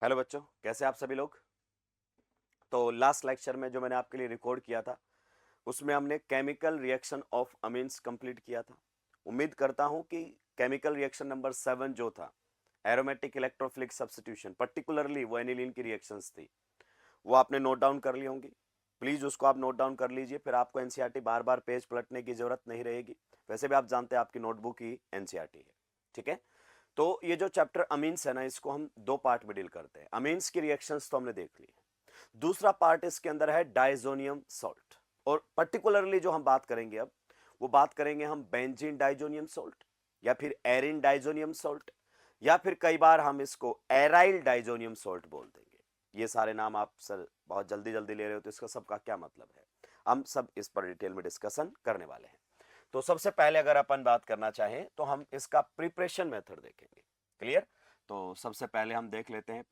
Hello बच्चों, कैसे आप सभी लोग। तो लास्ट लेक्चर में जो मैंने आपके लिए रिकॉर्ड किया था उसमें हमने chemical reaction of amines complete किया था। उम्मीद करता हूं कि केमिकल रिएक्शन नंबर 7 जो था एरोमेटिक इलेक्ट्रोफिलिक सब्स्टिट्यूशन, पर्टिकुलरली वो एनिलीन की रिएक्शंस थी, वो आपने नोट डाउन कर ली होंगी। प्लीज उसको आप नोट डाउन कर लीजिए, फिर आपको एनसीईआरटी बार बार पेज पलटने की जरूरत नहीं रहेगी। वैसे भी आप जानते हैं आपकी नोटबुक ही एनसीईआरटी है, ठीक है। तो ये जो चैप्टर अमीन्स है ना, इसको हम दो पार्ट में डील करते हैं। अमीन्स की रिएक्शंस तो हमने देख ली है, दूसरा पार्ट इसके अंदर है डाइजोनियम सॉल्ट। और पर्टिकुलरली जो हम बात करेंगे अब, वो बात करेंगे हम बेंजीन डाइजोनियम सॉल्ट, या फिर एरिन डाइजोनियम सॉल्ट, या फिर कई बार हम इसको एराइल डाइजोनियम सॉल्ट बोल देंगे। ये सारे नाम आप सर बहुत जल्दी जल्दी ले रहे हो, तो इसका सबका क्या मतलब है, हम सब इस पर डिटेल में डिस्कशन करने वाले हैं। तो सबसे पहले अगर अपन बात करना चाहें तो हम इसका प्रिपरेशन मेथड देखेंगे। क्लियर। तो सबसे पहले हम देख लेते हैं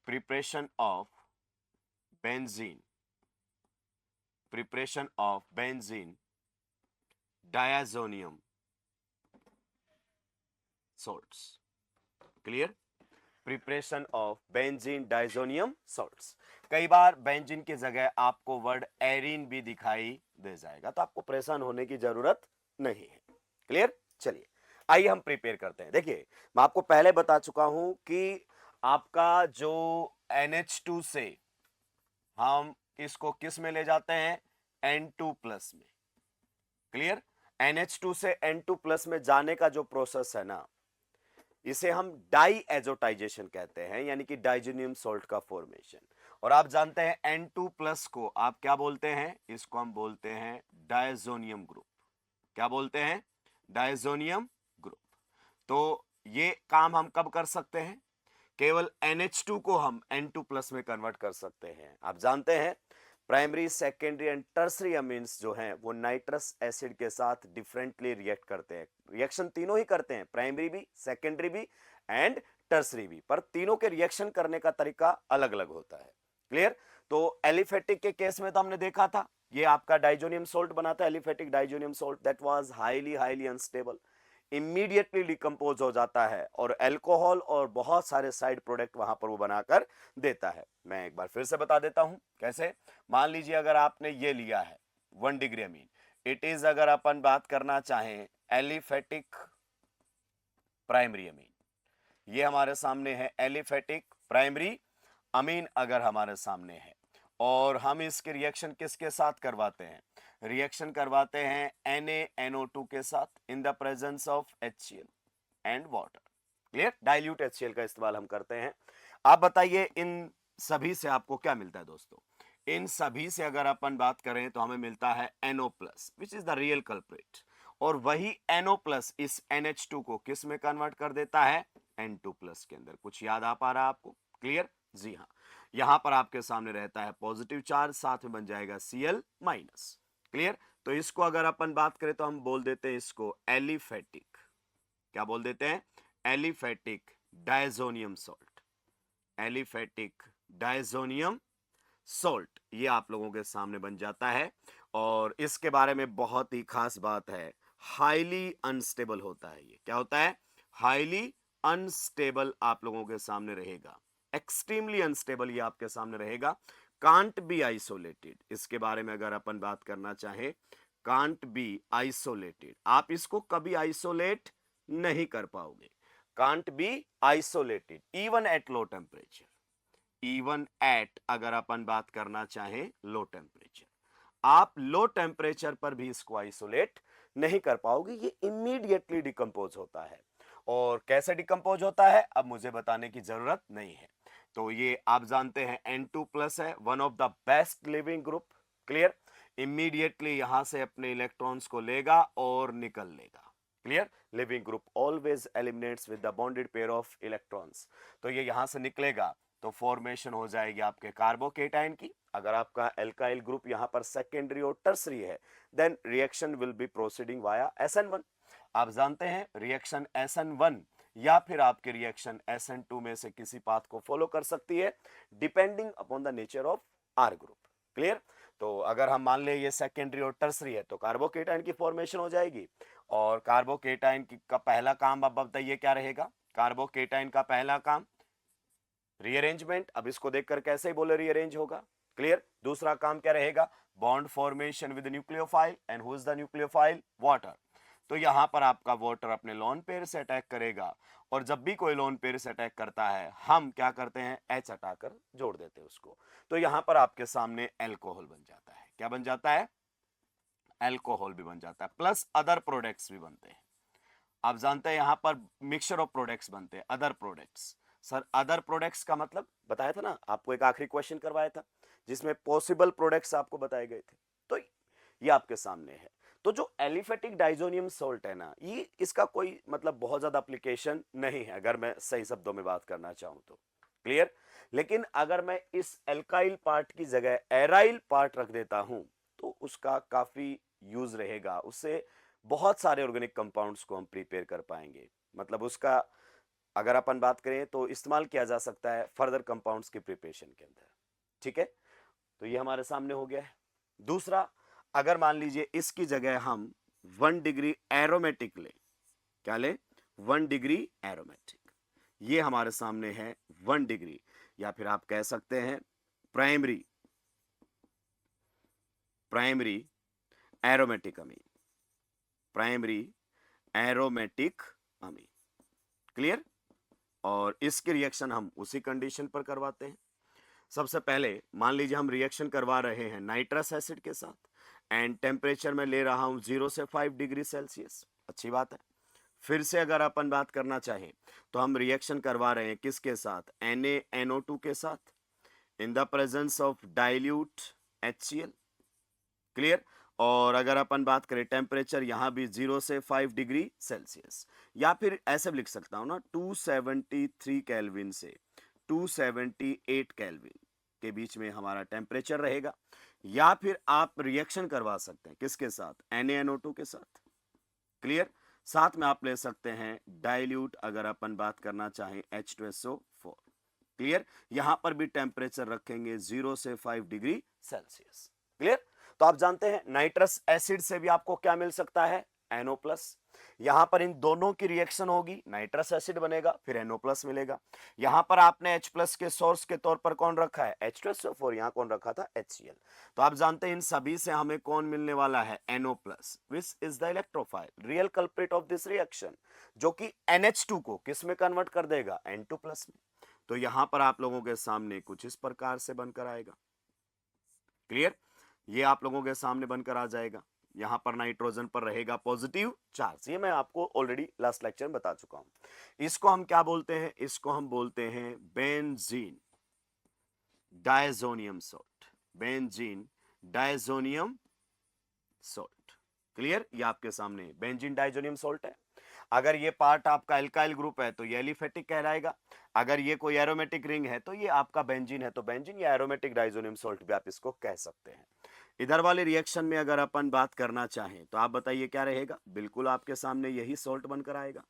preparation of benzene, preparation of benzene diazonium salts. Clear. Preparation of benzene diazonium salts. कई बार बेंजीन की जगह आपको वर्ड एरिन भी दिखाई दे जाएगा, तो आपको परेशान होने की जरूरत नहीं है। क्लियर। चलिए आइए हम प्रिपेयर करते हैं। देखिए मैं आपको पहले बता चुका हूं कि आपका जो NH2 से हम इसको किस में ले जाते हैं, N2 प्लस में। क्लियर। NH2 से N2 प्लस में जाने का जो प्रोसेस है ना, इसे हम डाई एजोटाइजेशन कहते हैं, यानी कि डाइजोनियम सॉल्ट का फॉर्मेशन। और आप जानते हैं N2 प्लस को आप क्या बोलते हैं, इसको हम बोलते हैं डायजोनियम ग्रुप। क्या बोलते हैं, डायजोनियम ग्रुप। तो ये काम हम कब कर सकते हैं, केवल NH2 को हम N2 प्लस में कन्वर्ट कर सकते हैं। आप जानते हैं primary, secondary and tertiary amines जो हैं वो नाइट्रस एसिड के साथ डिफरेंटली रिएक्ट करते हैं। रिएक्शन तीनों ही करते हैं, प्राइमरी भी, सेकेंडरी भी एंड टर्सरी भी, पर तीनों के रिएक्शन करने का तरीका अलग अलग होता है। क्लियर। तो एलिफेटिक के केस में तो हमने देखा था, ये आपका डाइजोनियम सोल्ट बनाता है, aliphatic diazonium salt, that was highly unstable, immediately decompose हो जाता है और अल्कोहल और बहुत सारे साइड प्रोडक्ट वहां पर वो बनाकर देता है। मैं एक बार फिर से बता देता हूं कैसे। मान लीजिए अगर आपने ये लिया है 1 डिग्री अमीन, इट इज, अगर अपन बात करना चाहें, एलिफेटिक प्राइमरी अमीन, ये हमारे सामने है एलिफेटिक प्राइमरी अमीन अगर हमारे सामने है, और हम इसके रिएक्शन किसके साथ करवाते हैं, रिएक्शन करवाते हैं NaNO2 के साथ in the presence of HCl and water. Clear. Dilute HCl का इस्तेमाल हम करते हैं। आप बताइए इन सभी से आपको क्या मिलता है दोस्तों, इन सभी से अगर अपन बात करें तो हमें मिलता है NO plus, which is the real culprit. और वही NO प्लस इस NH2 को किस में कन्वर्ट कर देता है, N2 प्लस के अंदर। कुछ याद आ पा रहा है आपको। क्लियर। जी हाँ, यहां पर आपके सामने रहता है पॉजिटिव चार्ज, साथ में बन जाएगा Cl माइनस। क्लियर। तो इसको अगर अपन बात करें तो हम बोल देते हैं इसको एलिफेटिक, क्या बोल देते हैं, aliphatic diazonium salt, aliphatic diazonium salt, ये आप लोगों के सामने बन जाता है। और इसके बारे में बहुत ही खास बात है, हाईली अनस्टेबल होता है। ये क्या होता है, हाईली अनस्टेबल आप लोगों के सामने रहेगा, एक्सट्रीमली अनस्टेबल ये आपके सामने रहेगा। कांट बी आइसोलेटेड, इसके बारे में अगर अपन बात करना चाहे, कांट बी आइसोलेटेड, आप इसको कभी आइसोलेट नहीं कर पाओगे। Can't be isolated even at low temperature, even at, अगर अपन बात करना चाहें लो टेम्परेचर, आप लो टेम्परेचर पर भी इसको आइसोलेट नहीं कर पाओगे, ये इमीडिएटली डिकम्पोज होता है। और कैसे डिकम्पोज होता है अब मुझे बताने की जरूरत नहीं है। तो ये आप जानते हैं N2 प्लस है, one of the best leaving group. Clear. Immediately यहां से अपने इलेक्ट्रॉन्स को लेगा और निकल लेगा। Clear. Leaving group always eliminates with the bonded pair of electrons. तो ये यहां से निकलेगा तो फॉर्मेशन हो जाएगी आपके कार्बोकेटाइन की। अगर आपका एल्काइल ग्रुप यहां पर सेकेंडरी और टर्सरी है, then reaction will be proceeding via SN1। आप जानते हैं रिएक्शन SN1 या फिर आपके रिएक्शन SN2 में से किसी पाथ को फॉलो कर सकती है, depending upon the nature of R group. Clear. तो अगर हम मान ले ये सेकेंडरी और टर्सरी है तो कार्बोकेटाइन की फॉर्मेशन हो जाएगी। और कार्बोकेटाइन का पहला काम अब बताइए क्या रहेगा। कार्बोकेटाइन का पहला काम रीअरेंजमेंट, अब इसको देखकर कैसे ही बोले रीअरेंज होगा। क्लियर। दूसरा काम क्या रहेगा, bond formation with nucleophile, and who is the nucleophile, water. तो यहां पर आपका वाटर अपने लोन पेयर से अटैक करेगा, और जब भी कोई लोन पेयर से अटैक करता है हम क्या करते हैं, एच हटाकर जोड़ देते हैं उसको। तो यहां पर आपके सामने एल्कोहल बन जाता है। क्या बन जाता है, एल्कोहल भी बन जाता है, प्लस अदर प्रोडक्ट्स भी बनते हैं। आप जानते हैं यहां पर मिक्सचर ऑफ प्रोडक्ट्स बनते हैं, other products. Sir other products का मतलब बताया था ना आपको, एक आखिरी क्वेश्चन करवाया था जिसमें पॉसिबल प्रोडक्ट्स आपको बताए गए थे। तो ये आपके सामने है। तो जो एलिफेटिक डाइजोनियम सोल्ट है ना, ये इसका कोई मतलब बहुत ज्यादा एप्लीकेशन नहीं है अगर मैं सही शब्दों में बात करना चाहूं तो। क्लियर। लेकिन अगर मैं इस एल्काइल पार्ट की जगह एराइल पार्ट रख देता हूं तो उसका काफी यूज रहेगा, उससे बहुत सारे ऑर्गेनिक कंपाउंड्स को हम प्रिपेयर कर पाएंगे। मतलब उसका अगर अपन बात करें तो इस्तेमाल किया जा सकता है फर्दर कंपाउंड्स की प्रिपरेशन के अंदर। ठीक है। तो ये हमारे सामने हो गया है। दूसरा, अगर मान लीजिए इसकी जगह हम 1 डिग्री एरोमेटिक ले, क्या ले, 1 डिग्री एरोमेटिक, ये हमारे सामने है 1 डिग्री, या फिर आप कह सकते हैं प्राइमरी प्राइमरी एरोमेटिक अमीन, प्राइमरी एरोमेटिक अमीन। क्लियर। और इसके रिएक्शन हम उसी कंडीशन पर करवाते हैं। सबसे पहले मान लीजिए हम रिएक्शन करवा रहे हैं नाइट्रस एसिड के साथ, एंड टेम्परेचर में ले रहा हूं 0 से 5 डिग्री सेल्सियस। अच्छी बात है। फिर से अगर अपन बात करना चाहें तो हम रिएक्शन करवा रहे हैं किसके साथ, NaNO2 के साथ, in the presence of dilute HCl। Clear. और अगर अपन बात करें टेम्परेचर यहां भी 0 से 5 डिग्री सेल्सियस, या फिर ऐसे भी लिख सकता हूं ना 273 केल्विन से 278 केल्विन के बीच में हमारा टेम्परेचर रहेगा। या फिर आप रिएक्शन करवा सकते हैं किसके साथ, NaNO2 के साथ। क्लियर। साथ में आप ले सकते हैं डाइल्यूट, अगर अपन बात करना चाहें H2SO4। क्लियर। यहां पर भी टेम्परेचर रखेंगे 0 से 5 डिग्री सेल्सियस। क्लियर। तो आप जानते हैं नाइट्रस एसिड से भी आपको क्या मिल सकता है, NO+। यहां पर इन दोनों की रिएक्शन होगी, नाइट्रस एसिड बनेगा, फिर NO+ मिलेगा। यहां पर आपने H+ के सोर्स के तौर पर कौन रखा है, H2SO4, यहां कौन रखा था, HCl। तो आप जानते हैं इन सभी से हमें कौन मिलने वाला है, NO+, which is the electrophile, real culprit of this reaction, जो कि NH2 को किस में कन्वर्ट कर देगा, N2+ में। तो यहां पर आप लोगों के सामने कुछ इस प्रकार से बनकर आएगा। क्लियर। ये आप लोगों के सामने बनकर आ जाएगा। यहां पर नाइट्रोजन पर रहेगा पॉजिटिव चार्ज, ये मैं आपको ऑलरेडी लास्ट लेक्चर में बता चुका हूं। इसको हम क्या बोलते हैं, इसको हम बोलते हैं benzene diazonium salt, benzene diazonium salt. Clear. ये आपके सामने बेंजीन डायजोनियम सॉल्ट है। अगर ये पार्ट आपका एल्काइल ग्रुप है तो ये एलिफेटिक कहलाएगा। अगर ये कोई एरोमेटिक रिंग है तो ये आपका बेंजीन है, तो बेंजीन या एरोमेटिक डाइजोनियम सॉल्ट भी आप इसको कह सकते हैं। इधर वाले रिएक्शन में अगर अपन बात करना चाहें तो आप बताइए क्या रहेगा, बिल्कुल आपके सामने यही सॉल्ट बनकर आएगा।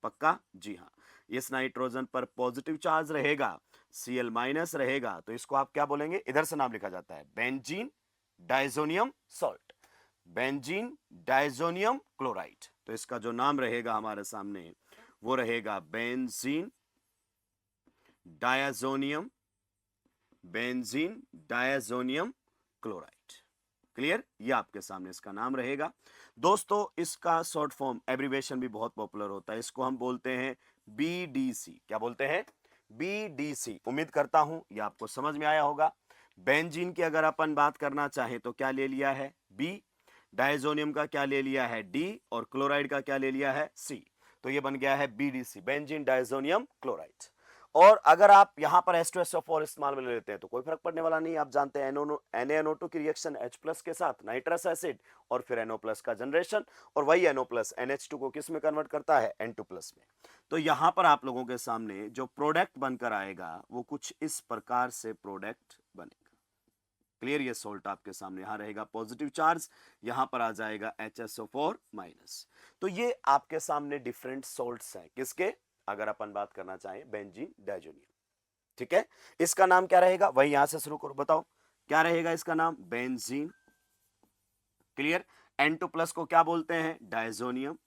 पक्का, जी हाँ। इस नाइट्रोजन पर पॉजिटिव चार्ज रहेगा, Cl- रहेगा, तो इसको आप क्या बोलेंगे, इधर से नाम लिखा जाता है benzene diazonium salt, benzene diazonium chloride. तो इसका जो नाम रहेगा हमारे सामने वो रहेगा benzene diazonium, benzene diazonium chloride. Clear. ये आपके सामने इसका नाम रहेगा। दोस्तों इसका शॉर्ट फॉर्म एब्रीवेशन भी बहुत पॉपुलर होता है, इसको हम बोलते हैं BDC। क्या बोलते हैं, BDC। उम्मीद करता हूं ये आपको समझ में आया होगा। बेंजीन की अगर अपन बात करना चाहें तो क्या ले लिया है, B, डायजोनियम का क्या ले लिया है, D, और क्लोराइड का क्या ले लिया है, C। तो ये बन गया है BDC, बेंजीन डायजोनियम क्लोराइड। और अगर आप यहां पर H2SO4 इस्तेमाल में ले लेते हैं तो कोई फर्क पड़ने वाला नहीं। आप जानते हैं NaNO2 की रिएक्शन H+ के साथ नाइट्रस एसिड, और फिर NO+ का जनरेशन, और वही NO+ NH2 को किस में कन्वर्ट करता है, N2+ में। तो यहां पर आप लोगों के सामने जो प्रोडक्ट बनकर आएगा वो कुछ इस प्रकार से प्रोडक्ट बनेगा। क्लियर। ये सोल्ट आपके सामने यहां रहेगा पॉजिटिव चार्ज, यहां पर आ जाएगा HSO4-। तो ये आपके सामने डिफरेंट सोल्ट्स हैं किसके, अगर अपन बात करना चाहें बेंजीन डायजोनियम। ठीक है। इसका नाम क्या रहेगा, वही यहां से शुरू करो, बताओ क्या रहेगा इसका नाम? बेंजीन। क्लियर? N2+ को क्या बोलते हैं? डायजोनियम।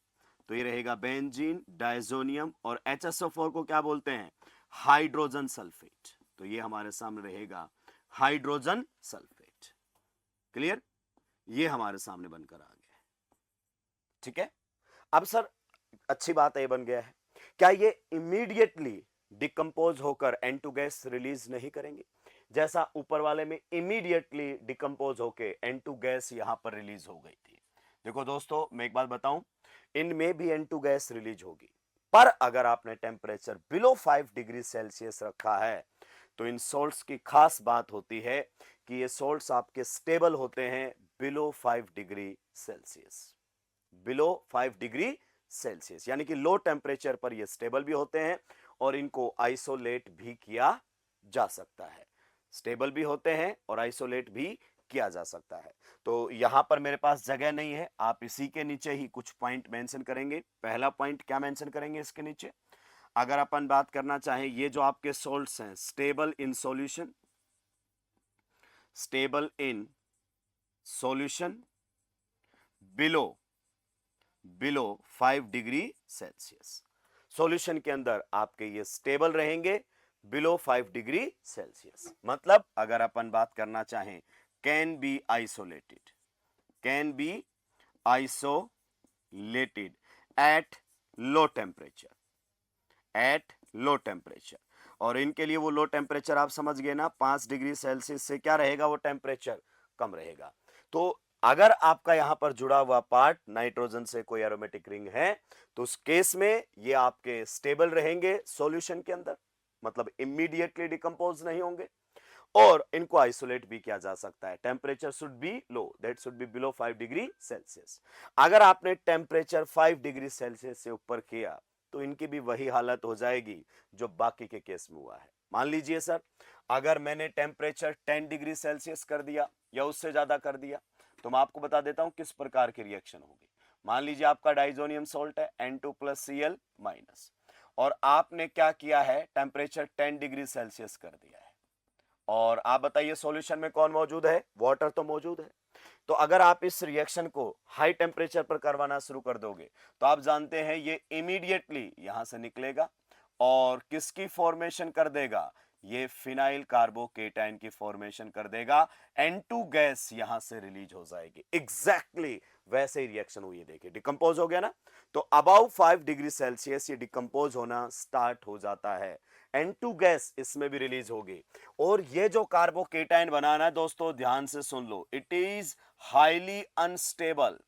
तो ये रहेगा बेंजीन, डायजोनियम। और HSO4 को क्या बोलते हैं? Hydrogen sulphate. तो ये हमारे सामने रहेगा हाइड्रोजन सल्फेट। क्लियर? ये हमारे सामने बनकर आ गया है। ठीक है, अब सर अच्छी बात है, बन गया है, क्या ये इमीडिएटली डिकम्पोज होकर N2 गैस रिलीज नहीं करेंगे? जैसा ऊपर वाले में इमीडिएटली डिकम्पोज होकर N2 गैस यहां पर रिलीज हो गई थी। देखो दोस्तों, मैं एक बात बताऊं, इनमें भी N2 गैस रिलीज होगी, पर अगर आपने टेम्परेचर बिलो 5 डिग्री सेल्सियस रखा है तो इन सोल्ट्स की खास बात होती है कि ये सोल्ट्स आपके स्टेबल होते हैं below 5 degree Celsius. Below 5 degree Celsius यानी कि लो टेम्परेचर पर ये स्टेबल भी होते हैं और इनको आइसोलेट भी किया जा सकता है। स्टेबल भी होते हैं और आइसोलेट भी किया जा सकता है। तो यहां पर मेरे पास जगह नहीं है, आप इसी के नीचे ही कुछ पॉइंट मेंशन करेंगे। पहला पॉइंट क्या मेंशन करेंगे इसके नीचे? अगर अपन बात करना चाहें, ये जो आपके सोल्ट्स हैं, stable in solution, stable in solution below 5 degree Celsius. Solution के अंदर आपके ये स्टेबल रहेंगे बिलो 5 डिग्री सेल्सियस। मतलब अगर अपन बात करना चाहें, can be isolated, can be isolated at low temperature, at low temperature. और इनके लिए वो लो टेम्परेचर आप समझ गए ना, 5 डिग्री सेल्सियस से क्या रहेगा? वो टेम्परेचर कम रहेगा। तो अगर आपका यहां पर जुड़ा हुआ पार्ट नाइट्रोजन से कोई एरोमेटिक रिंग है तो उस केस में ये आपके स्टेबल रहेंगे सॉल्यूशन के अंदर, मतलब इमीडिएटली डिकम्पोज नहीं होंगे और इनको आइसोलेट भी किया जा सकता है। Temperature should be low, that should be below 5 degree Celsius. अगर आपने टेम्परेचर 5 डिग्री सेल्सियस से ऊपर किया तो इनकी भी वही हालत हो जाएगी जो बाकी के केस में हुआ है। मान लीजिए सर, अगर मैंने टेम्परेचर 10 डिग्री सेल्सियस कर दिया या उससे ज्यादा कर दिया तो मैं आपको बता देता हूं किस प्रकार की रिएक्शन होगी। मान लीजिए आपका डाइजोनियम सोल्ट है N2+Cl-, और आपने क्या किया है, टेम्परेचर 10 डिग्री सेल्सियस कर दिया है। और आप बताइए सॉल्यूशन में कौन मौजूद है? वाटर तो मौजूद है। तो अगर आप इस रिएक्शन को हाई टेम्परेचर पर करवाना शुरू कर दोगे तो आप जानते हैं ये इमीडिएटली यहां से निकलेगा और किसकी फॉर्मेशन कर देगा? ये फिनाइल कार्बोकेटाइन की फॉर्मेशन कर देगा। N2 गैस यहां से रिलीज हो जाएगी। एग्जैक्टली वैसे ही रिएक्शन हुई है, देखिए डिकम्पोज हो गया ना। तो अबाउ 5 डिग्री सेल्सियस ये डिकम्पोज होना स्टार्ट हो जाता है, N2 गैस इसमें भी रिलीज होगी। और ये जो कार्बोकेटाइन बनाना है दोस्तों, ध्यान से सुन लो, it is highly unstable,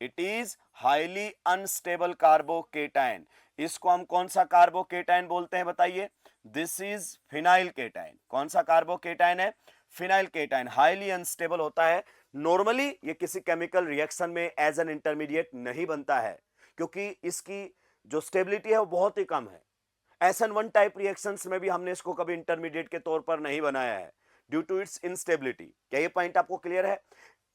it is highly unstable carbocation. इसको हम कौन सा कार्बोकेटाइन बोलते हैं बताइए? This is phenyl cation. कौन सा कार्बोकेटाइन है? Phenyl cation. हाईली अनस्टेबल होता है। नॉर्मली ये किसी केमिकल रिएक्शन में एज एन इंटरमीडिएट नहीं बनता है क्योंकि इसकी जो स्टेबिलिटी है वो बहुत ही कम है। SN1 टाइप रिएक्शंस में भी हमने इसको कभी इंटरमीडिएट के तौर पर नहीं बनाया है ड्यू टू इट्स इनस्टेबिलिटी। क्या ये पॉइंट आपको क्लियर है?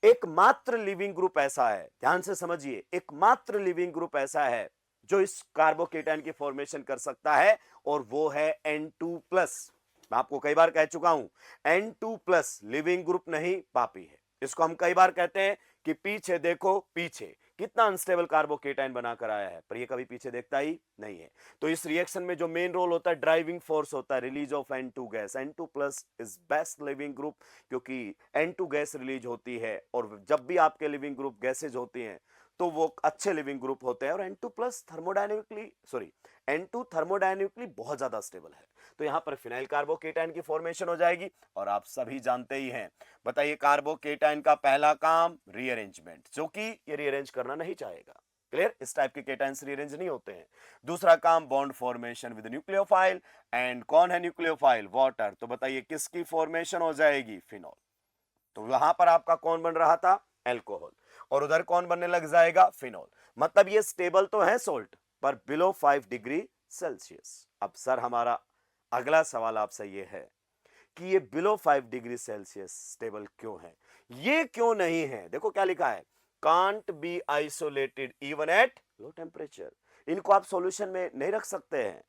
एकमात्र लिविंग ग्रुप ऐसा है, ध्यान से समझिए, एकमात्र लिविंग ग्रुप ऐसा है जो इस कार्बोकेटाइन की फॉर्मेशन कर सकता है और वो है N2+। मैं आपको कई बार कह चुका हूं, N2+ लिविंग ग्रुप नहीं पापी है। इसको हम कई बार कहते हैं कि पीछे देखो, पीछे कितना अनस्टेबल कार्बोकेटाइन बनाकर आया है, पर ये कभी पीछे देखता ही नहीं है। तो इस रिएक्शन में जो मेन रोल होता है, ड्राइविंग फोर्स होता है release of N2 gas. N2+ is best leaving group क्योंकि N2 गैस रिलीज होती है और जब भी आपके लिविंग ग्रुप गैसेज होती हैं तो वो अच्छे लिविंग ग्रुप होते हैं। और N2+ थर्मोडायनेमिकली बहुत ज्यादा स्टेबल है। तो यहां पर फिनाइल कार्बोकेटाइन की फॉर्मेशन हो जाएगी और आप सभी जानते ही हैं। बताइए कार्बोकेटाइन का पहला काम रीअरेंजमेंट, जो कि ये रीअरेंज करना नहीं चाहेगा। क्लियर? इस टाइप के केटाइंस रीअरेंज नहीं होते हैं। दूसरा काम bond formation with nucleophile. And कौन है न्यूक्लियोफाइल? वाटर। तो बताइए किसकी फॉर्मेशन हो जाएगी? फिनॉल। तो वहां पर आपका कौन बन रहा था? एल्कोहल। और उधर कौन बनने लग जाएगा? फिनॉल। मतलब ये स्टेबल तो है सोल्ट पर बिलो 5 डिग्री सेल्सियस। अब सर हमारा अगला सवाल आपसे ये है कि ये बिलो 5 डिग्री सेल्सियस स्टेबल क्यों है? ये क्यों नहीं है? देखो क्या लिखा है, can't be isolated even at low temperature. इनको आप सॉल्यूशन में नहीं रख सकते हैं,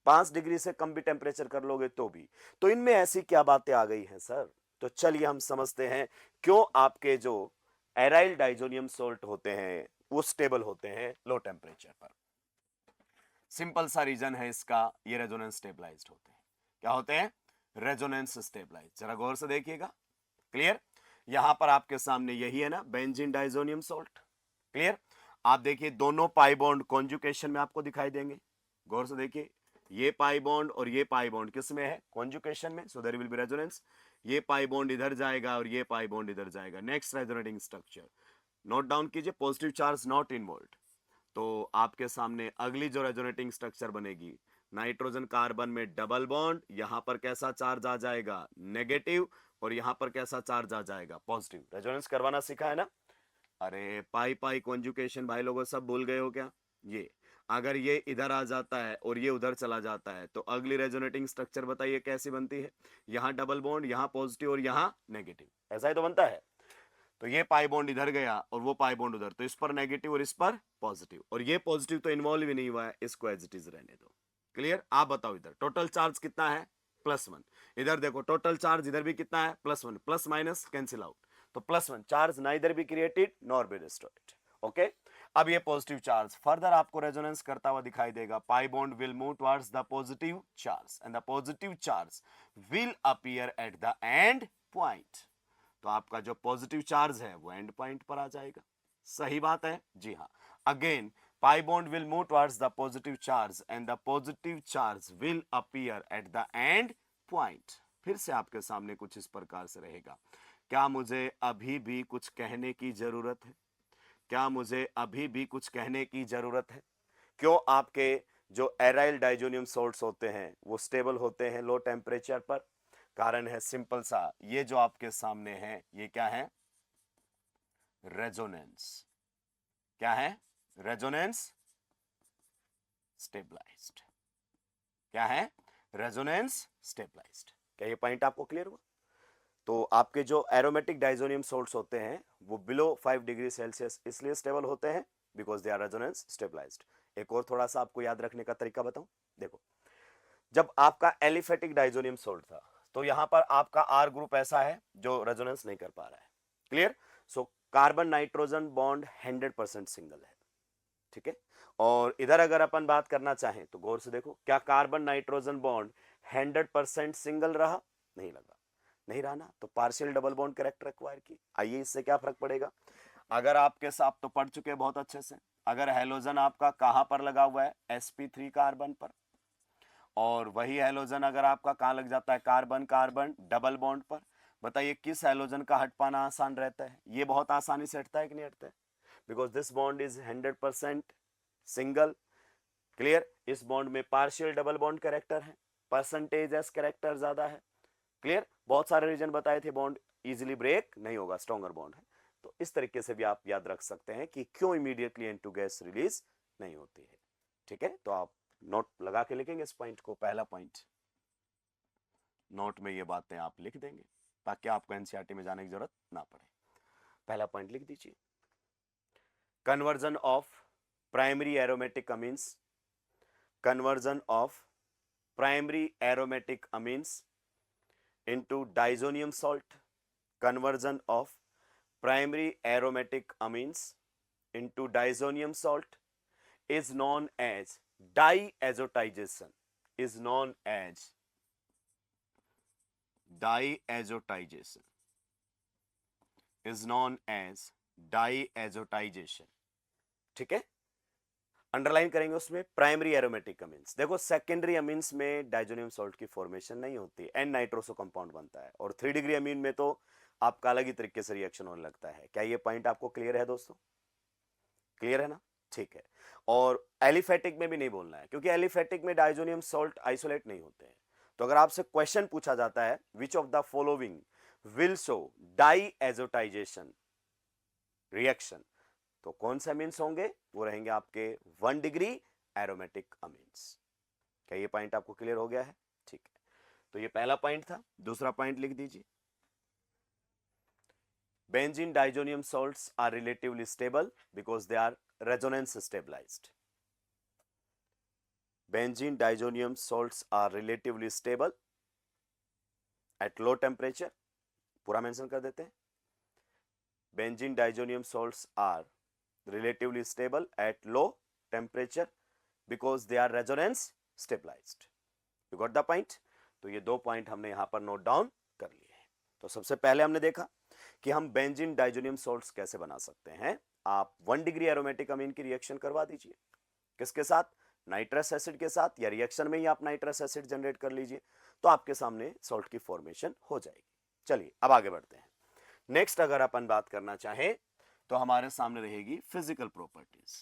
5 डिग्री से कम भी टेम्परेचर कर लोगे तो भी। तो इनमें ऐसी क्या बातें आ गई हैं सर? तो चलिए हम समझते हैं क्यों आपके जो एराइल डाइजोनियम सॉल्ट होते हैं वो स्टेबल होते हैं लो टेम्परेचर पर। सिंपल सा रीजन है इसका, ये रेजोनेंस स्टेबलाइज्ड होते हैं। क्या होते हैं? Resonance stabilised. जरा गौर से देखिएगा। क्लियर? यहां पर आपके सामने यही है ना, बेंजीन डाइजोनियम सॉल्ट। क्लियर? आप देखिए दोनों पाई बॉन्ड कॉन्जुकेशन में आपको दिखाई देंगे। गौर से देखिए, ये पाई बॉन्ड और ये पाई बॉन्ड किस में है? कॉन्जुकेशन में। So there will be resonance. ये पाई बॉन्ड इधर जाएगा और ये पाई बॉन्ड इधर जाएगा। Next resonating structure note down कीजिए, पॉजिटिव चार्ज नॉट इन्वॉल्व्ड। तो आपके सामने अगली जो रेजोनेटिंग स्ट्रक्चर बनेगी, नाइट्रोजन कार्बन में डबल बॉन्ड, यहां पर कैसा चार्ज आ जाएगा? नेगेटिव। और यहां पर कैसा चार्ज आ जाएगा? पॉजिटिव। रेजोनेंस करवाना सीखा है ना? अरे पाई पाई कॉन्जुकेशन भाई लोगों सब भूल गए हो क्या? ये अगर ये इधर आ जाता है और ये उधर चला जाता है तो अगली रेजोनेटिंग स्ट्रक्चर बताइए कैसी बनती है? यहां डबल बॉन्ड, यहां पॉजिटिव और यहां नेगेटिव। ऐसा ही तो बनता है। तो ये पाई बॉन्ड इधर गया और वो पाई बॉन्ड उधर, तो इस पर नेगेटिव और इस पर पॉजिटिव, और ये पॉजिटिव तो इन्वॉल्व ही नहीं हुआ है, इसको एज इट इज रहने दो। क्लियर? आप बताओ इधर टोटल चार्ज कितना है? +1। इधर देखो टोटल चार्ज इधर भी कितना है? +1। प्लस माइनस कैंसिल आउट, तो +1 चार्ज ना इधर भी created nor be destroyed. Okay, अब ये पॉजिटिव चार्ज फर्दर आपको रेजोनेंस करता हुआ दिखाई देगा। Pi bond will move towards the positive charge and the positive charge will appear at the end point. तो आपका जो पॉजिटिव चार्ज है वो एंड पॉइंट पर आ जाएगा। सही बात है? जी हाँ। Again pi bond will move towards the positive charge and the positive charge will appear at the end point. फिर से आपके सामने कुछ इस प्रकार से रहेगा। क्या मुझे अभी भी कुछ कहने की जरूरत है? क्या मुझे अभी भी कुछ कहने की जरूरत है? क्यों आपके जो एराइल डाइजोनियम सॉल्ट्स होते हैं वो स्टेबल होते हैं लो टेम्परेचर पर? कारण है सिंपल सा, ये जो आपके सामने है ये क्या है? रेजोनेंस। क्या है? Resonance stabilised. क्या है? Resonance stabilised. क्या ये पॉइंट आपको क्लियर हुआ? तो आपके जो एरोमेटिक डाइजोनियम सॉल्ट्स होते हैं वो बिलो 5 डिग्री सेल्सियस इसलिए स्टेबल होते हैं because they are resonance stabilised. एक और थोड़ा सा आपको याद रखने का तरीका बताऊं। देखो, जब आपका एलिफेटिक डाइजोनियम सोल्ट था तो यहां पर आपका आर ग्रुप ऐसा है जो रेजोनेंस नहीं कर पा रहा है। Clear? So carbon nitrogen bond 100% single है। ठीक है? और इधर अगर अपन बात करना चाहें तो गौर से देखो, क्या कार्बन नाइट्रोजन बॉन्ड 100% सिंगल रहा? नहीं लगा, नहीं रहा ना, तो partial double bond character acquire की। आइए इससे क्या फर्क पड़ेगा? अगर आपके साथ तो पढ़ चुके हैं बहुत अच्छे से, अगर हेलोजन आपका कहां पर लगा हुआ है? sp3 कार्बन पर, और वही हेलोजन अगर आपका कहां लग जाता है? कार्बन कार्बन डबल बॉन्ड पर। बताइए किस हेलोजन का हट पाना आसान रहता है? ये बहुत आसानी से हटता है कि नहीं हटता है? Because this bond is 100% single. Clear? इस बॉन्ड में पार्शियल डबल बॉन्ड कैरेक्टर है, परसेंटेज एस कैरेक्टर ज्यादा है। क्लियर? बहुत सारे रीजन बताए थे, बॉन्ड इजिली ब्रेक नहीं होगा, स्ट्रॉन्गर बॉन्ड है। तो इस तरीके से भी आप याद रख सकते हैं कि क्यों इमीडिएटली N2 गैस रिलीज नहीं होती है। ठीक है? तो आप नोट लगा के लिखेंगे इस पॉइंट को, पहला पॉइंट नोट में ये बातें आप लिख देंगे ताकि आपको एनसीईआरटी में जाने की जरूरत ना पड़े। पहला पॉइंट लिख दीजिए, conversion of primary aromatic amines, conversion of primary aromatic amines into diazonium salt, conversion of primary aromatic amines into diazonium salt is known as diazotization, is known as diazotization, is known as diazotization। ठीक है? Underline करेंगे उसमें primary aromatic amines. देखो secondary amines में diazonium salt की formation नहीं होती, N nitroso compound बनता है, और 3 डिग्री अमीन में तो आपका अलग ही तरीके से रिएक्शन होने लगता है। क्या ये पॉइंट आपको क्लियर है दोस्तों? क्लियर है ना? ठीक है। और एलिफेटिक में भी नहीं बोलना है क्योंकि एलिफेटिक में डाइजोनियम सॉल्ट आइसोलेट नहीं होते हैं। तो अगर आपसे क्वेश्चन पूछा जाता है which of the following will show diazotisation reaction, तो कौन से अमीन्स होंगे? वो रहेंगे आपके 1 डिग्री एरोमेटिक अमीन्स। क्या ये पॉइंट आपको क्लियर हो गया है? ठीक है, तो ये पहला पॉइंट था। दूसरा पॉइंट लिख दीजिए, benzene diazonium salts are relatively stable because they are resonance stabilised. Benzene diazonium salts are relatively stable at low temperature पूरा मेंशन कर देते हैं। Benzene diazonium salts are relatively stable at low temperature because they are resonance stabilized. You got the point? तो ये 2 point हमने यहां पर note down कर लिए हैं। तो सबसे पहले हमने देखा कि हम बेंजीन डाइजोनियम सॉल्ट्स कैसे बना सकते हैं। आप 1 डिग्री एरोमेटिक अमीन की रिएक्शन करवा दीजिए, किसके साथ, नाइट्रस एसिड के साथ, या रिएक्शन में ही आप नाइट्रस एसिड जनरेट कर लीजिए, तो आपके सामने सॉल्ट की फॉर्मेशन हो जाएगी। चलिए अब आगे बढ़ते हैं। नेक्स्ट अगर अपन बात करना चाहें तो हमारे सामने रहेगी फिजिकल प्रॉपर्टीज।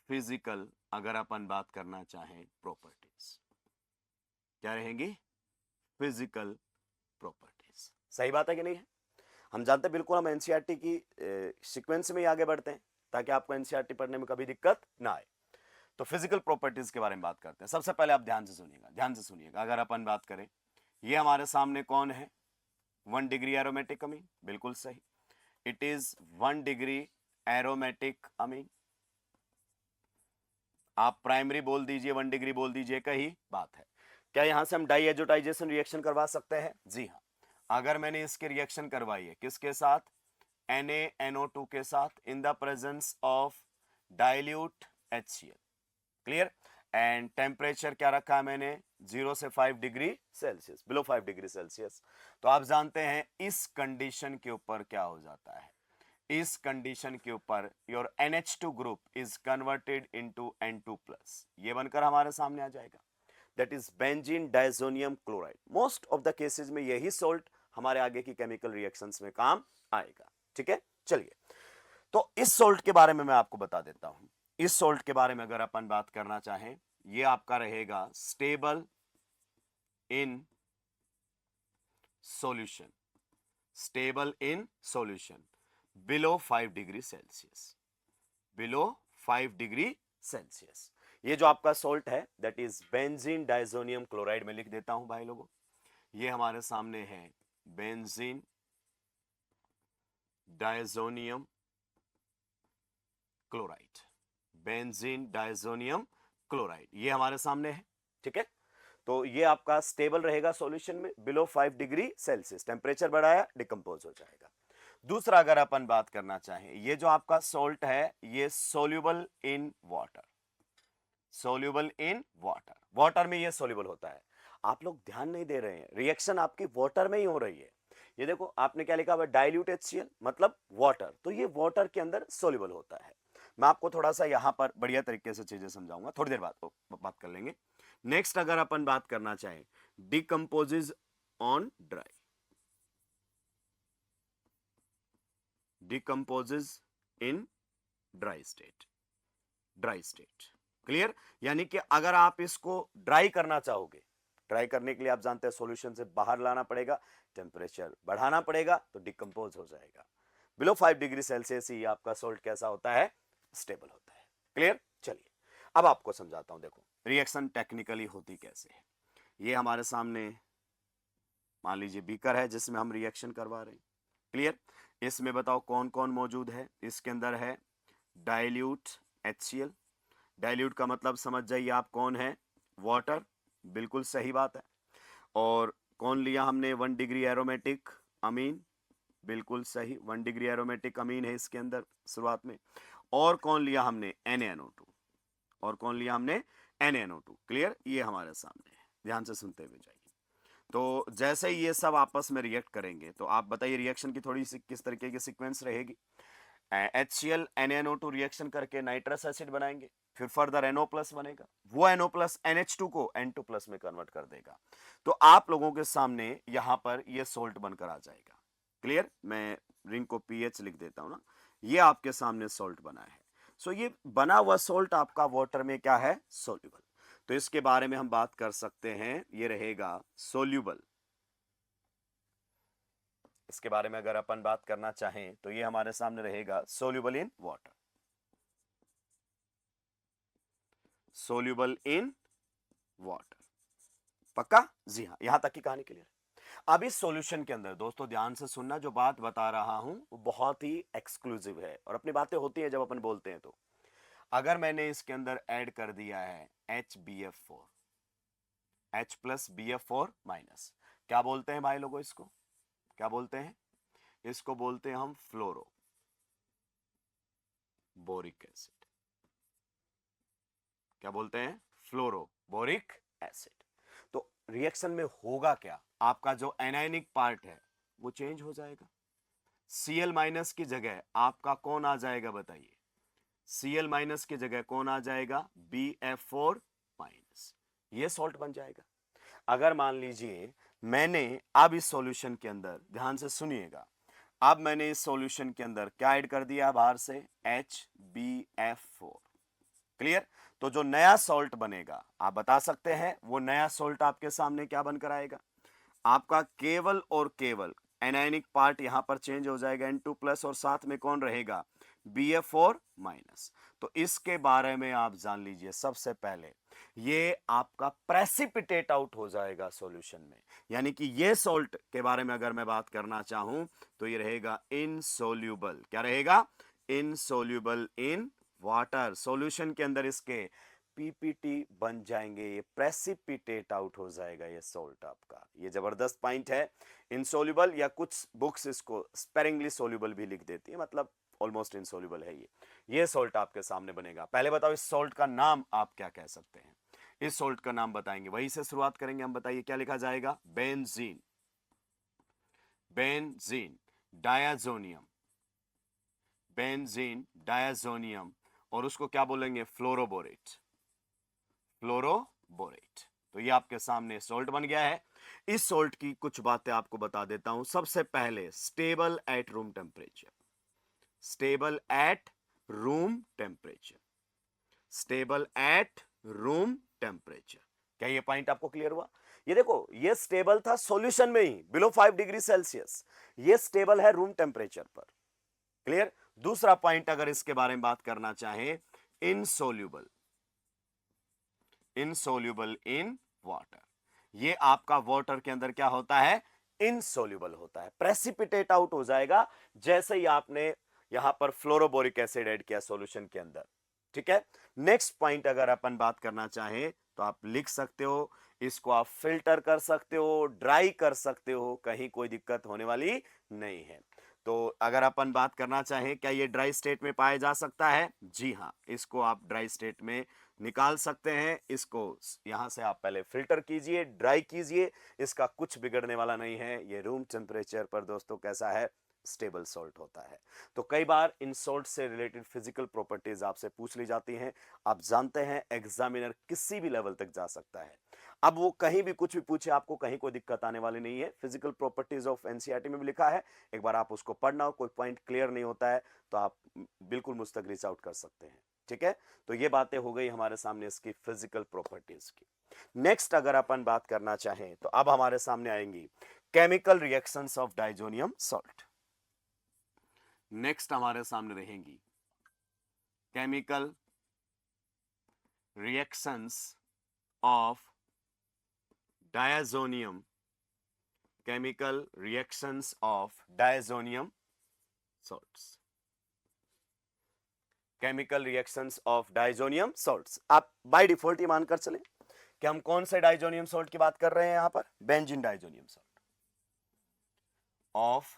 फिजिकल अगर अपन बात करना चाहें प्रॉपर्टीज क्या रहेंगी, फिजिकल प्रॉपर्टीज। सही बात है कि नहीं है? हम जानते हैं बिल्कुल, हम एनसीईआरटी की सीक्वेंस में ही आगे बढ़ते हैं ताकि आपको एनसीईआरटी पढ़ने में कभी दिक्कत ना आए। तो फिजिकल प्रॉपर्टीज के बारे में बात करते हैं। सबसे पहले आप ध्यान से सुनिएगा। अगर अपन बात करें, ये हमारे सामने कौन है, 1 डिग्री एरोमेटिक अमीन, बिल्कुल सही। इट इज 1 डिग्री एरोमेटिक अमीन। आप प्राइमरी बोल दीजिए, 1 डिग्री बोल दीजिए, कही बात है। क्या यहां से हम डाइएजोटाइजेशन रिएक्शन करवा सकते हैं? जी हाँ। अगर मैंने इसकी रिएक्शन करवाई है किसके साथ, NaNO2 के साथ, in the presence of dilute HCl, clear. And temperature क्या रखा है मैंने, 0 से 5 degree Celsius, below 5 degree Celsius. तो आप जानते हैं इस कंडीशन के ऊपर क्या हो जाता है, इस कंडीशन के ऊपर your NH2 group is converted into N2+, ये बनकर हमारे सामने आ जाएगा, that is benzene diazonium chloride. Most of the cases में यही सॉल्ट हमारे आगे की केमिकल रिएक्शंस में काम आएगा, ठीक है। चलिए, तो इस सॉल्ट के बारे में मैं आपको बता देता हूं। इस सॉल्ट के बारे में अगर अपन बात करना चाहें, ये आपका रहेगा stable in solution, stable in solution below 5 degree Celsius, below 5 degree Celsius. ये जो आपका सॉल्ट है that is benzene diazonium chloride, में लिख देता हूं भाई लोगों। ये हमारे सामने है benzene diazonium chloride, benzene diazonium chloride, ये हमारे सामने है, ठीक है। तो ये आपका स्टेबल रहेगा सॉल्यूशन में बिलो 5 डिग्री सेल्सियस, टेम्परेचर बढ़ाया डिकम्पोज हो जाएगा। दूसरा अगर अपन बात करना चाहें, ये जो आपका सॉल्ट है ये soluble in water, soluble in water, water में ये सोल्यूबल होता है। आप लोग ध्यान नहीं दे रहे हैं, रिएक्शन आपकी वाटर में ही हो रही है। ये देखो आपने क्या लिखा हुआ, डाइल्यूट HCl मतलब वाटर, तो ये वाटर के अंदर सोल्यूबल होता है। मैं आपको थोड़ा सा यहां पर बढ़िया तरीके से चीजें समझाऊंगा, थोड़ी देर बाद बात कर लेंगे। नेक्स्ट अगर अपन बात करना चाहें, decomposes on dry, decomposes in dry state, dry state, clear. यानी कि अगर आप इसको ड्राई करना चाहोगे, ड्राई करने के लिए आप जानते हैं सॉल्यूशन से बाहर लाना पड़ेगा, टेम्परेचर बढ़ाना पड़ेगा, तो डिकम्पोज हो जाएगा। बिलो 5 डिग्री सेल्सियस ही आपका सॉल्ट कैसा होता है, स्टेबल होता है, क्लियर। चलिए अब आपको समझाता हूं। देखो रिएक्शन टेक्निकली होती कैसे है। ये हमारे सामने मान लीजिए बीकर है जिसमें हम रिएक्शन करवा रहे हैं, क्लियर। इसमें बताओ कौन कौन मौजूद है, इसके अंदर है डाइल्यूट HCl, डाइल्यूट का मतलब समझ जाइए आप कौन है, वाटर, बिल्कुल सही बात है। और कौन लिया हमने, 1 डिग्री एरोमेटिक अमीन, बिल्कुल सही, 1 डिग्री एरोमेटिक अमीन है इसके अंदर शुरुआत में। और कौन लिया हमने, NaNO2, और कौन लिया हमने, NaNO2, क्लियर। ये हमारे सामने है, ध्यान से सुनते हुए जाइए। तो जैसे ही ये सब आपस में रिएक्ट करेंगे तो आप बताइए रिएक्शन की थोड़ी सी किस तरीके की सीक्वेंस रहेगी। HCl NaNO2 रिएक्शन करके नाइट्रस एसिड बनाएंगे, फिर फर्दर NO+ बनेगा, वो NO+ NH2 को N2+ में कन्वर्ट कर देगा। तो आप लोगों के सामने यहां पर ये सोल्ट बनकर आ जाएगा, क्लियर। मैं रिंग को पीएच लिख देता हूं ना, ये आपके सामने सोल्ट बना है। सो ये बना हुआ सोल्ट आपका वाटर में क्या है, सोल्यूबल। तो इसके बारे में हम बात कर सकते हैं, ये रहेगा सोल्यूबल। इसके बारे में अगर अपन बात करना चाहें तो ये हमारे सामने रहेगा soluble in water, soluble in water, पक्का। जी हाँ, यहां तक की कहानी क्लियर। अब इस सॉल्यूशन के अंदर दोस्तों ध्यान से सुनना, जो बात बता रहा हूं वो बहुत ही एक्सक्लूसिव है और अपनी बातें होती हैं जब अपन बोलते हैं। तो अगर मैंने इसके अंदर ऐड कर दिया है HBF4, H+BF4-, क्या बोलते हैं भाई लोगों, इसको क्या बोलते हैं? इसको बोलते हैं हम फ्लोरो बोरिक एसिड। क्या बोलते हैं? फ्लोरो बोरिक एसिड। तो रिएक्शन में होगा क्या, आपका जो एनायनिक पार्ट है वो चेंज हो जाएगा। Cl माइनस की जगह आपका कौन आ जाएगा बताइए? Cl माइनस की जगह कौन आ जाएगा? BF4 minus. ये सॉल्ट बन जाएगा। अगर मान लीजिए मैंने अब इस सॉल्यूशन के अंदर, ध्यान से सुनिएगा, अब मैंने इस सॉल्यूशन के अंदर क्या ऐड कर दिया बाहर से? HBF4। क्लियर? तो जो नया सॉल्ट बनेगा आप बता सकते हैं, वो नया सॉल्ट आपके सामने क्या बनकर आएगा? आपका केवल और केवल एनायनिक पार्ट यहां पर चेंज हो जाएगा N2 प्लस, और साथ में कौन रहेगा? BF4 minus. तो इसके बारे में आप जान लीजिए, सबसे पहले ये आपका प्रेसिपिटेट आउट हो जाएगा सॉल्यूशन में, यानी कि ये सॉल्ट के बारे में अगर मैं बात करना चाहूं तो ये रहेगा इनसोल्यूबल। क्या रहेगा? Insoluble in water. सॉल्यूशन के अंदर इसके पीपीटी बन जाएंगे, ये प्रेसिपिटेट आउट हो जाएगा ये सॉल्ट आपका। ये जबरदस्त पॉइंट है। इनसोल्यूबल, या कुछ बुक्स इसको स्पेरिंगली सोल्यूबल भी लिख देती है, मतलब ऑलमोस्ट इनसोल्यूबल है ये सॉल्ट आपके सामने बनेगा। पहले बताओ इस सॉल्ट का नाम आप क्या कह सकते हैं? इस सॉल्ट का नाम बताएंगे, वहीं से शुरुआत करेंगे हम। बताइए क्या लिखा जाएगा? बेंजीन, बेंजीन डायाजोनियम, बेंजीन डायाजोनियम, और उसको क्या बोलेंगे? Fluoroborate, fluoroborate. तो ये आपके सामने सॉल्ट बन गया है। इस सॉल्ट की कुछ बातें आपको बता देता हूं। सबसे पहले stable at room temperature, stable at room temperature, stable at room temperature. क्या ये पॉइंट आपको क्लियर हुआ? ये देखो, ये स्टेबल था सॉल्यूशन में ही बिलो 5 डिग्री सेल्सियस, ये स्टेबल है रूम टेम्परेचर पर। क्लियर? दूसरा पॉइंट अगर इसके बारे में बात करना चाहें, इनसोल्यूबल, इनसोल्यूबल इन वाटर। ये आपका वाटर के अंदर क्या होता है? इनसोल्यूबल होता है, प्रेसिपिटेट आउट हो जाएगा जैसे ही आपने यहां पर फ्लोरोबोरिक एसिड ऐड किया सॉल्यूशन के अंदर। ठीक है? नेक्स्ट पॉइंट अगर अपन बात करना चाहें तो आप लिख सकते हो, इसको आप फिल्टर कर सकते हो, ड्राई कर सकते हो, कहीं कोई दिक्कत होने वाली नहीं है। तो अगर अपन बात करना चाहें क्या ये ड्राई स्टेट में पाया जा सकता है? जी हां, इसको आप ड्राई स्टेट में निकाल सकते हैं। इसको यहां से आप पहले फिल्टर कीजिए, ड्राई कीजिए, इसका कुछ बिगड़ने वाला नहीं है। ये रूम टेम्परेचर पर दोस्तों कैसा है? स्टेबल सॉल्ट होता है। तो कई बार इन सॉल्ट से रिलेटेड फिजिकल प्रॉपर्टीज आपसे पूछ ली जाती हैं। आप जानते हैं एग्जामिनर किसी भी लेवल तक जा सकता है, अब वो कहीं भी कुछ भी पूछे, आपको कहीं कोई दिक्कत आने वाली नहीं है। फिजिकल प्रॉपर्टीज ऑफ एनसीईआरटी में भी लिखा है, एक बार आप उसको पढ़ना, कोई पॉइंट क्लियर नहीं होता है तो आप बिल्कुल मुझ तक रीच आउट कर सकते हैं। ठीक है? तो ये बातें हो गई हमारे सामने इसकी फिजिकल प्रॉपर्टीज की। नेक्स्ट अगर अपन बात करना चाहें तो अब हमारे सामने आएंगी chemical reactions of diazonium salt. Next हमारे सामने रहेंगी chemical reactions of diazonium, chemical reactions of diazonium salts, chemical reactions of diazonium salts। आप बाय डिफॉल्ट ये मानकर चलें कि हम कौन से डाइजोनियम सॉल्ट की बात कर रहे हैं यहां पर? Benzene diazonium salt, of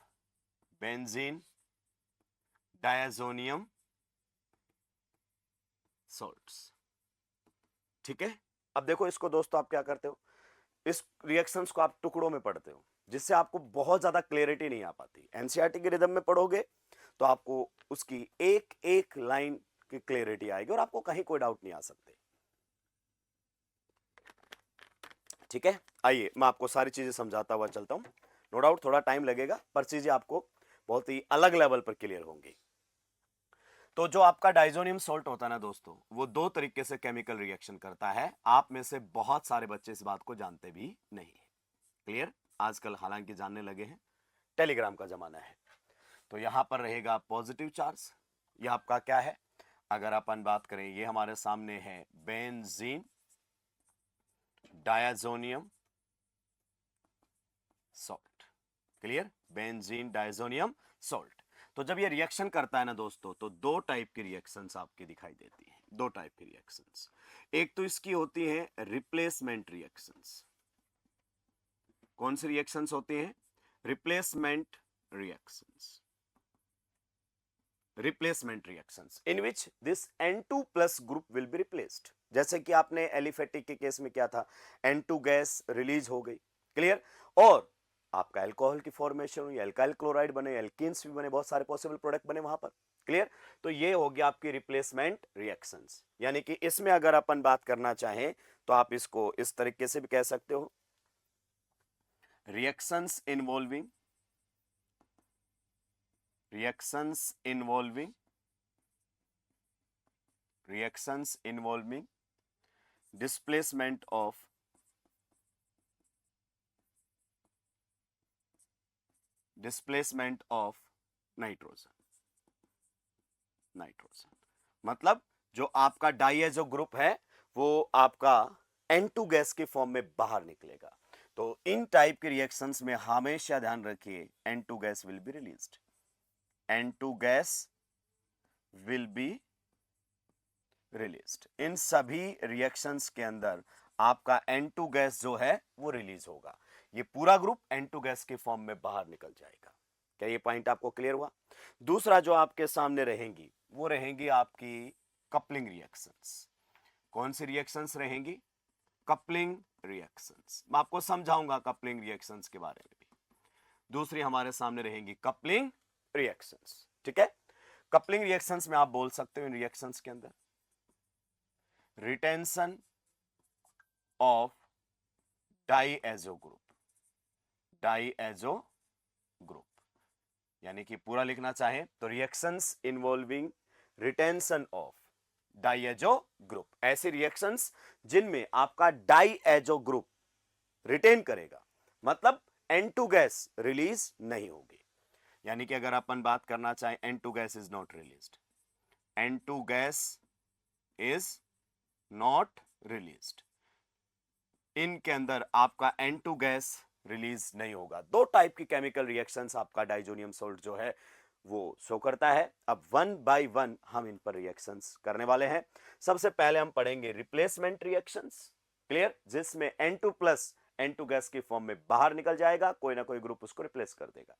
benzene diazonium salts. ठीक है? अब देखो इसको दोस्तों, आप क्या करते हो, इस रिएक्शंस को आप टुकड़ों में पढ़ते हो, जिससे आपको बहुत ज्यादा क्लैरिटी नहीं आ पाती। एनसीईआरटी के रिदम में पढ़ोगे तो आपको उसकी एक एक लाइन की क्लैरिटी आएगी और आपको कहीं कोई डाउट नहीं आ सकते। ठीक है? आइए मैं आपको सारी चीजें समझाता हुआ चलता हूं। नो डाउट थोड़ा टाइम लगेगा, पर चीजें आपको बहुत ही अलग लेवल पर क्लियर होंगी। तो जो आपका डाइजोनियम सॉल्ट होता है ना दोस्तों, वो दो तरीके से केमिकल रिएक्शन करता है। आप में से बहुत सारे बच्चे इस बात को जानते भी नहीं है। क्लियर? आजकल हालांकि जानने लगे हैं, टेलीग्राम का जमाना है। तो यहां पर रहेगा पॉजिटिव चार्ज। ये आपका क्या है? अगर अपन बात करें, ये हमारे सामने है benzene diazonium salt. Clear? Benzene diazonium salt. तो जब ये रिएक्शन करता है ना दोस्तों, तो दो टाइप की रिएक्शंस आपकी दिखाई देती हैं। दो टाइप की रिएक्शंस, एक तो इसकी होती है रिप्लेसमेंट रिएक्शंस, कौन सी रिएक्शंस होती हैं? Replacement reactions, replacement reactions in which this N2 plus group will be replaced. जैसे कि आपने एलिफेटिक के केस में क्या था, N2 गैस रिलीज हो गई, क्लियर, और आपका अल्कोहल की फॉर्मेशन हुई, अल्काइल क्लोराइड बने, एल्कीन्स भी बने, बहुत सारे पॉसिबल प्रोडक्ट बने वहां पर, क्लियर। तो ये हो गया आपकी रिप्लेसमेंट रिएक्शंस। यानी कि इसमें अगर अपन बात करना चाहें तो आप इसको इस तरीके से भी कह सकते हो, reactions involving reactions involving displacement of nitrogen. मतलब जो आपका डाइएजो ग्रुप है वो आपका N2 गैस के फॉर्म में बाहर निकलेगा। तो इन टाइप के रिएक्शंस में हमेशा ध्यान रखिए N2 gas will be released, N2 gas will be released. इन सभी रिएक्शंस के अंदर आपका N2 गैस जो है वो रिलीज होगा, ये पूरा ग्रुप N2 गैस के फॉर्म में बाहर निकल जाएगा। क्या ये पॉइंट आपको क्लियर हुआ? दूसरा जो आपके सामने रहेंगी वो रहेंगी आपकी कपलिंग रिएक्शंस। कौन सी रिएक्शंस रहेंगी? Coupling reactions. मैं आपको समझाऊंगा कपलिंग रिएक्शंस के बारे में भी। दूसरी हमारे सामने रहेंगी कपलिंग रिएक्शंस, ठीक है। कपलिंग रिएक्शंस में आप बोल सकते हो इन रिएक्शंस के अंदर retention of diazo group, diazo group, यानी कि पूरा लिखना चाहे तो reactions involving retention of diazo group, ऐसे रिएक्शंस जिनमें आपका डाइएजो ग्रुप रिटेन करेगा, मतलब N2 गैस रिलीज नहीं होगी। यानी कि अगर अपन बात करना चाहें N2 gas is not released, N2 gas is not released, इनके अंदर आपका N2 गैस रिलीज नहीं होगा। दो टाइप की केमिकल रिएक्शंस आपका डाइजोनियम सॉल्ट जो है वो शो करता है। अब वन बाय वन हम इन पर रिएक्शंस करने वाले हैं। सबसे पहले हम पढ़ेंगे रिप्लेसमेंट रिएक्शंस, क्लियर, जिसमें N2 प्लस N2 गैस की फॉर्म में बाहर निकल जाएगा, कोई ना कोई ग्रुप उसको रिप्लेस कर देगा।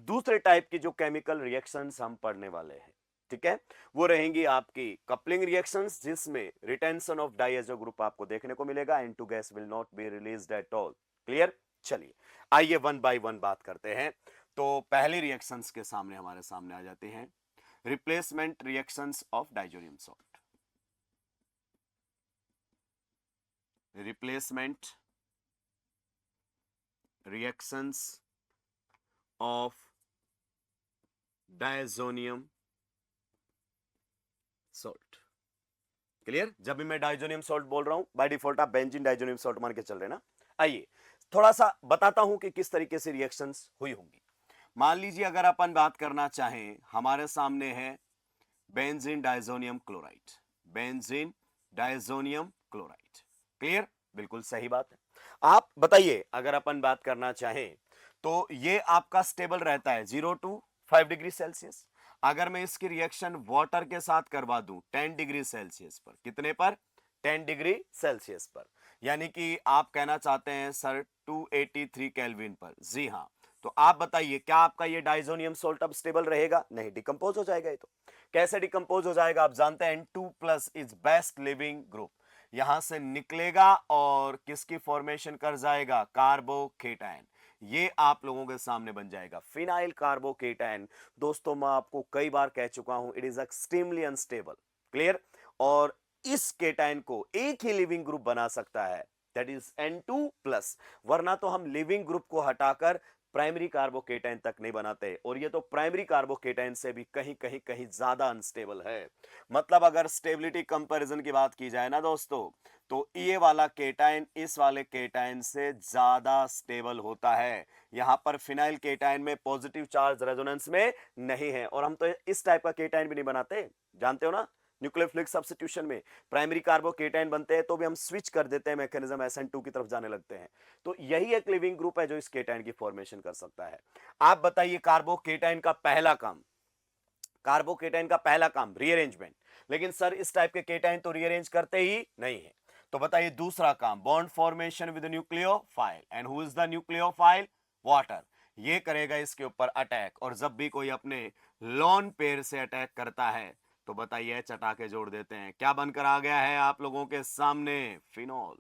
दूसरे टाइप की जो केमिकल रिएक्शंस हम पढ़ने वाले हैं, ठीक है, वो रहेंगी आपकी कपलिंग रिएक्शंस, जिसमें रिटेंशन ऑफ डाइएजो ग्रुप आपको देखने को मिलेगा, N2 gas will not be released at all, clear. चलिए आइए वन बाय वन बात करते हैं। तो पहली रिएक्शंस के सामने हमारे सामने आ जाते हैं replacement reactions of diazonium salt, replacement reactions of diazonium salt, clear. जब भी मैं डाइजोनियम सॉल्ट बोल रहा हूं बाय डिफॉल्ट आप बेंजीन डाइजोनियम सॉल्ट मान के चल रहे ना। आइए थोड़ा सा बताता हूं कि किस तरीके से रिएक्शंस हुई होंगी। मान लीजिए अगर अपन बात करना चाहें, हमारे सामने है benzene diazonium chloride, benzene diazonium chloride, clear, बिल्कुल सही बात है। आप बताइए अगर अपन बात करना चाहें तो ये आपका स्टेबल रहता है 0 to 5 डिग्री सेल्सियस। अगर मैं इसकी रिएक्शन वाटर के साथ करवा दूं 10 डिग्री सेल्सियस पर, कितने पर? 10 डिग्री सेल्सियस पर, यानी कि आप कहना चाहते हैं सर 283 केल्विन पर। जी हां, तो आप बताइए क्या आपका ये डाइजोनियम सॉल्ट अब स्टेबल रहेगा? नहीं, डिकम्पोज हो जाएगा। ये तो कैसे डिकम्पोज हो जाएगा? आप जानते हैं N2 plus is best leaving group, यहां से निकलेगा और किसकी फॉर्मेशन कर जाएगा? कार्बोकेटायन। ये आप लोगों के सामने बन जाएगा फिनाइल कार्बोकेटायन। दोस्तों मैं आपको कई बार कह चुका हूं it is extremely unstable, clear, और इस केटायन को एक ही लिविंग ग्रुप बना सकता है, दैट इज N2 प्लस, वरना तो हम लिविंग ग्रुप को हटाकर प्राइमरी कार्बोकेटायन तक नहीं बनाते, और ये तो प्राइमरी कार्बोकेटायन से भी कहीं कहीं कहीं ज्यादा अनस्टेबल है। मतलब अगर स्टेबिलिटी कंपैरिजन की बात की जाए ना दोस्तों, तो ये वाला केटायन इस वाले केटायन से ज्यादा स्टेबल होता है। यहां पर फिनाइल केटायन में पॉजिटिव चार्ज रेजोनेंस में नहीं है, और हम तो इस टाइप का केटायन भी नहीं बनाते, जानते हो ना। न्यूक्लियोफिलिक सब्स्टिट्यूशन में प्राइमरी कार्बोकेटायन बनते हैं तो भी हम स्विच कर देते हैं मैकेनिज्म, SN2 की तरफ जाने लगते हैं। तो यही एक लिविंग ग्रुप है जो इस केटायन की फॉर्मेशन कर सकता है। आप बताइए कार्बोकेटायन का पहला काम, कार्बोकेटायन का पहला काम रीअरेंजमेंट, लेकिन सर इस टाइप के केटायन तो रीअरेंज करते ही नहीं है। तो बताइए दूसरा काम, bond formation with nucleophile, and who is the nucleophile? Water. ये करेगा इसके ऊपर अटैक, और जब भी कोई अपने लोन पेयर से अटैक करता है तो बताइए चटा के जोड़ देते हैं। क्या बनकर आ गया है आप लोगों के सामने? फिनॉल।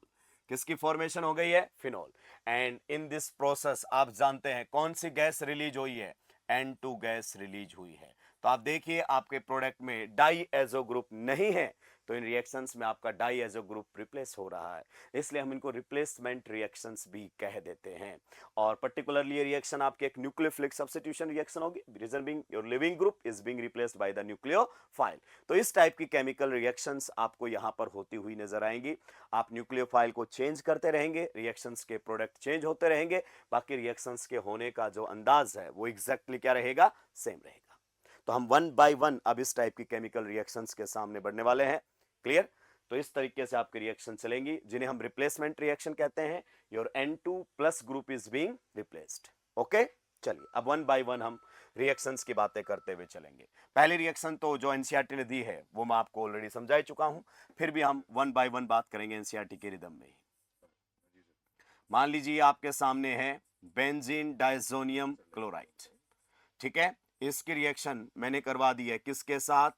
किसकी फॉर्मेशन हो गई है? Phenol. And in this process आप जानते हैं कौन सी गैस रिलीज हुई है? N2 गैस रिलीज हुई है। तो आप देखिए आपके प्रोडक्ट में डाई एजो ग्रुप नहीं है, तो इन रिएक्शंस में आपका डाई एजो ग्रुप रिप्लेस हो रहा है, इसलिए हम इनको रिप्लेसमेंट रिएक्शंस भी कह देते हैं। और पर्टिकुलरली ये रिएक्शन आपके एक न्यूक्लियोफिलिक सब्स्टिट्यूशन रिएक्शन होगी, reason being your leaving group is being replaced by the nucleophile. तो इस टाइप की केमिकल रिएक्शंस आपको यहां पर होती हुई नजर आएंगी। आप न्यूक्लियोफाइल को चेंज करते रहेंगे, रिएक्शंस के प्रोडक्ट चेंज होते रहेंगे, बाकी रिएक्शंस के होने का जो अंदाज है वो एग्जैक्टली क्या रहेगा? सेम रहेगा। तो हम वन बाय वन अब इस टाइप की केमिकल रिएक्शंस के सामने बढ़ने वाले हैं। क्लियर? तो इस तरीके से आपकी रिएक्शन चलेंगी, जिन्हें हम रिप्लेसमेंट रिएक्शन कहते हैं। Your N2 plus group is being replaced. Okay, चलिए अब वन बाय वन हम रिएक्शंस की बातें करते हुए चलेंगे। पहली रिएक्शन तो जो एनसीईआरटी ने दी है वो मैं आपको ऑलरेडी समझा चुका हूं, फिर भी हम वन बाय वन बात करेंगे एनसीईआरटी के रिदम में ही। मान लीजिए आपके सामने है बेंजीन डाइजोनियम क्लोराइड, ठीक है। इसकी रिएक्शन मैंने करवा दी है किसके साथ?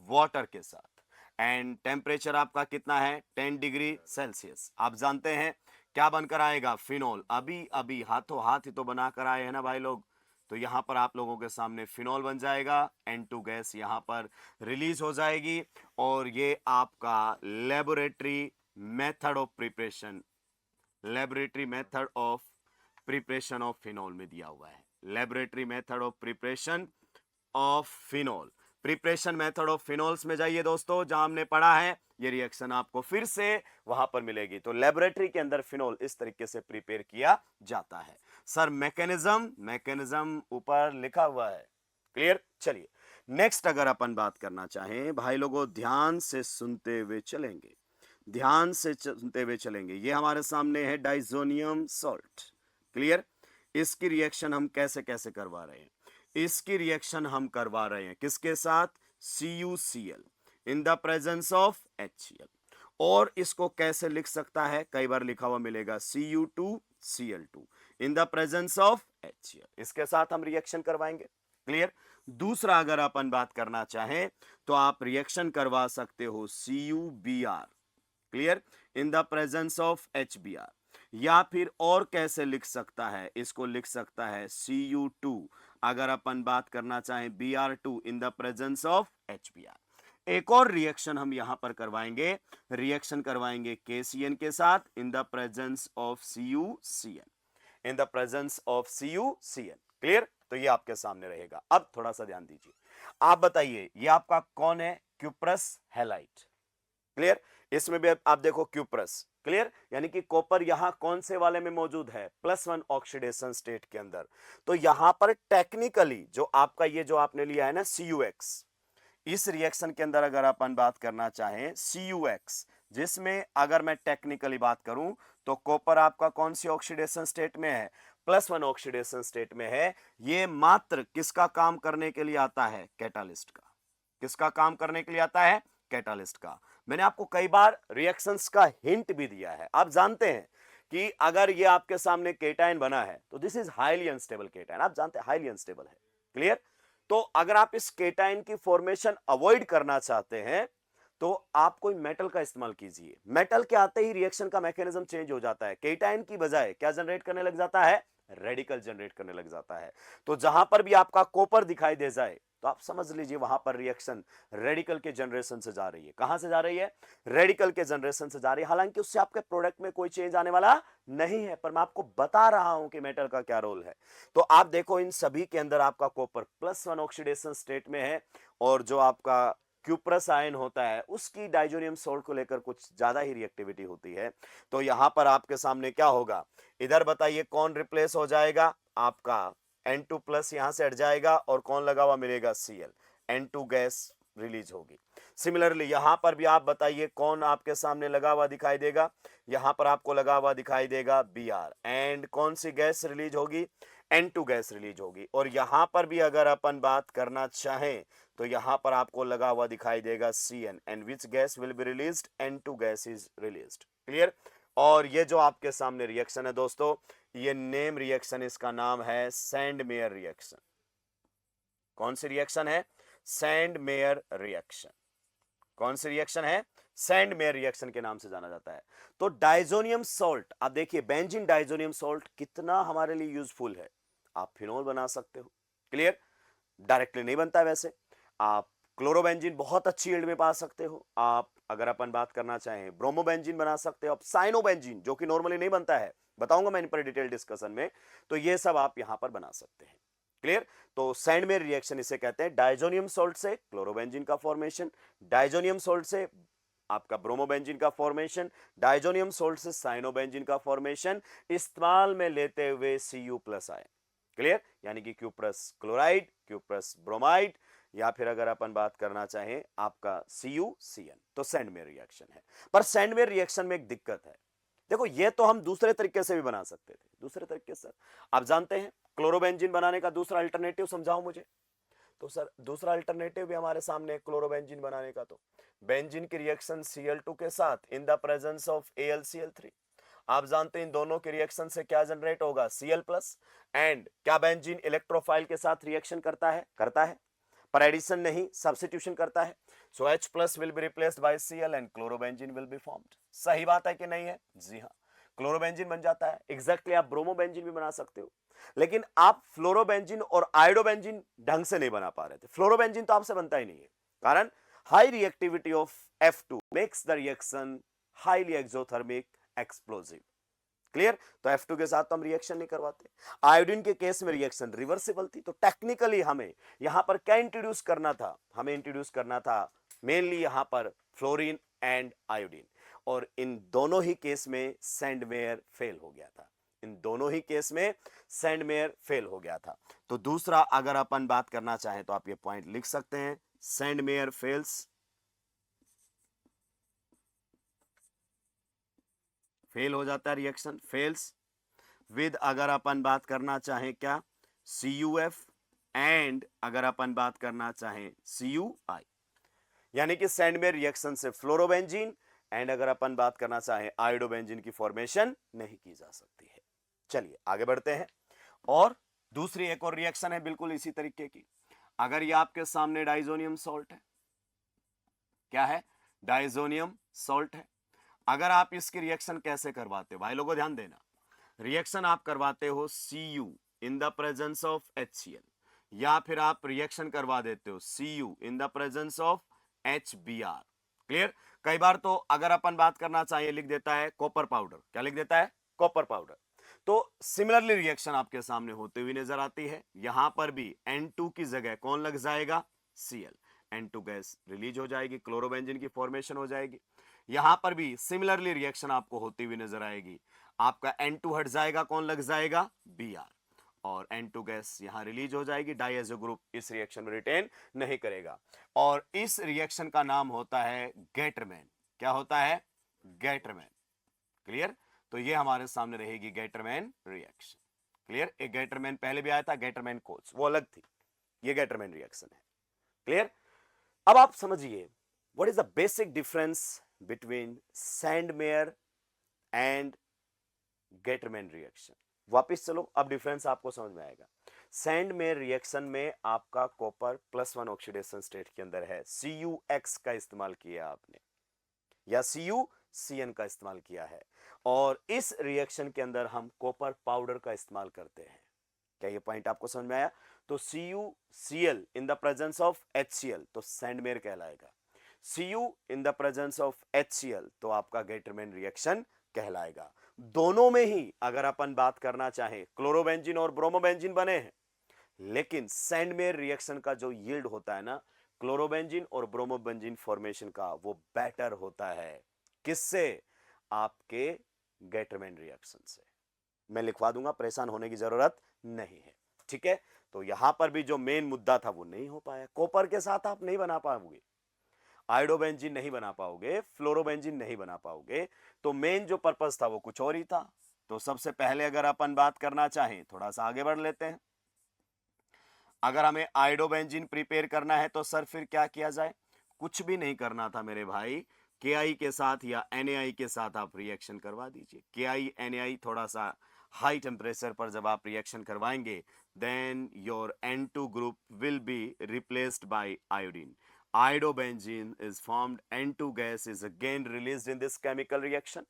वाटर के साथ। एंड टेम्परेचर आपका कितना है? 10 डिग्री सेल्सियस। आप जानते हैं क्या बनकर आएगा? फिनॉल। अभी अभी हाथों हाथ ही तो बनाकर आए हैं ना भाई लोग। तो यहां पर आप लोगों के सामने फिनॉल बन जाएगा, N2 गैस यहां पर रिलीज हो जाएगी, और ये आपका laboratory method of preparation, laboratory method of preparation of phenol में दिया हुआ है। Laboratory method of preparation of phenol, preparation method of phenols में जाइए दोस्तों, जहां हमने पढ़ा है ये रिएक्शन आपको फिर से वहां पर मिलेगी। तो लेबोरेटरी के अंदर फिनॉल इस तरीके से प्रिपेयर किया जाता है। सर मैकेनिज्म ऊपर लिखा हुआ है। क्लियर? चलिए नेक्स्ट अगर अपन बात करना चाहें, भाई लोगों ध्यान से सुनते हुए चलेंगे, ध्यान से सुनते हुए चलेंगे। ये हमारे सामने है डाइजोनियम सॉल्ट। क्लियर? इसकी रिएक्शन हम कैसे कैसे करवा रहे हैं? इसकी रिएक्शन हम करवा रहे हैं किसके साथ? CuCl in the presence of HCl। और इसको कैसे लिख सकता है? कई बार लिखा हुआ मिलेगा Cu2Cl2 in the presence of HCl। इसके साथ हम रिएक्शन करवाएंगे। क्लियर? दूसरा अगर अपन बात करना चाहें तो आप रिएक्शन करवा सकते हो CuBr, clear, in the presence of HBr। या फिर और कैसे लिख सकता है? इसको लिख सकता है Cu2 अगर अपन बात करना चाहें Br2 in the presence of HBr। एक और रिएक्शन हम यहां पर करवाएंगे, रिएक्शन करवाएंगे KCN के साथ in the presence of CuCN, in the presence of CuCN। Clear? तो ये आपके सामने रहेगा। अब थोड़ा सा ध्यान दीजिए, आप बताइए ये आपका कौन है? Cuprous highlight. क्लियर? इसमें भी आप देखो क्यूप्रस। क्लियर? यानी कि कॉपर यहां कौन से वाले में मौजूद है? +1 ऑक्सीडेशन स्टेट के अंदर। तो यहां पर टेक्निकली जो आपका ये जो आपने लिया है ना CuX, इस रिएक्शन के अंदर अगर अपन बात करना चाहें CuX, जिसमें अगर मैं टेक्निकली बात करूं तो कॉपर आपका कौन सी ऑक्सीडेशन स्टेट में है? +1 ऑक्सीडेशन स्टेट में है। ये मात्र किसका काम करने के लिए आता है? कैटालिस्ट का। किसका काम करने के लिए आता है? कैटालिस्ट का। मैंने आपको कई बार रिएक्शंस का हिंट भी दिया है। आप जानते हैं कि अगर ये आपके सामने केटाइन बना है तो this is highly unstable cation. आप जानते हैं हाईली अनस्टेबल है। क्लियर? तो अगर आप इस केटाइन की फॉर्मेशन अवॉइड करना चाहते हैं तो आप कोई मेटल का इस्तेमाल कीजिए। मेटल के आते ही रिएक्शन का मैकेनिज्म चेंज हो जाता है। केटाइन की बजाय क्या जनरेट करने लग जाता है? रेडिकल जनरेट करने लग जाता है। तो जहां पर भी आपका कॉपर दिखाई दे जाए तो आप समझ लीजिए वहां पर रिएक्शन रेडिकल के जनरेशन से जा रही है। कहां से जा रही है? रेडिकल के जनरेशन से जा रही है। हालांकि उससे आपके प्रोडक्ट में कोई चेंज आने वाला नहीं है, पर मैं आपको बता रहा हूं कि मेटल का क्या रोल है। तो आप देखो इन सभी के अंदर आपका कॉपर +1 ऑक्सीडेशन स्टेट में है, और जो आपका क्यूप्रस आयन होता है उसकी डाइजोनियम सॉल्ट को लेकर कुछ ज्यादा ही रिएक्टिविटी होती है। तो यहां पर आपके सामने क्या होगा? इधर बताइए कौन रिप्लेस हो जाएगा? आपका N2 प्लस यहां से हट जाएगा, और कौन लगा हुआ मिलेगा? Cl। N2 गैस रिलीज होगी। सिमिलरली यहां पर भी आप बताइए कौन आपके सामने लगा हुआ दिखाई देगा? यहां पर आपको लगा हुआ दिखाई देगा Br, एंड कौन सी गैस रिलीज होगी? N2 गैस रिलीज होगी। और यहां पर भी अगर अपन बात करना चाहें तो यहां पर आपको लगा हुआ दिखाई देगा Cn, and which gas will be released, N2 gas is released. Clear. और ये जो आपके सामने रिएक्शन है दोस्तों, ये नेम रिएक्शन, इसका नाम है सैंडमेयर रिएक्शन। कौन सी रिएक्शन है? Sandmeyer reaction. कौन सी रिएक्शन है? सैंडमेयर रिएक्शन के नाम से जाना जाता है। तो डाइजोनियम सॉल्ट, आप देखिए बेंजीन डाइजोनियम सॉल्ट कितना हमारे लिए यूजफुल है। आप फिनोल बना सकते हो। क्लियर। डायरेक्टली नहीं बनता है वैसे। आप क्लोरोबेंजीन बहुत अच्छी यील्ड में पा सकते हो। आप अगर अपन बात करना चाहें ब्रोमोबेंजीन बना सकते हो। आप साइनोबेंजीन जो कि नॉर्मली नहीं बनता है, बताऊंगा मैं इन पर डिटेल डिस्कशन में, तो ये सब आप यहां पर बना सकते हैं। क्लियर। तो सैंडमेयर रिएक्शन इसे कहते हैं। डाइजोनियम सॉल्ट से क्लोरोबेंजीन का फॉर्मेशन, डाइजोनियम सॉल्ट से आपका ब्रोमोबेंजीन का फॉर्मेशन, डाइजोनियम सॉल्ट से साइनोबेंजीन का फॉर्मेशन, इस्तेमाल में लेते हुए Cu+ आए। क्लियर। यानी कि क्यूप्रस क्लोराइड, क्यूप्रस ब्रोमाइड, या फिर अगर अपन बात करना चाहें आपका CuCN, तो सैंडमेयर रिएक्शन है। पर सैंडमेयर रिएक्शन में एक दिक्कत है। देखो ये तो हम दूसरे तरीके से भी बना सकते थे। दूसरे तरीके से आप जानते हैं क्लोरोबेंजीन बनाने का दूसरा अल्टरनेटिव समझाओ मुझे। तो सर दूसरा अल्टरनेटिव भी हमारे सामने है क्लोरोबेंजीन बनाने का। तो बेंजीन की रिएक्शन Cl2 के साथ in the presence of AlCl3, आप जानते हैं इन दोनों के रिएक्शन से क्या जनरेट होगा? Cl+। एंड क्या बेंजीन इलेक्ट्रोफाइल के साथ रिएक्शन करता है? करता है, पर एडिशन नहीं, सब्स्टिट्यूशन करता है। सो H+ will be replaced bye Cl and chlorobenzene will be formed. सही बात है कि नहीं है? जी हाँ, क्लोरोबेंजीन बन जाता है। एग्जैक्टली आप ब्रोमोबेंजीन भी बना सकते हो, लेकिन आप फ्लोरोबेंजीन और आयोडोबेंजीन ढंग से नहीं बना पा रहे थे। फ्लोरोबेंजीन तो आपसे बनता ही नहीं है, कारण high reactivity of F2 makes the reaction highly exothermic explosive. Clear. तो F2 के साथ तो हम रिएक्शन नहीं करवाते। आयोडीन के केस में रिएक्शन रिवर्सिबल थी। तो टेक्निकली हमें यहां पर क्या इंट्रोड्यूस करना था? हमें इंट्रोड्यूस करना था मेनली यहां पर फ्लोरीन एंड आयोडीन, और इन दोनों ही केस में सैंडमेयर फेल हो गया था। इन दोनों ही केस में सैंडमेयर फेल हो गया था। तो दूसरा अगर अपन बात करना चाहें तो आप ये पॉइंट लिख सकते हैं, सैंडमेयर फेल्स, फेल हो जाता है रिएक्शन, फेल्स विद, अगर अपन बात करना चाहें क्या? CuF, एंड अगर अपन बात करना चाहें Cui, यानी कि सैंडमेयर रिएक्शन से फ्लोरोबेंजीन एंड अगर अपन बात करना चाहें आयोडोबेंजीन की फॉर्मेशन नहीं की जा सकती है। चलिए आगे बढ़ते हैं। और दूसरी एक और रिएक्शन है बिल्कुल इसी तरीके की। अगर ये आपके सामने डाइजोनियम सॉल्ट है, क्या है? डाइजोनियम सॉल्ट है। अगर आप इसकी रिएक्शन कैसे करवाते हो भाई लोगों, ध्यान देना। रिएक्शन आप करवाते हो Cu in the presence of HCl, या फिर आप रिएक्शन करवा देते हो Cu in the presence of HBr। Clear. कई बार तो अगर अपन बात करना चाहिए लिख देता है कॉपर पाउडर। क्या लिख देता है? Copper powder. तो सिमिलरली रिएक्शन आपके सामने होते हुए नजर आती है। यहां पर भी N2 की जगह कौन लग जाएगा? Cl। N2 गैस रिलीज हो जाएगी, क्लोरोबेंजीन की फॉर्मेशन हो जाएगी। यहां पर भी सिमिलरली रिएक्शन आपको होती हुई नजर आएगी। आपका N2 हट जाएगा, कौन लग जाएगा? Br, और N2 गैस यहां रिलीज हो जाएगी। डाइएजो ग्रुप इस रिएक्शन में रिटेन नहीं करेगा, और इस रिएक्शन का नाम होता है गेटरमैन। क्या होता है? गेटरमैन। क्लियर। तो ये हमारे सामने रहेगी गेटरमैन रिएक्शन। क्लियर। एक गेटरमैन पहले भी आया था, गेटरमैन कोच, वो अलग थी, ये गेटरमैन रिएक्शन है। क्लियर। अब आप समझिए what is the basic difference between Sandmeyer and Gattermann reaction. वापिस चलो, अब डिफरेंस आपको समझ में आएगा। सैंडमेयर रिएक्शन में आपका कॉपर +1 ऑक्सीडेशन स्टेट के अंदर है, CuX का इस्तेमाल किया आपने, या CuCN का इस्तेमाल किया है, और इस रिएक्शन के अंदर हम कॉपर पाउडर का इस्तेमाल करते हैं। क्या ये पॉइंट आपको समझ में आया? तो CuCl in the presence of HCl तो सैंडमेयर कहलाएगा, Cu in the presence of HCl तो आपका गेटरमैन रिएक्शन कहलाएगा। दोनों में ही अगर अपन बात करना चाहें क्लोरोबेंजीन और ब्रोमोबेंजीन बने हैं, लेकिन सैंडमेयर रिएक्शन का जो यील्ड होता है ना क्लोरोबेंजीन और ब्रोमोबेंजीन फॉर्मेशन का, वो बेटर होता है। किससे? आपके गेटरमैन रिएक्शन से। मैं लिखवा दूंगा, परेशान होने की जरूरत नहीं है। ठीक है। तो यहां पर भी जो मेन मुद्दा था वो नहीं हो पाया। कॉपर के साथ आप नहीं बना पाओगे, आयोडोबेंजीन नहीं बना पाओगे, फ्लोरोबेंजीन नहीं बना पाओगे। तो मेन जो पर्पस था वो कुछ और ही था। तो सबसे पहले अगर अपन बात करना चाहें, थोड़ा सा आगे बढ़ लेते हैं। अगर हमें आयोडोबेंजीन प्रिपेयर करना है तो सर फिर क्या किया जाए? कुछ भी नहीं करना था मेरे भाई, KI के साथ या NaI के साथ आप रिएक्शन करवा दीजिए। KI NaI थोड़ा सा हाई टेम्परेचर पर जब आप रिएक्शन करवाएंगे, then your N2 group will be replaced by iodine. Iodobenzene is formed, N2 gas is again released in this chemical reaction.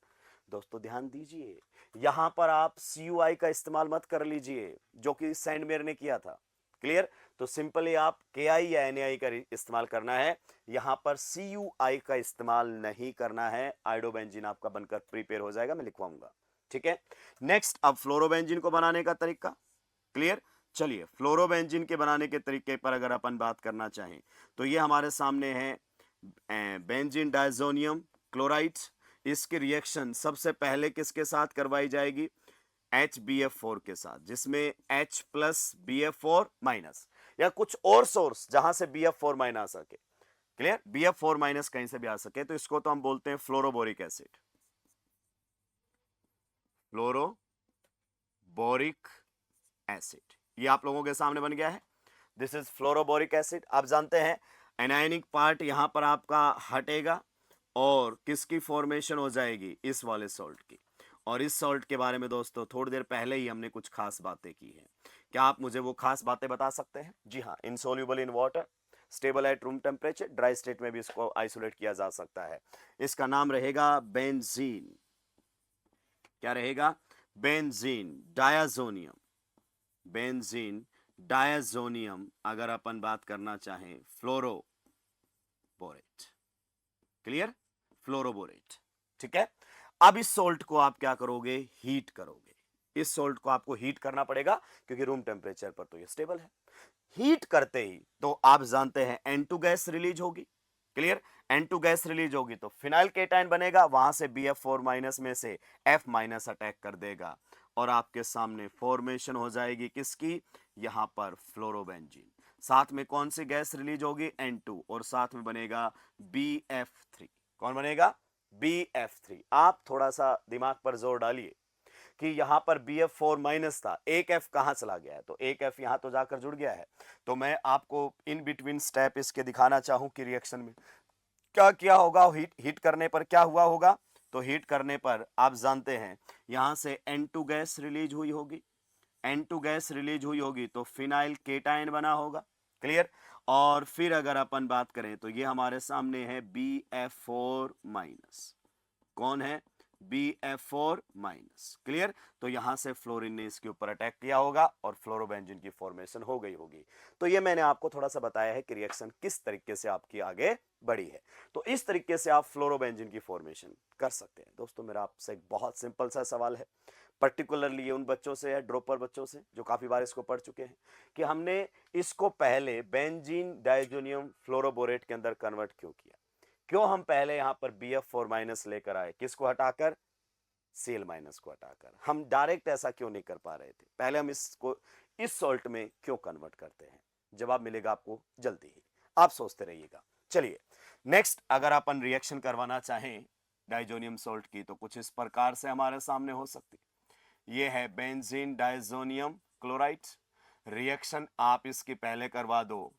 दोस्तों ध्यान दीजिए, यहां पर आप CuI का इस्तेमाल मत कर लीजिए जो कि सैंडमेयर ने किया था। क्लियर? तो सिंपली आप KI या NaI का इस्तेमाल करना है, यहां पर CuI का इस्तेमाल नहीं करना है। आयोडोबेंजीन आपका बनकर प्रिपेयर हो जाएगा, मैं लिखवाऊंगा। ठीक है, नेक्स्ट अब फ्लोरोबेंजीन को बनाने का तरीका। क्लियर? चलिए, फ्लोरोबेंजीन के बनाने के तरीके पर अगर अपन बात करना चाहें तो ये हमारे सामने है बेंजीन डायजोनियम क्लोराइड। इसकी रिएक्शन सबसे पहले किसके साथ करवाई जाएगी? HBF4 के साथ, जिसमें H प्लस BF4 माइनस या कुछ और सोर्स जहां से BF4 माइनस आ सके। क्लियर? BF4 माइनस कहीं से भी आ सके तो इसको तो हम बोलते हैं फ्लोरोबोरिक एसिड। फ्लोरोबोरिक एसिड ये आप लोगों के सामने बन गया है। This is fluoroboric acid. आप जानते हैं एनायनिक पार्ट यहां पर आपका हटेगा और किसकी फॉर्मेशन हो जाएगी? इस वाले सॉल्ट की। और इस सॉल्ट के बारे में दोस्तों थोड़ी देर पहले ही हमने कुछ खास बातें की हैं। क्या आप मुझे वो खास बातें बता सकते हैं? जी हाँ, insoluble in water, stable at room temperature, dry state में भी इसको आइसोलेट किया जा सकता है। इसका नाम रहेगा बेंजीन। क्या रहेगा? बेंजीन डायाजोनियम। बेंजीन डायाजोनियम अगर अपन बात करना चाहें फ्लोरोबोरेट। क्लियर? फ्लोरोबोरेट। ठीक है, अब इस सोल्ट को आप क्या करोगे? हीट करोगे। इस सोल्ट को आपको हीट करना पड़ेगा क्योंकि रूम टेम्परेचर पर तो ये स्टेबल है। हीट करते ही तो आप जानते हैं N2 गैस रिलीज होगी। क्लियर? N2 गैस रिलीज होगी तो फिनाइल केटायन बनेगा, वहां से BF4 माइनस में से F माइनस अटैक कर देगा और आपके सामने फॉर्मेशन हो जाएगी किसकी? यहां पर फ्लोरोबेंजीन। साथ में कौन सी गैस रिलीज होगी? N2, और साथ में बनेगा BF3। कौन बनेगा? BF3। आप थोड़ा सा दिमाग पर जोर डालिए कि यहां पर BF4 माइनस था, एक F कहां चला गया है? तो एक F यहां तो जाकर जुड़ गया है। तो मैं आपको इन बिटवीन स्टेप इसके दिखाना चाहूं कि रिएक्शन में क्या किया होगा। हीट करने पर क्या हुआ होगा? तो हीट करने पर आप जानते हैं यहां से N2 गैस रिलीज हुई होगी। N2 गैस रिलीज हुई होगी तो फिनाइल केटायन बना होगा। क्लियर? और फिर अगर अपन बात करें तो ये हमारे सामने है BF4 माइनस। कौन है? BF4 minus. क्लियर? तो यहां से फ्लोरीन ने इसके ऊपर अटैक किया होगा और फ्लोरोबेंजीन की फॉर्मेशन हो गई होगी। तो ये मैंने आपको थोड़ा सा बताया है कि रिएक्शन किस तरीके से आपकी आगे बढ़ी है। तो इस तरीके से आप फ्लोरोबेंजीन की फॉर्मेशन कर सकते हैं। दोस्तों मेरा आपसे एक बहुत सिंपल सा सवाल है, पर्टिकुलरली ये उन बच्चों से है, ड्रॉपर बच्चों से जो काफी बार इसको पढ़ चुके हैं, कि हमने इसको पहले बेंजीन डायजोनियम फ्लोरोबोरेट के अंदर कन्वर्ट क्यों किया? क्यों हम पहले यहां पर BF4 माइनस लेकर आए? किसको हटाकर? Cl माइनस को हटाकर। हम डायरेक्ट ऐसा क्यों नहीं कर पा रहे थे? पहले हम इसको इस सॉल्ट में क्यों कन्वर्ट करते हैं? जवाब मिलेगा आपको जल्दी ही, आप सोचते रहिएगा। चलिए नेक्स्ट, अगर अपन रिएक्शन करवाना चाहें डाइजोनियम सॉल्ट की तो कुछ इस प्रकार से हमारे सामने हो सकती। ये है बेंजीन डाइजोनियम क्लोराइड। रिएक्शन आप इसकी पहले करवा दो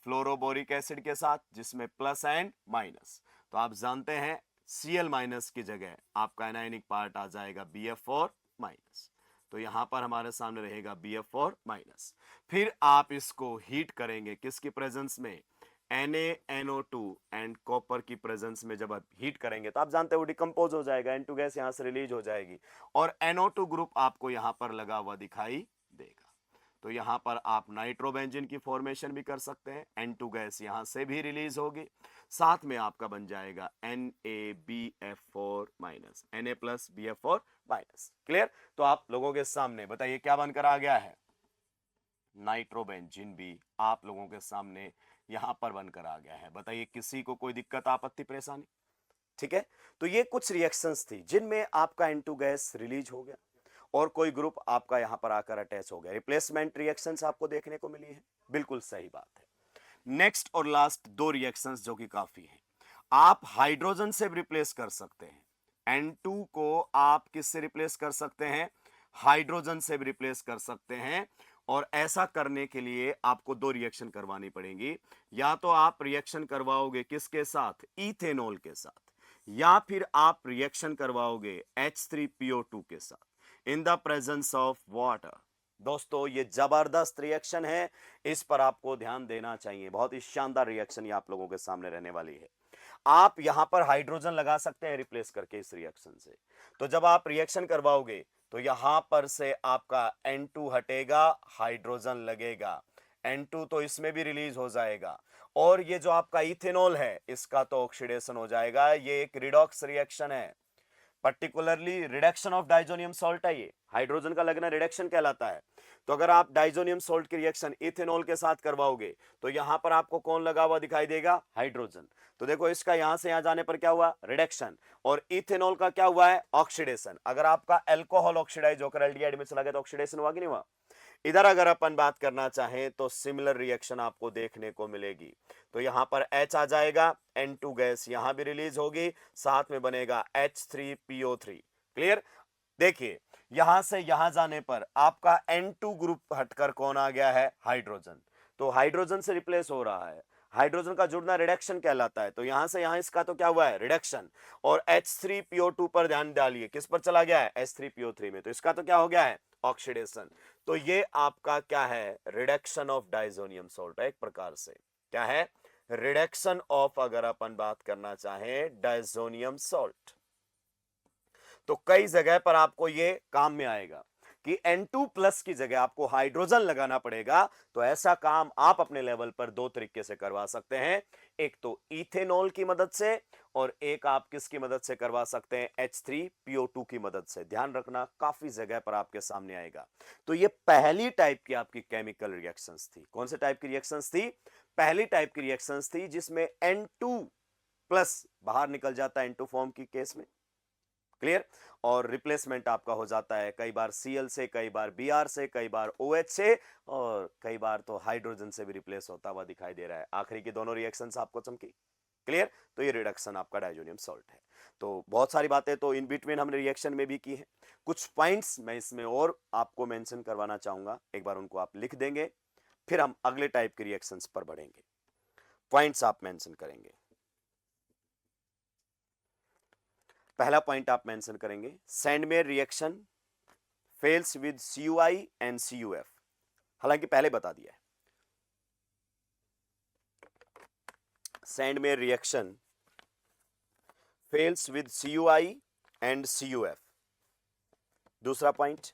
फ्लोरोबोरिक एसिड के साथ जिसमें प्लस एंड माइनस। तो आप जानते हैं Cl माइनस की जगह आपका एनायनिक पार्ट आ जाएगा BF4 माइनस। तो यहां पर हमारे सामने रहेगा BF4 माइनस। फिर आप इसको हीट करेंगे किसकी प्रेजेंस में? NaNO2 एंड कॉपर की प्रेजेंस में जब आप हीट करेंगे तो आप जानते हैं वो डिकम्पोज हो जाएगा, N2 गैस यहां से रिलीज हो जाएगी और NO2 ग्रुप आपको यहां पर लगा हुआ दिखाई देगा। तो यहां पर आप नाइट्रोबेंजीन की फॉर्मेशन भी कर सकते हैं। N2 गैस यहां से भी रिलीज होगी, साथ में आपका बन जाएगा NaBF4 minus, Na plus BF4 minus. Clear? तो आप लोगों के सामने बताइए क्या बनकर आ गया है? नाइट्रोबेंजीन भी आप लोगों के सामने यहां पर बनकर आ गया है। बताइए किसी को कोई दिक्कत, आपत्ति, परेशानी? ठीक है, तो ये कुछ रिएक्शंस थी जिनमें आपका N2 गैस रिलीज हो गया और कोई ग्रुप आपका यहां पर आकर अटैच हो गया। रिप्लेसमेंट रिएक्शंस आपको देखने को मिली है, बिल्कुल सही बात है। नेक्स्ट और लास्ट दो रिएक्शंस जो कि काफी हैं, आप हाइड्रोजन से रिप्लेस कर सकते हैं N2 को आप किससे रिप्लेस कर सकते हैं? हाइड्रोजन से भी रिप्लेस कर सकते हैं। और ऐसा करने के लिए आपको दो रिएक्शन करवानी पड़ेगी। या तो आप रिएक्शन करवाओगे किसके साथ? इथेनॉल के साथ, या फिर आप रिएक्शन करवाओगे H3PO2 के साथ in the presence of water. दोस्तों ये जबरदस्त रिएक्शन है, इस पर आपको ध्यान देना चाहिए। बहुत ही शानदार रिएक्शन ये आप लोगों के सामने रहने वाली है। आप यहां पर हाइड्रोजन लगा सकते हैं रिप्लेस करके इस रिएक्शन से। तो जब आप रिएक्शन करवाओगे तो यहां पर से आपका N2 हटेगा, हाइड्रोजन लगेगा, N2 तो इसमें भी रिलीज हो जाएगा। और ये जो आपका इथेनॉल है इसका तो ऑक्सीडेशन हो जाएगा। ये एक रिडॉक्स रिएक्शन है, particularly reduction of diazonium salt है। ये हाइड्रोजन का लगना रिडक्शन कहलाता है। तो अगर आप डाइजोनियम सॉल्ट की रिएक्शन इथेनॉल के साथ करवाओगे तो यहां पर आपको कौन लगा हुआ दिखाई देगा? हाइड्रोजन। तो देखो इसका यहां से यहां जाने पर क्या हुआ? रिडक्शन। और इथेनॉल का क्या हुआ है? ऑक्सीडेशन। अगर आपका अल्कोहल ऑक्सीडाइज होकर एल्डिहाइड में चला गया तो ऑक्सीडेशन हुआ कि नहीं हुआ? इधर अगर अपन बात करना चाहें तो सिमिलर रिएक्शन आपको देखने को मिलेगी। तो यहां पर H आ जाएगा, N2 गैस यहां भी रिलीज होगी, साथ में बनेगा H3PO3। क्लियर? देखिए यहां से यहां जाने पर आपका N2 ग्रुप हटकर कौन आ गया है? हाइड्रोजन। तो हाइड्रोजन से रिप्लेस हो रहा है। हाइड्रोजन का जुड़ना रिडक्शन कहलाता है। तो यहां से यहां इसका तो क्या हुआ है? रिडक्शन। और H3PO2 पर ध्यान डालिए, किस पर चला गया है? H3PO3 में। तो इसका तो क्या हो गया है? ऑक्सीडेशन। तो ये आपका क्या है? रिडक्शन ऑफ डाइजोनियम सॉल्ट है एक प्रकार से। क्या है? रिडक्शन ऑफ, अगर अपन बात करना चाहें, डाइजोनियम सॉल्ट। तो कई जगह पर आपको ये काम में आएगा कि N2 प्लस की जगह आपको हाइड्रोजन लगाना पड़ेगा। तो ऐसा काम आप अपने लेवल पर दो तरीके से करवा सकते हैं, एक तो इथेनॉल की मदद से, और एक आप किसकी मदद से करवा सकते हैं? H3PO2 की मदद से। ध्यान रखना काफी जगह पर आपके सामने आएगा। तो ये पहली टाइप की आपकी केमिकल रिएक्शंस थी। कौन से टाइप की रिएक्शंस थी? पहली टाइप की रिएक्शंस थी जिसमें N2 प्लस बाहर निकल जाता है N2 फॉर्म की केस में। क्लियर? और रिप्लेसमेंट आपका हो जाता है कई बार Cl से, कई बार Br से, कई बार OH से, और कई बार तो हाइड्रोजन से भी रिप्लेस होता हुआ दिखाई दे रहा है। आखिरी की दोनों रिएक्शंस आपको चमकी। क्लियर? तो ये रिडक्शन आपका डाइजोनियम सॉल्ट है। तो बहुत सारी बातें तो इन बिटवीन हमने रिएक्शन में भी की है। कुछ पॉइंट्स मैं इसमें और आपको मेंशन करवाना चाहूंगा, एक बार उनको आप लिख देंगे, फिर हम अगले टाइप के रिएक्शंस पर बढ़ेंगे। पॉइंट्स आप मेंशन करेंगे। पहला पॉइंट आप मेंशन करेंगे, Sandmeyer reaction fails with CuI and CuF। हालांकि पहले बता दिया है, Sandmeyer reaction fails with CuI and CuF। दूसरा point,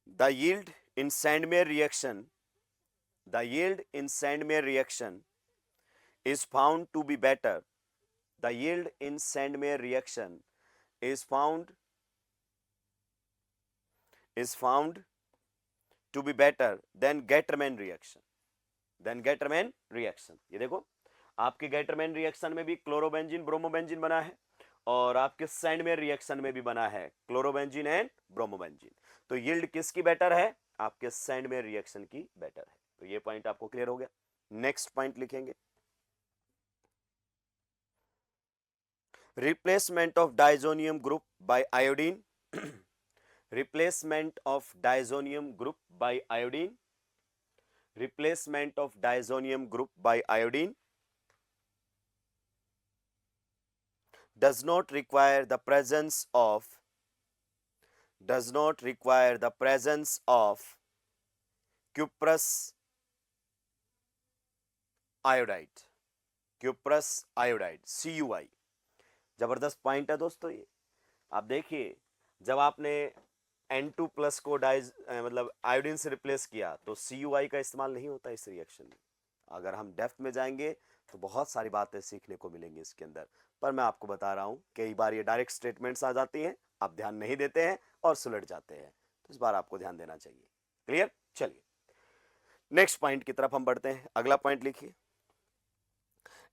the yield in Sandmeyer reaction, the yield in Sandmeyer reaction is found to be better, the yield in Sandmeyer reaction is found to be better than Gattermann reaction, ये देखो आपके Gattermann reaction में भी chlorobenzene bromobenzene बना है, और आपके Sandmeyer reaction में भी बना है क्लोरोबेंजीन एंड ब्रोमोबेंजीन। तो यील्ड किसकी बेटर है? आपके सैंडमेयर रिएक्शन की बेटर है। तो ये पॉइंट आपको क्लियर हो गया। नेक्स्ट पॉइंट लिखेंगे, replacement of diazonium group by iodine, replacement of diazonium group by iodine, replacement of diazonium group by iodine does not require the presence of cuprous iodide, CuI। जबरदस्त point है दोस्तों ये। आप देखिए जब आपने N2 प्लस को मतलब आयोडीन से रिप्लेस किया तो CuI का इस्तेमाल नहीं होता इस रिएक्शन में। अगर हम डेप्थ में जाएंगे तो बहुत सारी बातें सीखने को मिलेंगी इसके अंदर, पर मैं आपको बता रहा हूं कई बार ये डायरेक्ट स्टेटमेंट्स आ जाती हैं, आप ध्यान नहीं देते हैं और सुलझ जाते हैं। तो इस बार आपको ध्यान देना चाहिए। क्लियर? चलिए नेक्स्ट पॉइंट की तरफ हम बढ़ते हैं। अगला पॉइंट लिखिए,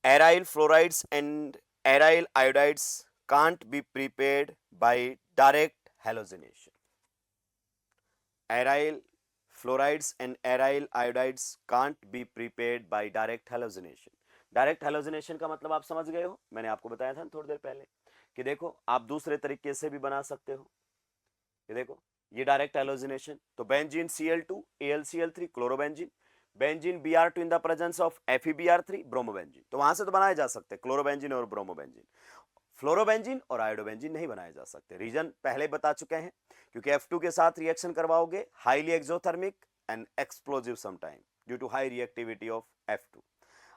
aryl fluorides and aryl iodides can't be prepared by direct halogenation. Aryl fluorides and aryl iodides can't be prepared by direct halogenation. Direct halogenation का मतलब आप समझ गए हो, मैंने आपको बताया था थोड़ी देर पहले कि देखो आप दूसरे तरीके से भी बना सकते हो। ये देखो ये डायरेक्ट हैलोजिनेशन, तो benzene Cl2 AlCl3 chlorobenzene, benzene Br2 in the presence of FeBr3 bromobenzene, तो वहां से तो बनाए जा सकते हैं क्लोरोबेंजीन और ब्रोमोबेंजीन। फ्लोरोबेंजीन और आयोडोबेंजीन नहीं बनाए जा सकते, रीजन पहले बता चुके हैं, क्योंकि F2 के साथ रिएक्शन करवाओगे highly exothermic and explosive sometime due to high reactivity of F2।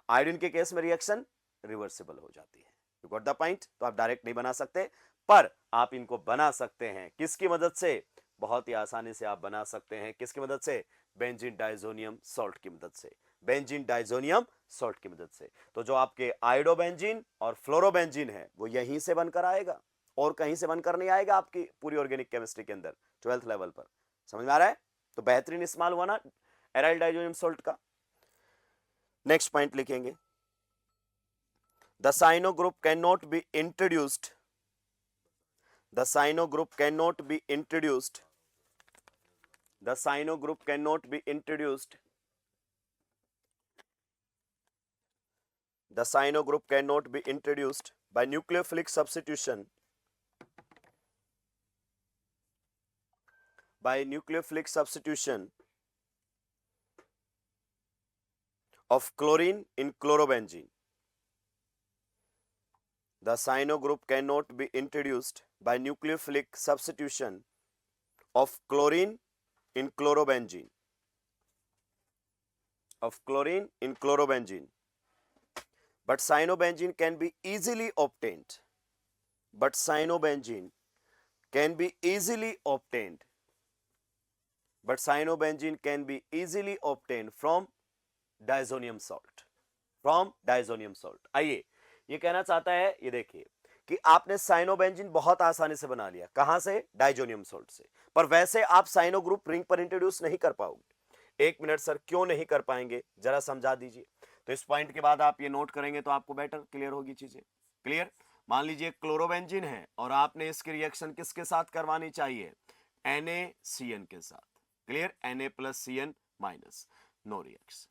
Iodine के केस में रिएक्शन रिवर्सिबल हो जाती है। You got the point. तो आप डायरेक्ट नहीं बना सकते, पर आप इनको बना सकते हैं किसकी मदद से, बहुत ही आसानी से आप बना सकते हैं किसकी मदद से, बेंजीन डाइजोनियम सॉल्ट की मदद से, बेंजीन डाइजोनियम सॉल्ट की मदद से। तो जो आपके आयोडोबेंजीन और फ्लोरोबेंजीन है वो यहीं से बनकर आएगा और कहीं से बनकर नहीं आएगा आपकी पूरी ऑर्गेनिक केमिस्ट्री के अंदर 12th लेवल पर। समझ में आ रहा है? तो बेहतरीन इस्तेमाल हुआ ना एराइल डाइजोनियम सॉल्ट का। नेक्स्ट पॉइंट लिखेंगे, the cyano group can not be introduced, the cyano group cannot be introduced, the cyano group cannot be introduced, the cyano group cannot be introduced by nucleophilic substitution, by nucleophilic substitution of chlorine in chlorobenzene. The cyano group cannot be introduced by nucleophilic substitution of chlorine in chlorobenzene, of chlorine in chlorobenzene, but cyanobenzene can be easily obtained, but cyanobenzene can be easily obtained, but cyanobenzene can be easily obtained from diazonium salt, from diazonium salt. आइए ये कहना चाहता है, ये देखिए कि आपने cyanobenzene बहुत आसानी से बना लिया, कहां से, डाइजोनियम सॉल्ट से, पर वैसे आप साइनो ग्रुप रिंग पर इंट्रोड्यूस नहीं कर पाओगे। 1 मिनट सर, क्यों नहीं कर पाएंगे, जरा समझा दीजिए। तो इस पॉइंट के बाद आप ये नोट करेंगे तो आपको बेटर क्लियर होगी चीजें। क्लियर? मान लीजिए क्लोरोबेंजीन है और आपने इसकी रिएक्शन किसके साथ करवानी चाहिए, NaCN के साथ। क्लियर? Na+Cn-, no reaction.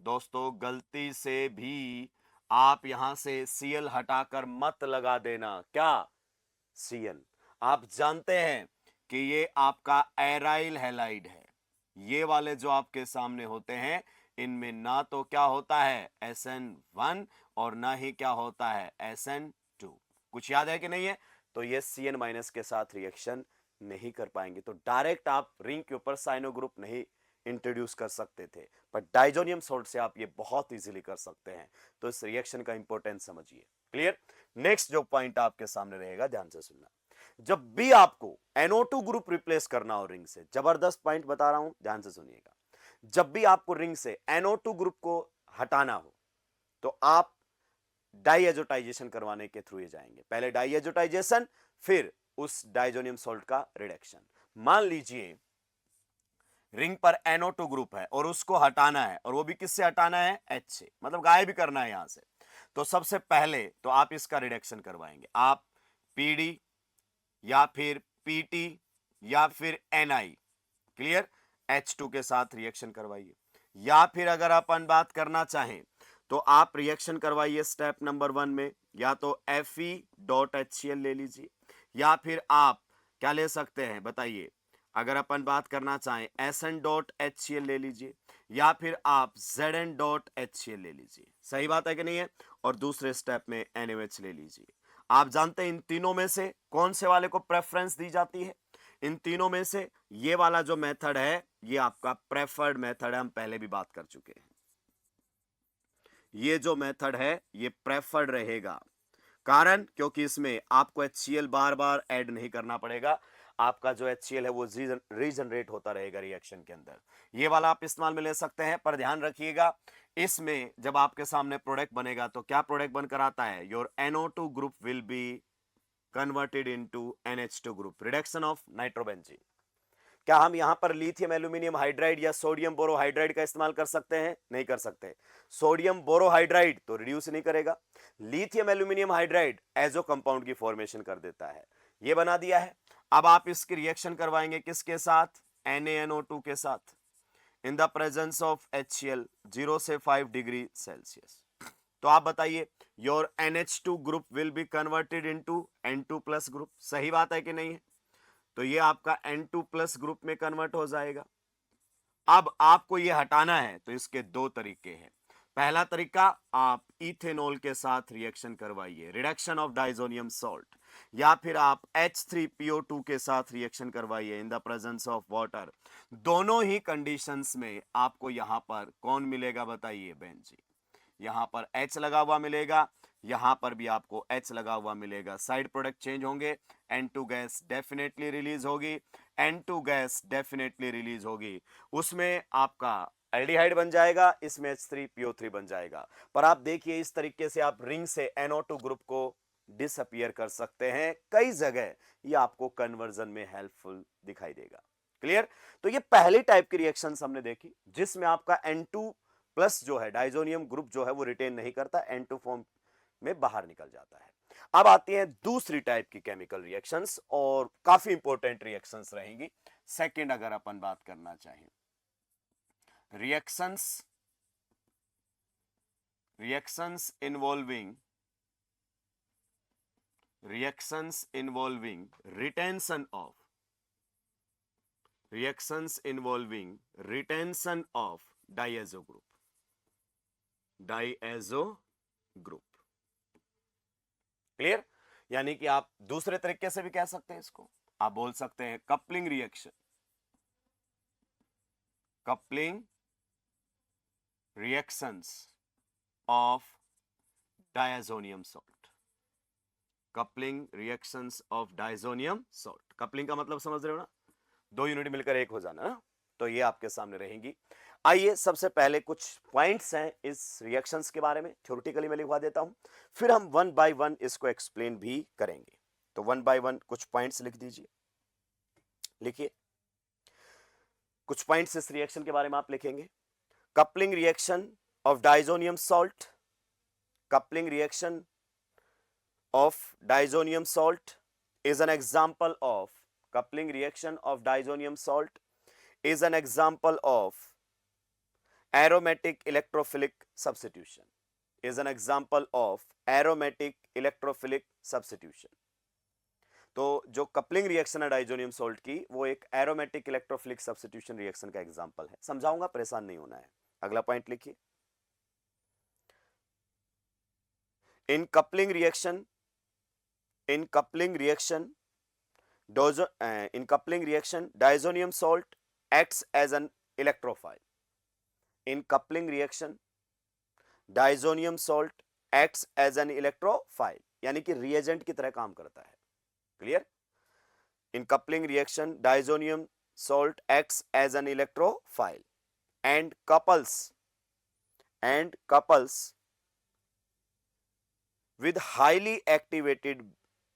दोस्तों गलती से भी आप यहां से Cl हटाकर मत लगा देना, क्या, Cn। आप जानते हैं कि ये आपका एराइल हैलाइड है, ये वाले जो आपके सामने होते हैं इनमें ना तो क्या होता है SN1 और ना ही क्या होता है SN2। कुछ याद है कि नहीं है? तो ये Cn- के साथ रिएक्शन नहीं कर पाएंगे, तो डायरेक्ट आप रिंग के ऊपर साइनो ग्रुप नहीं इंट्रोड्यूस कर सकते थे, पर डाइजोनियम सॉल्ट से आप ये बहुत इजीली कर सकते हैं। तो इस रिएक्शन का इंपॉर्टेंस समझिए। क्लियर? नेक्स्ट जो पॉइंट आपके सामने रहेगा, ध्यान से सुनना, जब भी आपको NO2 ग्रुप रिप्लेस करना हो रिंग से, जबरदस्त पॉइंट बता रहा हूं, ध्यान से सुनिएगा, जब भी आपको रिंग से NO2 ग्रुप को हटाना हो तो आप डाइएजोटाइजेशन करवाने के थ्रू जाएंगे। पहले डाइएजोटाइजेशन, फिर उस डाइजोनियम सॉल्ट का रिडक्शन। मान लीजिए रिंग पर NO2 ग्रुप है और उसको हटाना है, और वो भी किससे हटाना है, H से, मतलब गायब भी करना है यहां से। तो सबसे पहले तो आप इसका रिडक्शन करवाएंगे, आप PD या फिर PT या फिर Ni, क्लियर, H2 के साथ रिएक्शन करवाइए। या फिर अगर अपन बात करना चाहें तो आप रिएक्शन करवाइए स्टेप नंबर 1 में, या तो Fe.HCl ले लीजिए, या फिर आप क्या ले सकते हैं बताइए, अगर अपन बात करना चाहें SN.HCl ले लीजिए, या फिर आप Zn.HCl ले लीजिए। सही बात है कि नहीं है? और दूसरे स्टेप में NaOH ले लीजिए। आप जानते हैं इन तीनों में से कौन से वाले को प्रेफरेंस दी जाती है? इन तीनों में से ये वाला जो मेथड है ये आपका प्रेफर्ड मेथड है, हम पहले भी बात कर चुके हैं। ये जो मेथड है ये प्रेफर्ड रहेगा, कारण क्योंकि इसमें आपको HCl बार बार ऐड नहीं करना पड़ेगा, आपका जो HCl है वो रीजनरेट होता रहेगा रिएक्शन के अंदर। ये वाला आप इस्तेमाल में ले सकते हैं, पर ध्यान रखिएगा इसमें जब आपके सामने प्रोडक्ट बनेगा तो क्या प्रोडक्ट बनकर आता है, your NO2 group will be converted into NH2 group, reduction of nitrobenzene. क्या हम यहां पर लिथियम एल्यूमिनियम हाइड्राइड या सोडियम बोरोहाइड्राइड का इस्तेमाल कर सकते हैं? नहीं कर सकते। सोडियम बोरोहाइड्राइड तो रिड्यूस नहीं करेगा, lithium aluminium hydride azo compound की फॉर्मेशन कर देता है। ये बना दिया है। अब आप इसकी रिएक्शन करवाएंगे किसके साथ, NaNO2 के साथ, in the presence of HCl 0 से 5 डिग्री सेल्सियस। तो आप बताइए your NH2 group will be converted into N2 plus group, सही बात है कि नहीं है? तो ये आपका N2 प्लस ग्रुप में कन्वर्ट हो जाएगा। अब आपको ये हटाना है तो इसके दो तरीके हैं। पहला तरीका, आप इथेनॉल के साथ रिएक्शन करवाइए, रिडक्शन ऑफ डाइजोनियम सॉल्ट, या फिर आप H3PO2 के साथ रिएक्शन करवाइए इन द प्रेजेंस ऑफ वाटर। दोनों ही कंडीशंस में आपको यहां पर कौन मिलेगा बताइए? बेंजीन। यहां पर H लगा हुआ मिलेगा, यहां पर भी आपको H लगा हुआ मिलेगा। साइड प्रोडक्ट चेंज होंगे, N2 गैस डेफिनेटली रिलीज होगी, N2 गैस डेफिनेटली रिलीज होगी। उसमें आपका एल्डिहाइड बन जाएगा, इसमें H3PO3 बन जाएगा। पर आप देखिए इस तरीके से आप रिंग से NO2 ग्रुप को डिसअपियर कर सकते हैं कई जगह, ये आपको कन्वर्जन में हेल्पफुल दिखाई देगा। क्लियर? तो ये पहली टाइप की रिएक्शंस हमने देखी जिसमें आपका N2 प्लस जो है डाइजोनियम ग्रुप जो है वो रिटेन नहीं करता, N2 फॉर्म में बाहर निकल जाता है। अब आती है दूसरी टाइप की केमिकल रिएक्शंस, और काफी इंपॉर्टेंट रिएक्शंस रहेंगी। सेकंड अगर अपन बात करना चाहें, reactions involving retention of diazo group. Clear? यानी कि आप दूसरे तरीके से भी कह सकते हैं इसको, आप बोल सकते हैं coupling reactions of diazonium salt. Coupling reactions of diazonium salt. Coupling का मतलब समझ रहे हो ना? दो यूनिट मिलकर एक हो जाना ना। तो ये आपके सामने रहेंगी। आइए सबसे पहले कुछ पॉइंट्स हैं इस रिएक्शंस के बारे में, थ्योरेटिकली मैं लिखवा देता हूं, फिर हम वन बाय वन इसको एक्सप्लेन भी करेंगे। तो वन बाय वन कुछ पॉइंट्स लिख दीजिए। लिखिए कुछ पॉइंट्स इस रिएक्शन के बारे में आप लिखेंगे। Coupling reaction of diazonium salt, coupling reaction of diazonium salt is an example of coupling reaction of diazonium salt is an example of aromatic electrophilic substitution is an example of aromatic electrophilic substitution। तो जो coupling reaction है diazonium salt की वो एक aromatic electrophilic substitution reaction का example है। समझाऊंगा, परेशान नहीं होना है। अगला पॉइंट लिखिए। In coupling reaction diazonium salt acts as an electrophile। in coupling reaction diazonium salt acts as an electrophile, यानी कि रिएजेंट की तरह काम करता है। Clear? in coupling reaction diazonium salt acts as an electrophile and couples with highly activated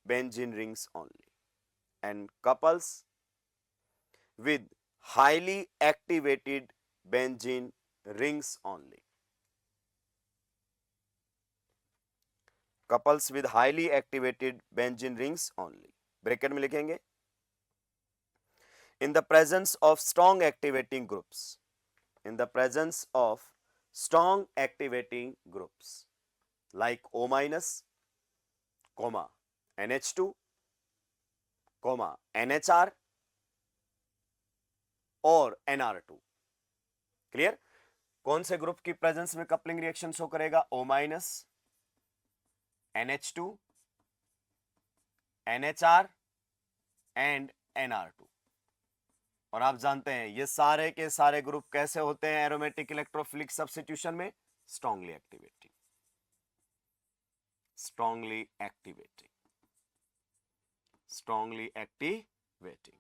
benzene rings only, and couples with highly activated benzene rings only, couples with highly activated benzene rings only। Bracket में लिखेंगे in the presence of strong activating groups, in the presence of strong activating groups like O minus, NH2, NHR और NR2। Clear? कौन से group की presence में coupling reaction show करेगा? O minus, NH2, NHR and NR2। और आप जानते हैं ये सारे के सारे ग्रुप कैसे होते हैं एरोमेटिक इलेक्ट्रोफिलिक सब्स्टिट्यूशन में? Strongly activating, strongly activating.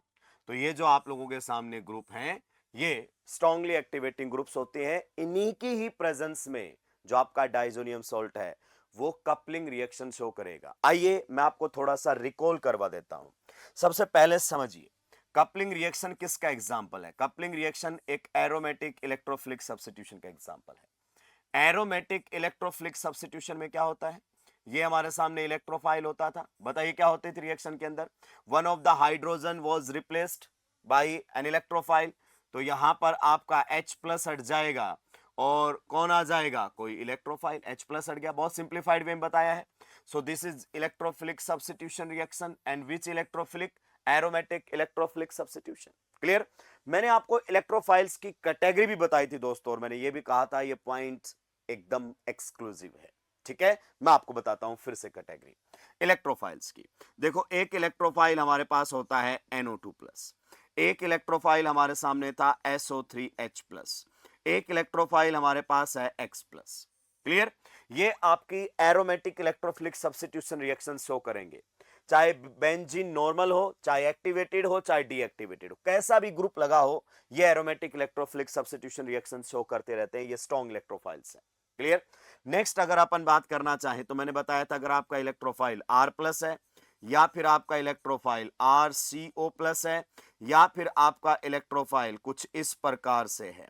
तो ये जो आप लोगों के सामने ग्रुप हैं ये स्ट्रांगली एक्टिवेटिंग ग्रुप्स होते हैं। इन्हीं की ही प्रेजेंस में जो आपका डाइजोनियम सॉल्ट है वो कपलिंग रिएक्शन शो करेगा। आइए मैं आपको थोड़ा सा रिकॉल करवा देता हूं। सबसे पहले समझिए कपलिंग रिएक्शन किसका एग्जांपल है? कपलिंग रिएक्शन एक एरोमेटिक इलेक्ट्रोफिलिक सब्स्टिट्यूशन का एग्जांपल है। एरोमेटिक इलेक्ट्रोफिलिक सब्स्टिट्यूशन में क्या होता है? ये हमारे सामने इलेक्ट्रोफाइल होता था। बताइए क्या होती थी रिएक्शन के अंदर? One of the hydrogen was replaced by an electrophile. तो यहां पर आपका H प्लस हट जाएगा और कौन आ जाएगा, कोई इलेक्ट्रोफाइल, H प्लस हट गया। बहुत सिंप्लीफाइड वे में बताया है। So this is electrophilic substitution reaction and which electrophilic, aromatic electrophilic substitution. Clear. मैंने आपको इलेक्ट्रोफाइल्स की कैटेगरी भी बताई थी दोस्तों, और मैंने ये भी कहा था ये पॉइंट एकदम एक्सक्लूसिव है। ठीक है, मैं आपको बताता हूं फिर से कैटेगरी इलेक्ट्रोफाइल्स की। देखो, एक इलेक्ट्रोफाइल हमारे पास होता है NO2 प्लस, एक इलेक्ट्रोफाइल हमारे सामने था SO3H प्लस, एक इलेक्ट्रोफाइल हमारे पास है X प्लस। क्लियर। ये आपकी aromatic electrophilic substitution reaction show करेंगे, चाहे बेंजीन नॉर्मल हो, चाहे एक्टिवेटेड हो, चाहे डीएक्टिवेटेड हो, कैसा भी ग्रुप लगा हो, ये aromatic electrophilic substitution reaction show करते रहते हैं। ये स्ट्रॉन्ग इलेक्ट्रोफाइल्स हैं। क्लियर। नेक्स्ट अगर अपन बात करना चाहें तो मैंने बताया था, अगर आपका इलेक्ट्रोफाइल R प्लस है, या फिर आपका इलेक्ट्रोफाइल RCO प्लस है, या फिर आपका इलेक्ट्रोफाइल कुछ इस प्रकार से है।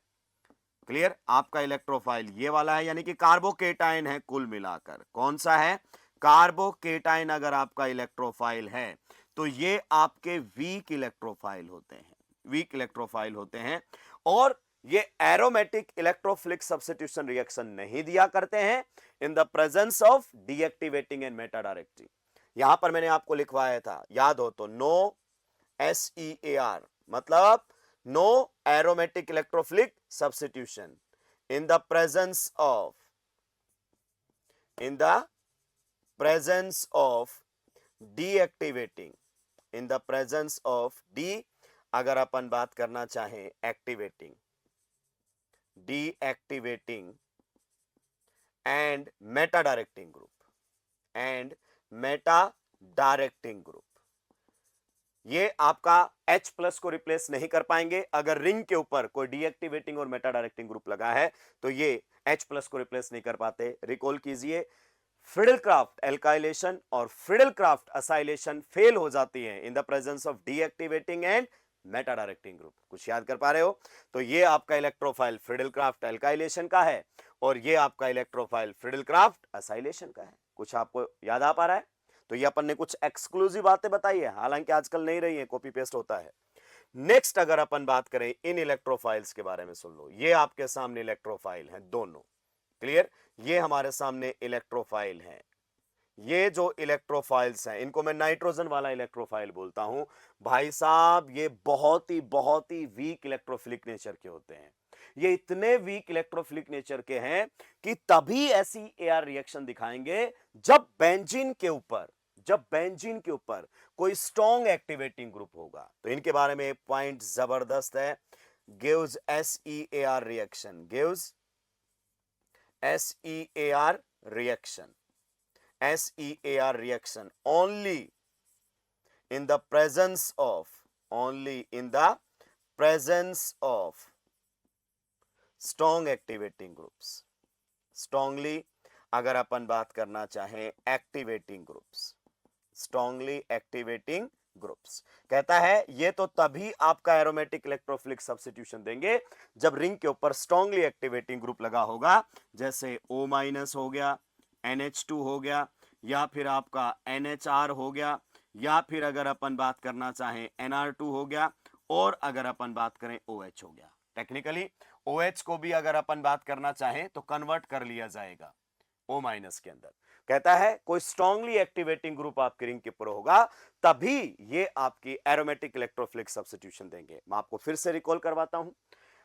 क्लियर। आपका इलेक्ट्रोफाइल ये वाला है, यानी कि कार्बोकेटाइन है कुल मिलाकर। कौन सा है, कार्बोकेटाइन। अगर आपका इलेक्ट्रोफाइल है तो ये आपके वीक इलेक्ट्रोफाइल होते हैं, वीक इलेक्ट्रोफाइल होते हैं। और ये एरोमेटिक इलेक्ट्रोफिलिक सब्स्टिट्यूशन रिएक्शन नहीं दिया करते हैं in the presence of deactivating and meta directing. यहां पर मैंने आपको लिखवाया था, याद हो तो, नो SEAR, मतलब no aromatic electrophilic substitution in the presence of, in the presence of deactivating, in the presence of अगर अपन बात करना चाहें activating, deactivating and meta directing group, and meta directing group, ये आपका H प्लस को replace नहीं कर पाएंगे। अगर रिंग के ऊपर कोई डीएक्टिवेटिंग और मेटा डायरेक्टिंग ग्रुप लगा है तो ये H प्लस को रिप्लेस नहीं कर पाते। रिकॉल कीजिए, फ्रिडलक्राफ्ट एल्काइलेशन और फ्रिडलक्राफ्ट असाइलेशन फेल हो जाती है इन the presence of deactivating and meta directing group. कुछ याद कर पा रहे हो? तो ये आपका इलेक्ट्रोफाइल फ्रिडलक्राफ्ट एल्काइलेशन का है, और ये आपका इलेक्ट्रोफाइल फ्रिडलक्राफ्ट असाइलेशन का है। कुछ आपको याद आ पा रहा है? तो ये अपन ने कुछ एक्सक्लूसिव बातें बताई है, हालांकि आजकल नहीं रही है, कॉपी पेस्ट होता है। नेक्स्ट अगर अपन बात करें इन इलेक्ट्रोफाइल्स के बारे में, सुन लो, ये आपके सामने इलेक्ट्रोफाइल हैं दोनों। क्लियर। ये हमारे सामने इलेक्ट्रोफाइल हैं। ये जो इलेक्ट्रोफाइल्स हैं इनको मैं नाइट्रोजन वाला इलेक्ट्रोफाइल बोलता हूं। भाई साहब, ये बहुत ही वीक इलेक्ट्रोफिलिक नेचर के होते हैं। ये इतने वीक इलेक्ट्रोफिलिक नेचर के हैं कि तभी ऐसी AR रिएक्शन दिखाएंगे जब बेंजीन के ऊपर, जब बेंजीन के ऊपर कोई स्ट्रॉन्ग एक्टिवेटिंग ग्रुप होगा। तो इनके बारे में एक पॉइंट जबरदस्त है, gives SEAR reaction, gives SEAR reaction, SEAR reaction only in the presence of, only in the presence of strong activating groups, strongly अगर अपन बात करना चाहें activating groups, strongly activating groups, कहता है ये तो तभी आपका एरोमेटिक इलेक्ट्रोफिलिक सब्स्टिट्यूशन देंगे जब रिंग के ऊपर स्ट्रांगली एक्टिवेटिंग ग्रुप लगा होगा, जैसे O- हो गया, NH2 हो गया, या फिर आपका NHR हो गया, या फिर अगर अपन बात करना चाहें NR2 हो गया, और अगर अपन बात करें OH हो गया। टेक्निकली OH को भी अगर अपन बात करना चाहें तो कन्वर्ट कर लिया जाएगा O- के अंदर। कहता है कोई स्ट्रांगली एक्टिवेटिंग ग्रुप आपके रिंग के ऊपर होगा तभी ये आपकी एरोमेटिक इलेक्ट्रोफिलिक सब्स्टिट्यूशन देंगे। मैं आपको फिर से रिकॉल करवाता हूं,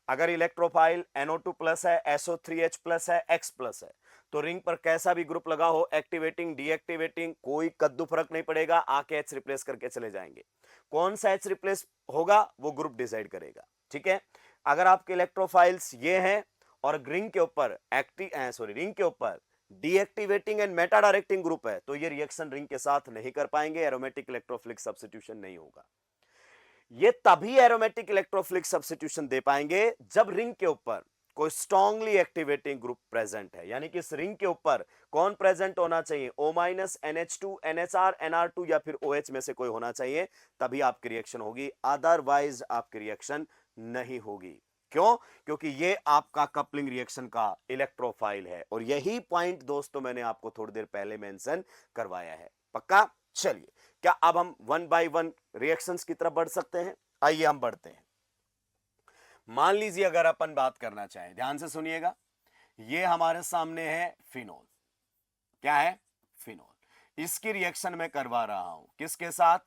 अगर इलेक्ट्रोफाइल NO2 प्लस है, SO3H प्लस है, X प्लस है, तो रिंग पर कैसा भी ग्रुप लगा हो, एक्टिवेटिंग डीएक्टिवेटिंग, कोई कद्दू फर्क नहीं पड़ेगा, आके H रिप्लेस करके चले जाएंगे। कौन सा H रिप्लेस होगा वो ग्रुप डिसाइड करेगा। ठीक है। अगर आपके इलेक्ट्रोफाइल्स ये हैं और रिंग के ऊपर रिंग के ऊपर deactivating and meta directing group है, तो ये रिएक्शन रिंग के साथ नहीं कर पाएंगे, एरोमेटिक इलेक्ट्रोफिलिक सब्स्टिट्यूशन नहीं होगा। ये तभी एरोमेटिक इलेक्ट्रोफिलिक सब्स्टिट्यूशन दे पाएंगे जब रिंग के ऊपर कोई स्ट्रांगली एक्टिवेटिंग ग्रुप प्रेजेंट है, यानी कि इस रिंग के ऊपर कौन प्रेजेंट होना चाहिए, O-, NH2, NHR, NR2 या फिर OH में से कोई होना चाहिए, तभी आपकी रिएक्शन होगी, अदरवाइज आपकी रिएक्शन नहीं होगी। क्यों? क्योंकि ये आपका कपलिंग रिएक्शन का इलेक्ट्रोफाइल है, और यही पॉइंट दोस्तों मैंने आपको थोड़ी देर पहले मेंशन करवाया है। पक्का? चलिए, क्या अब हम 1 बाय 1 रिएक्शंस की तरफ बढ़ सकते हैं? आइए हम बढ़ते हैं। मान लीजिए अगर अपन बात करना चाहें, ध्यान से सुनिएगा, ये हमारे सामने है फिनोल। क्या है? फिनोल। इसकी रिएक्शन मैं करवा रहा हूं किसके साथ?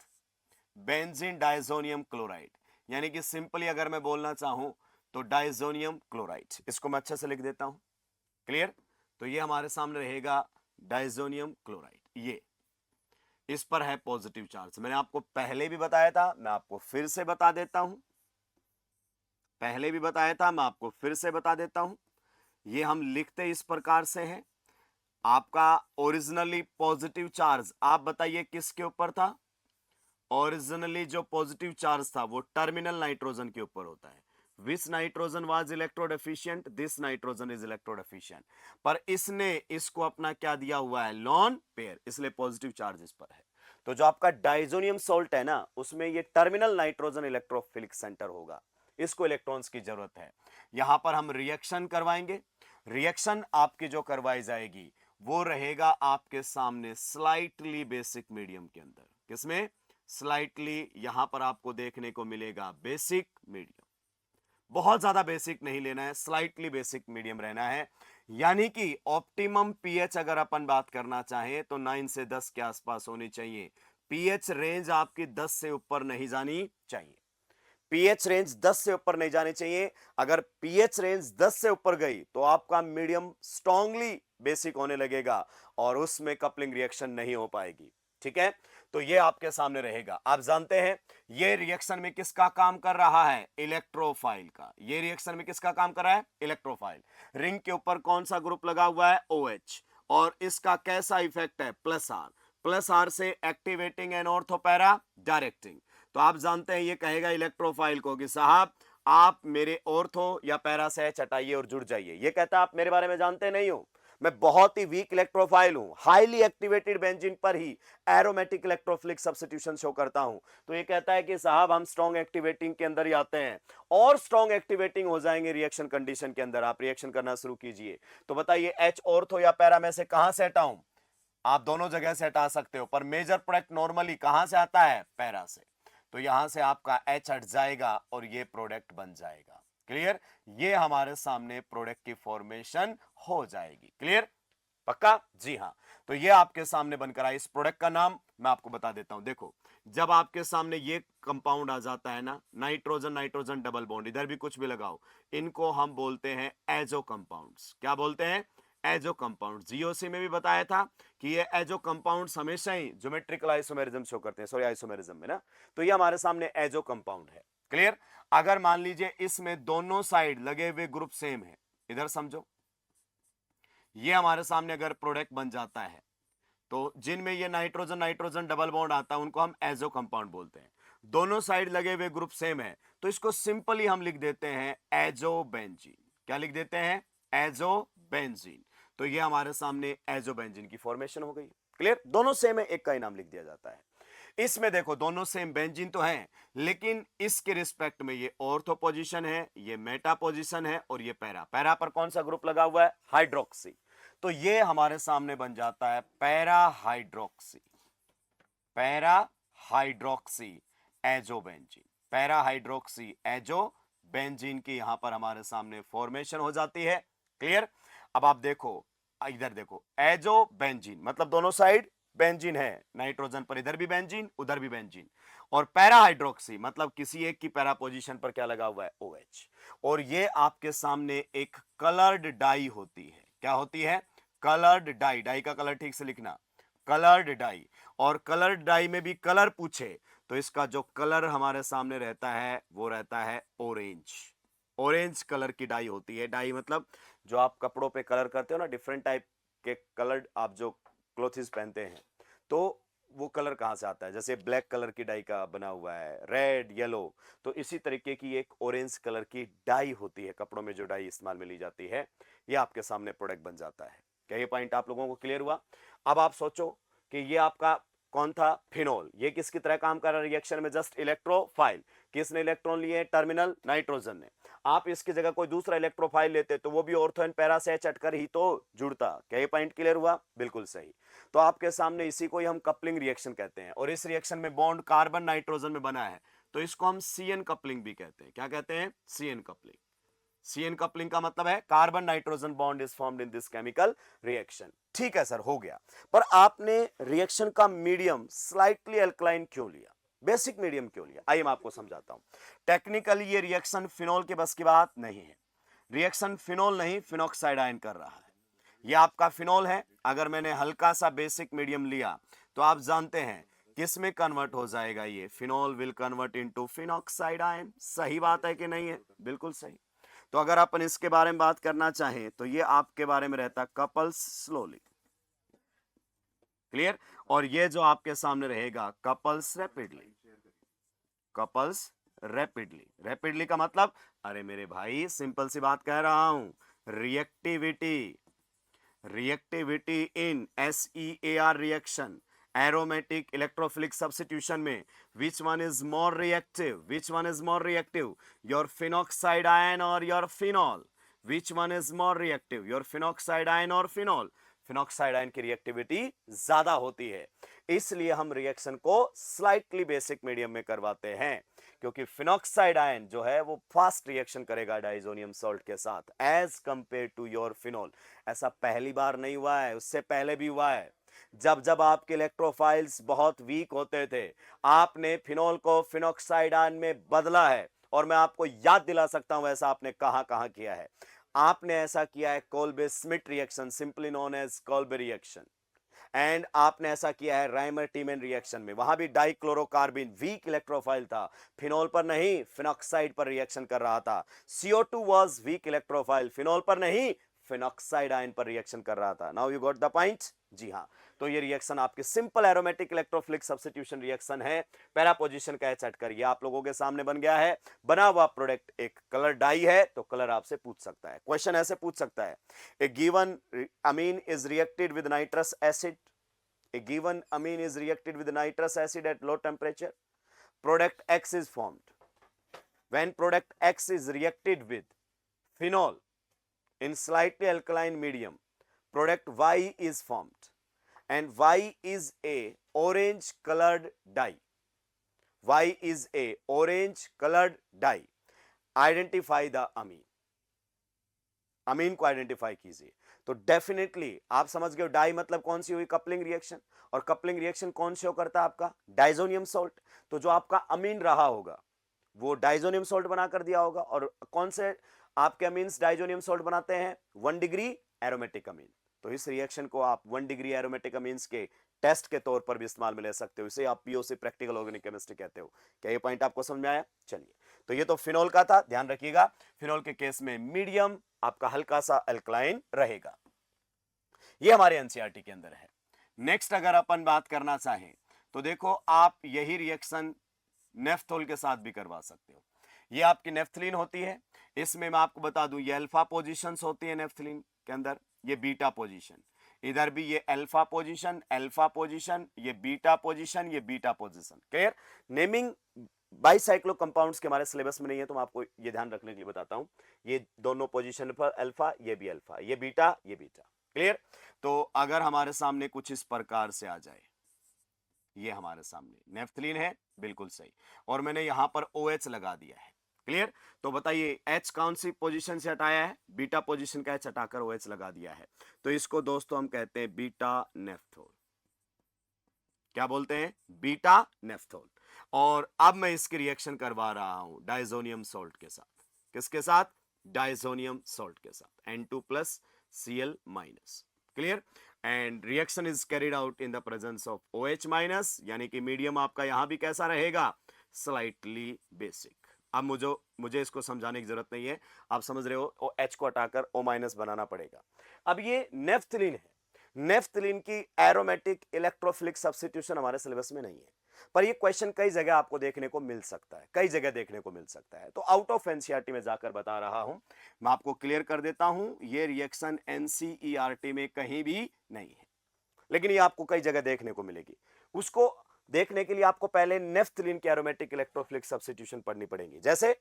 बेंजीन डाइजोनियम क्लोराइड, यानी कि सिंपली अगर मैं बोलना चाहूं तो डाइजोनियम क्लोराइड। इसको मैं अच्छे से लिख देता हूं। क्लियर? तो ये हमारे सामने रहेगा डाइजोनियम क्लोराइड। ये इस पर है पॉजिटिव चार्ज। मैंने आपको पहले भी बताया था, मैं आपको फिर से बता देता हूं। पहले भी बताया था, मैं आपको फिर से बता देता हूं। ये हम लिखते इस प्रकार से हैं। आपका ओरिजिनली पॉजिटिव चार्ज आप बताइए किसके ऊपर था? ओरिजिनली जो पॉजिटिव चार्ज था वो टर्मिनल नाइट्रोजन के ऊपर होता है। विच nitrogen was electro deficient? This nitrogen is electro deficient. पर इसने इसको अपना क्या दिया हुआ है? लोन पेयर, इसलिए पॉजिटिव चार्ज इस पर है। तो जो आपका डाइजोनियम सॉल्ट है ना, उसमें ये टर्मिनल नाइट्रोजन इलेक्ट्रोफिलिक सेंटर होगा। इसको इलेक्ट्रॉन्स की जरूरत है। यहां पर हम रिएक्शन करवाएंगे। रिएक्शन आपकी जो करवाई जाएगी वो रहेगा आपके सामने स्लाइटली बेसिक मीडियम के अंदर। किसमें? स्लाइटली। यहां पर आपको देखने को मिलेगा बेसिक मीडियम। बहुत ज्यादा बेसिक नहीं लेना है, स्लाइटली बेसिक मीडियम रहना है। यानी कि ऑप्टिमम पीएच अगर अपन बात करना चाहें तो 9 से 10 के आसपास होनी चाहिए। पीएच रेंज आपकी 10 से ऊपर नहीं जानी चाहिए। पीएच रेंज 10 से ऊपर नहीं जानी चाहिए। अगर पीएच रेंज 10 से ऊपर गई तो आपका मीडियम स्ट्रांगली बेसिक होने लगेगा और उसमें कपलिंग रिएक्शन नहीं हो पाएगी। ठीक है? तो ये आपके सामने रहेगा। आप जानते हैं ये रिएक्शन में किसका काम कर रहा है? इलेक्ट्रोफाइल का। ये रिएक्शन में किसका काम कर रहा है? इलेक्ट्रोफाइल। रिंग के ऊपर कौन सा ग्रुप लगा हुआ है? OH। और इसका कैसा इफेक्ट है? Plus R. प्लस आर से activating and ortho para directing. तो आप जानते हैं ये कहेगा इलेक्ट्रोफाइल को कि साहब आप मेरे ऑर्थो या पैरा से चटाइए और जुड़ जाइए। ये कहता है आप मेरे बारे में जानते नहीं हो, मैं बहुत ही वीक इलेक्ट्रोफाइल हूं, हाईली एक्टिवेटेड बेंजीन पर ही एरोमेटिक इलेक्ट्रोफिलिक सब्स्टिट्यूशन शो करता हूं। तो ये कहता है कि साहब हम स्ट्रॉन्ग एक्टिवेटिंग के अंदर ही आते हैं और स्ट्रॉन्ग एक्टिवेटिंग हो जाएंगे रिएक्शन कंडीशन के अंदर। आप रिएक्शन करना शुरू कीजिए। तो बताइए एच ऑर्थो या पैरा में से कहां से हटाऊं? आप दोनों जगह से हटा सकते हो, पर मेजर प्रोडक्ट नॉर्मली कहां से आता है? पैरा से। तो यहां से आपका एच हट जाएगा और ये प्रोडक्ट बन जाएगा। क्लियर? ये हमारे सामने प्रोडक्ट की फॉर्मेशन हो जाएगी। क्लियर? पक्का? जी हां। तो ये आपके सामने बनकर आए। इस प्रोडक्ट का नाम मैं आपको बता देता हूं। देखो, जब आपके सामने ये कंपाउंड आ जाता है ना, नाइट्रोजन नाइट्रोजन डबल बॉन्ड, इधर भी कुछ भी लगाओ, इनको हम बोलते हैं एजो कंपाउंड्स। क्या बोलते हैं? Azo compound. जीओसी में भी बताया था कि ये एजो कंपाउंड्स हमेशा ही ज्योमेट्रिकल आइसोमेरिज्म शो करते हैं, सॉरी आइसोमेरिज्म में ना। तो ये हमारे सामने एजो कंपाउंड है। क्लियर? अगर मान लीजिए इसमें दोनों साइड लगे हुए ग्रुप सेम है, इधर समझो, ये हमारे सामने अगर प्रोडक्ट बन जाता है तो जिनमें ये नाइट्रोजन नाइट्रोजन डबल बॉन्ड आता है उनको हम एजो कंपाउंड बोलते हैं। दोनों साइड लगे हुए ग्रुप सेम है तो इसको सिंपली हम लिख देते हैं एजोबेंजीन। क्या लिख देते हैं? एजोबेंजीन। तो ये हमारे सामने एजोबेंजीन की फॉर्मेशन हो गई। क्लियर? दोनों सेम है, एक का ही नाम लिख दिया जाता है। इसमें देखो दोनों सेम बेंजीन तो है, लेकिन इसके रिस्पेक्ट में ये ऑर्थो पोजीशन है, ये मेटा पोजीशन है और ये पैरा। पैरा पर कौन सा ग्रुप लगा हुआ है? हाइड्रोक्सी। तो ये हमारे सामने बन जाता है para hydroxy. Para hydroxy azobenzene. Para hydroxy azobenzene की यहां पर हमारे सामने फॉर्मेशन हो जाती है। क्लियर? अब आप देखो, इधर देखो, एजोबेंजीन मतलब दोनों साइड बेंजीन है, नाइट्रोजन पर इधर भी बेंजीन उधर भी बेंजीन। और पैरा हाइड्रोक्सी मतलब किसी एक की पैरा पोजीशन पर क्या लगा हुआ है? OH। और ये आपके सामने एक कलर्ड डाई होती है। क्या होती है? Coloured dye. डाई का कलर ठीक से लिखना, कलर्ड डाई। और कलर्ड डाई में भी कलर पूछे तो इसका जो कलर हमारे सामने रहता है वो रहता है ऑरेंज। ऑरेंज कलर की डाई होती है। डाई मतलब जो आप कपड़ों पे कलर करते हो ना, डिफरेंट टाइप के कलर आप जो क्लोथ्स पहनते हैं, तो वो कलर कहां से आता है? जैसे ब्लैक कलर की डाई का बना हुआ है, रेड येलो, तो इसी तरीके की एक ऑरेंज कलर की डाई होती है। कपड़ों में जो डाई इस्तेमाल में ली जाती है, ये आपके सामने प्रोडक्ट बन जाता है। क्या ये पॉइंट आप लोगों को क्लियर हुआ? अब आप सोचो कि ये आपका कौन था? फिनोल। ये किसकी तरह काम कर रहा है रिएक्शन में? Just electrophile. किसने इलेक्ट्रॉन लिए? टर्मिनल नाइट्रोजन ने। आप इसकी जगह कोई दूसरा इलेक्ट्रोफाइल लेते तो वो भी ऑर्थो एंड पैरा से चटकर ही तो जुड़ता। क्या ये पॉइंट क्लियर हुआ? बिल्कुल सही। तो आपके सामने इसी को ही हम कपलिंग रिएक्शन कहते हैं। और इस रिएक्शन में बॉन्ड कार्बन नाइट्रोजन में बना है तो इसको हम CN कपलिंग भी कहते हैं। क्या कहते हैं? CN coupling. CN कपलिंग का मतलब है carbon nitrogen bond is formed in this chemical reaction. ठीक है सर, हो गया। पर आपने रिएक्शन का मीडियम स्लाइटली अल्कलाइन क्यों लिया, बेसिक मीडियम क्यों लिया? आइए मैं आपको समझाता हूं। टेक्निकली ये रिएक्शन फिनोल के बस की बात नहीं है। रिएक्शन फिनोल नहीं, फिनॉक्साइड आयन कर रहा है। ये आपका फिनोल है, अगर मैंने हल्का सा बेसिक मीडियम लिया तो आप जानते हैं किस में कन्वर्ट हो जाएगा, ये phenol will convert into phenoxide ion. सही बात है कि नहीं है? बिल्कुल सही। तो अगर अपन इसके बारे में बात करना चाहें तो ये आपके बारे में रहता कपल्स स्लोली, क्लियर। और ये जो आपके सामने रहेगा couples rapidly, couples rapidly. Rapidly का मतलब, अरे मेरे भाई सिंपल सी बात कह रहा हूं, reactivity, reactivity in SEAR reaction, aromatic electrophilic substitution में, which one is more reactive, which one is more reactive, your phenoxide ion और your phenol, which one is more reactive, your phenoxide ion और phenol. Phenoxide ion की reactivity ज्यादा होती है, इसलिए हम reaction को स्लाइटली बेसिक मीडियम में करवाते हैं, क्योंकि फिनॉक्साइड आयन जो है वो फास्ट रिएक्शन करेगा डाइजोनियम सॉल्ट के साथ as compare to your phenol. ऐसा पहली बार नहीं हुआ है, उससे पहले भी हुआ है। जब जब आपके इलेक्ट्रोफाइल्स बहुत वीक होते थे, आपने फिनॉल को फिनॉक्साइड आयन में बदला है, और मैं आपको याद दिला सकता हूं ऐसा आपने कहां कहां किया है। आपने ऐसा किया है Kolbe Schmitt reaction, simply known as Kolbe reaction, and आपने ऐसा किया है राइमर टीमन रिएक्शन में, वहां भी डाइक्लोरोकार्बिन वीक इलेक्ट्रोफाइल था, फिनोल पर नहीं फिनॉक्साइड पर रिएक्शन कर रहा था। CO2 was week electrophile, phenol पर नहीं फिनॉक्साइड आयन पर रिएक्शन कर रहा था। Now you got the point? जी हां। तो ये रिएक्शन आपकी simple aromatic electrophilic substitution reaction है। पैरा पोजीशन का एच कर, ये आप लोगों के सामने बन गया है। बना हुआ प्रोडक्ट एक कलर डाई है, तो कलर आपसे पूछ सकता है, क्वेश्चन ऐसे पूछ सकता है, a given amine is reacted with nitrous acid, a given amine is reacted with nitrous acid at low temperature, product X is formed. When product X is reacted with phenol in slightly alkaline medium, product Y is formed, and Y is a orange colored dye. Y is a orange colored dye. Identify the amine. अमीन को identify कीजिए। तो definitely आप समझ गए die मतलब कौन सी हुई, coupling reaction, और कपलिंग रिएक्शन कौन शो करता है आपका, डाइजोनियम सॉल्ट। तो जो आपका अमीन रहा होगा वो डाइजोनियम सॉल्ट बना कर दिया होगा। और कौन से आपके अमीन्स डाइजोनियम सॉल्ट बनाते हैं, 1 डिग्री एरोमेटिक अमीन। तो इस रिएक्शन को आप 1 डिग्री एरोमेटिक अमीन्स के टेस्ट के तौर पर भी इस्तेमाल में ले सकते हो, इसे आप POC प्रैक्टिकल ऑर्गेनिक केमिस्ट्री कहते हो। क्या ये पॉइंट आपको समझ में आया? चलिए, तो ये तो फिनोल का था, ध्यान रखिएगा फिनोल के केस में मीडियम आपका हल्का सा अल्कलाइन रहेगा। ये हमारे एनसीईआरटी के अंदर है। नेक्स्ट अगर अपन बात करना चाहें तो देखो, आप यही रिएक्शन नेफ्थोल के साथ भी करवा सकते हो। ये आपकी नेफ्थलीन होती है, इसमें मैं आपको बता दूं ये अल्फा पोजीशंस होती है नेफ्थलीन के अंदर, ये बीटा पोजीशन, इधर भी ये अल्फा पोजीशन, अल्फा पोजीशन, ये बीटा पोजीशन, ये beta position. Clear? Naming bicyclo compounds के हमारे सिलेबस में नहीं है, तो मैं आपको ये ध्यान रखने के लिए बताता हूं। ये दोनों पोजीशन पर अल्फा, ये भी अल्फा, ये बीटा, ये बीटा। क्लियर? तो अगर हमारे सामने कुछ इस प्रकार से आ जाए, ये हमारे सामने नेफ्थलीन है, बिल्कुल सही, और मैंने यहां पर OH लगा दिया है। क्लियर? तो बताइए H कौन सी पोजीशन से हटाया है, बीटा पोजीशन का H हटाकर OH लगा दिया है। तो इसको दोस्तों हम कहते हैं बीटा नेफ्थोल। क्या बोलते हैं? Beta naphthol. और अब मैं इसकी रिएक्शन करवा रहा हूं डाइजोनियम सॉल्ट के साथ। किसके साथ? डाइजोनियम सॉल्ट के साथ, N2+ Cl-। Clear? And reaction is carried out in the presence of OH-, यानी कि मीडियम आपका यहां भी कैसा रहेगा, स्लाइटली बेसिक। अब मुझे इसको समझाने की जरूरत नहीं है, आप समझ रहे हो, H को हटाकर O- बनाना पड़ेगा। अब ये नेफ्थलीन है, नेफ्थलीन की एरोमेटिक इलेक्ट्रोफिलिक सब्स्टिट्यूशन हमारे सिलेबस में नहीं है, पर ये क्वेश्चन कई जगह आपको देखने को मिल सकता है, कई जगह देखने को मिल सकता है। तो आउट ऑफ एनसीईआरटी में जाकर बता रहा हूं, मैं आपको क्लियर कर देता हूं, ये रिएक्शन एनसीईआरटी में कहीं भी नहीं है, लेकिन ये आपको कई जगह देखने को मिलेगी। उसको देखने के लिए आपको पहले नेफ्थलीन की एरोमेटिक इलेक्ट्रोफिलिक सब्स्टिट्यूशन पढ़नी पड़ेगी। जैसे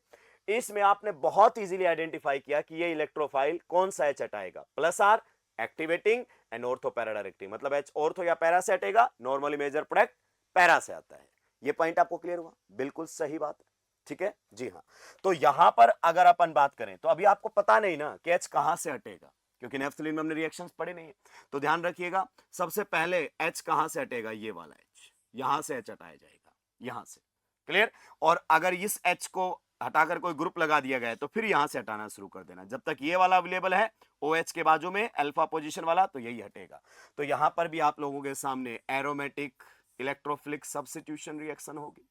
इसमें आपने बहुत इजीली आइडेंटिफाई किया कि ये इलेक्ट्रोफाइल कौन सा H हटाएगा, +R activating and ortho para directing, मतलब H ऑर्थो या पैरा से हटेगा, नॉर्मली मेजर प्रोडक्ट पैरा से आता है। ये पॉइंट आपको क्लियर हुआ? बिल्कुल सही बात है। ठीक है जी हाँ। तो यहां पर अगर अपन बात करें तो अभी आपको पता नहीं ना कि H कहां से हटेगा, क्योंकि नेफ्थलीन में हमने रिएक्शंस पढ़े नहीं है। तो ध्यान रखिएगा, सबसे पहले H कहां से हटेगा, ये वाला H, यहां से H हटाया जाएगा, यहां से। क्लियर। और अगर इस H को हटाकर कोई ग्रुप लगा दिया गया है तो फिर यहां से हटाना शुरू कर देना। जब तक ये वाला अवेलेबल है OH के बाजू में अल्फा पोजीशन वाला, तो यही हटेगा। तो यहां पर भी आप लोगों के सामने एरोमेटिक इलेक्ट्रोफिलिक सब्स्टिट्यूशन रिएक्शन होगी।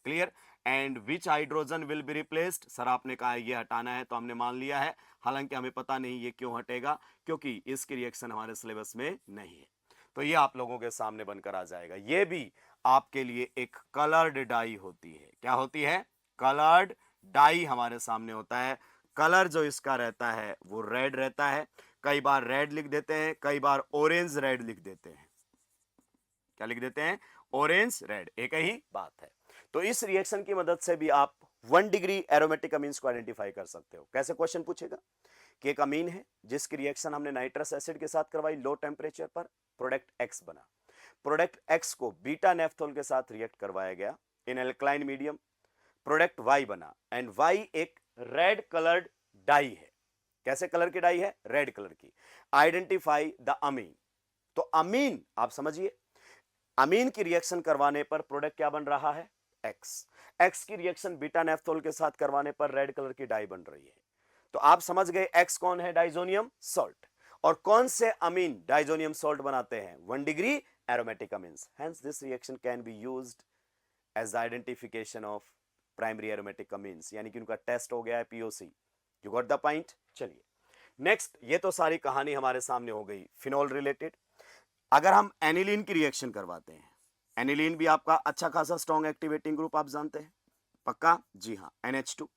Clear. And which hydrogen will be replaced, sir आपने कहा ये हटाना है तो हमने मान लिया है, हालांकि हमें पता नहीं ये क्यों हटेगा, क्योंकि इसकी रिएक्शन हमारे सिलेबस में नहीं है। तो ये आप लोगों के सामने बनकर आ जाएगा। ये भी आपके लिए एक कलर्ड डाई होती है। क्या होती है? कलर्ड डाई हमारे सामने होता है। कलर जो इसका रहता है वो रेड रहता है। कई बार रेड लिख देते हैं, कई बार ऑरेंज रेड लिख देते हैं। क्या लिख देते हैं? ऑरेंज रेड, एक ही बात है। तो इस रिएक्शन की मदद से भी आप 1 डिग्री एरोमेटिक अमीन्स को आइडेंटिफाई कर सकते हो। कैसे क्वेश्चन पूछेगा कि एक अमीन है जिसकी रिएक्शन हमने नाइट्रस एसिड के साथ करवाई लो टेम्परेचर पर, प्रोडक्ट एक्स बना। प्रोडक्ट एक्स को बीटा नेफ्थोल के साथ रिएक्ट करवाया गया in alkaline medium, product Y बना। एंड वाई एक रेड कलर्ड डाई है। कैसे कलर की डाई है? रेड कलर की। Identify the amine. तो अमीन आप समझिए, अमीन की रिएक्शन करवाने पर प्रोडक्ट क्या बन रहा है? एक्स। एक्स की रिएक्शन बीटा नेफ्थोल के साथ करवाने पर रेड कलर की डाई बन रही है। तो आप समझ गए एक्स कौन है? Diazonium salt. और कौन से अमीन डाइजोनियम सॉल्ट बनाते हैं? 1 degree aromatic amines. Hence this reaction can be used as identification of primary aromatic amines, यानी कि उनका टेस्ट हो गया है POC. You got the point? चलिए नेक्स्ट, ये तो सारी कहानी हमारे सामने हो गई फिनोल रिलेटेड। अगर हम एनिलीन की रिएक्शन करवाते हैं, एनिलीन भी आपका अच्छा खासा स्ट्रॉन्ग एक्टिवेटिंग ग्रुप आप जानते हैं, पक्का? जी हाँ, NH2।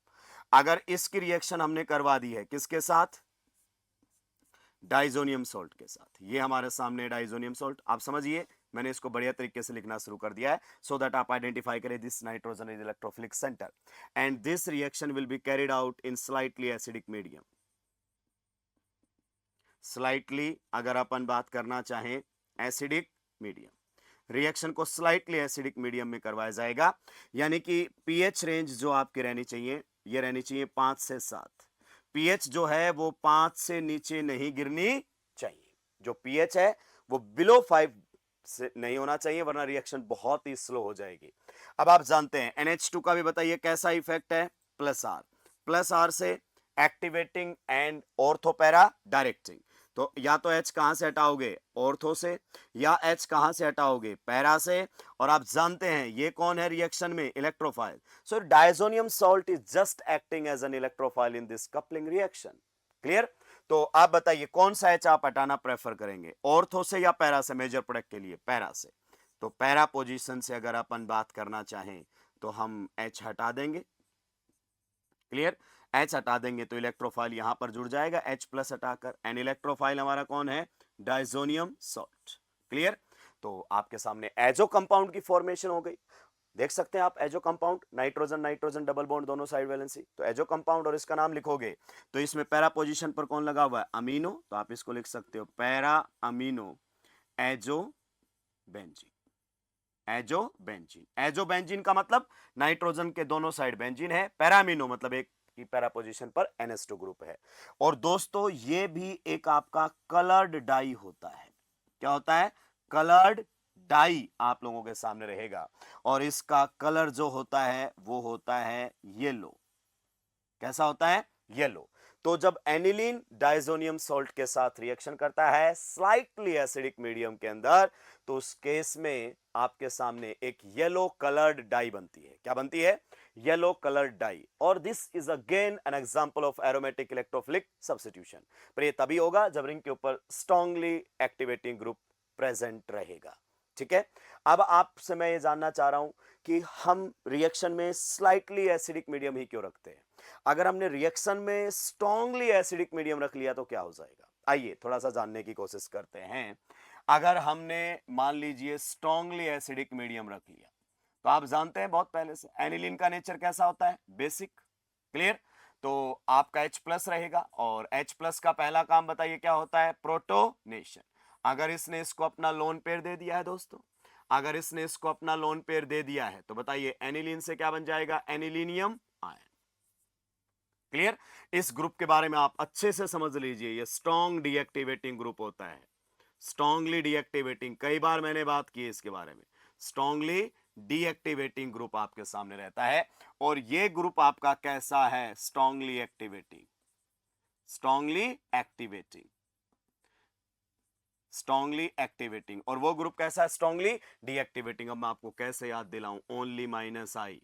अगर इसकी रिएक्शन हमने करवा दी है किसके साथ? डाइजोनियम सॉल्ट के साथ। ये हमारे सामने डाइजोनियम सॉल्ट, आप समझिए मैंने इसको बढ़िया तरीके से लिखना शुरू कर दिया है सो दैट आप आइडेंटिफाई करें this nitrogen is electrophilic centre and this reaction will be carried out in slightly acidic medium. Slightly अगर अपन बात करना चाहें एसिडिक मीडियम, रिएक्शन को स्लाइटली एसिडिक मीडियम में करवाया जाएगा, यानी कि पीएच रेंज जो आपकी रहनी चाहिए ये रहनी चाहिए 5 से 7। पीएच जो है वो 5 से नीचे नहीं गिरनी चाहिए। जो पीएच है वो बिलो 5 से नहीं होना चाहिए, वरना रिएक्शन बहुत ही स्लो हो जाएगी। अब आप जानते हैं NH2 का भी बताइए कैसा इफेक्ट है? प्लस आर से एक्टिवेटिंग एंड ऑर्थोपैरा डायरेक्टिंग। तो या तो H कहां से हटाओगे? ऑर्थो से, या H कहां से हटाओगे? पैरा से। और आप जानते हैं ये कौन है रिएक्शन में? Electrophile. So diazonium salt is just acting as an electrophile in this coupling reaction. Clear? तो आप बताइए कौन सा H आप हटाना प्रेफर करेंगे, ऑर्थो से या पैरा से? मेजर प्रोडक्ट के लिए पैरा से। तो पैरा पोजीशन से अगर अपन बात करना चाहें तो हम H हटा देंगे। क्लियर? H हटा देंगे तो इलेक्ट्रोफाइल यहां पर जुड़ जाएगा H प्लस हटाकर, एंड इलेक्ट्रोफाइल हमारा कौन है? Diazonium salt. क्लियर? तो आपके सामने एजो कंपाउंड की फॉर्मेशन हो गई। देख सकते हैं आप azo compound, nitrogen nitrogen double bond दोनों साइड वैलेंसी। तो एजो कंपाउंड और इसका नाम लिखोगे तो इसमें पैरा पोजीशन पर कौन लगा हुआ है? अमीनो। तो आप इसको लिख सकते हो para amino azo benzene. Azo benzene, azo benzene का मतलब नाइट्रोजन के दोनों साइड बेंजीन है, पैरामिनो मतलब एक की पैरा पोजीशन पर NH2 ग्रुप है। और दोस्तों ये भी एक आपका कलर्ड डाई होता है। क्या होता है? कलर्ड डाई आप लोगों के सामने रहेगा, और इसका कलर जो होता है वो होता है येलो। कैसा होता है? येलो। तो जब एनिलीन डाइजोनियम सॉल्ट के साथ रिएक्शन करता है स्लाइटली एसिडिक मीडियम के अंदर, तो उस केस में आपके सामने एक येलो कलर्ड डाई बनती है। क्या बनती है? Yellow coloured dye. और this is again an example of aromatic electrophilic substitution. पर ये तभी होगा जब रिंग के ऊपर स्ट्रांगली एक्टिवेटिंग ग्रुप प्रेजेंट रहेगा। ठीक है? अब आपसे मैं ये जानना चाह रहा हूं कि हम रिएक्शन में स्लाइटली एसिडिक मीडियम ही क्यों रखते हैं? अगर हमने रिएक्शन में स्ट्रांगली एसिडिक मीडियम रख लिया तो क्या हो जाएगा? आइए थोड़ा सा जानने की कोशिश करते हैं। अगर हमने मान लीजिए स्ट्रांगली एसिडिक मीडियम रख लिया तो आप जानते हैं बहुत पहले से एनिलीन का नेचर कैसा होता है? बेसिक। क्लियर? तो आपका H प्लस रहेगा, और H प्लस का पहला काम बताइए क्या होता है? प्रोटोनेशन। अगर इसने इसको अपना लोन पेयर दे दिया है दोस्तों, अगर इसने इसको अपना लोन पेयर दे दिया है तो बताइए एनिलीन से क्या बन जाएगा? Anilinium ion. क्लियर? इस ग्रुप के बारे में आप अच्छे से समझ लीजिए, ये स्ट्रॉन्ग डीएक्टिवेटिंग ग्रुप होता है, स्ट्रॉन्गली डीएक्टिवेटिंग। कई बार मैंने बात की है इसके बारे में। स्ट्रॉन्गली डीएक्टिवेटिंग ग्रुप आपके सामने रहता है, और ये ग्रुप आपका कैसा है? Strongly activating, strongly activating, strongly activating. और वो ग्रुप कैसा है? Strongly deactivating. अब मैं आपको कैसे याद दिलाऊं? ओनली माइनस आई,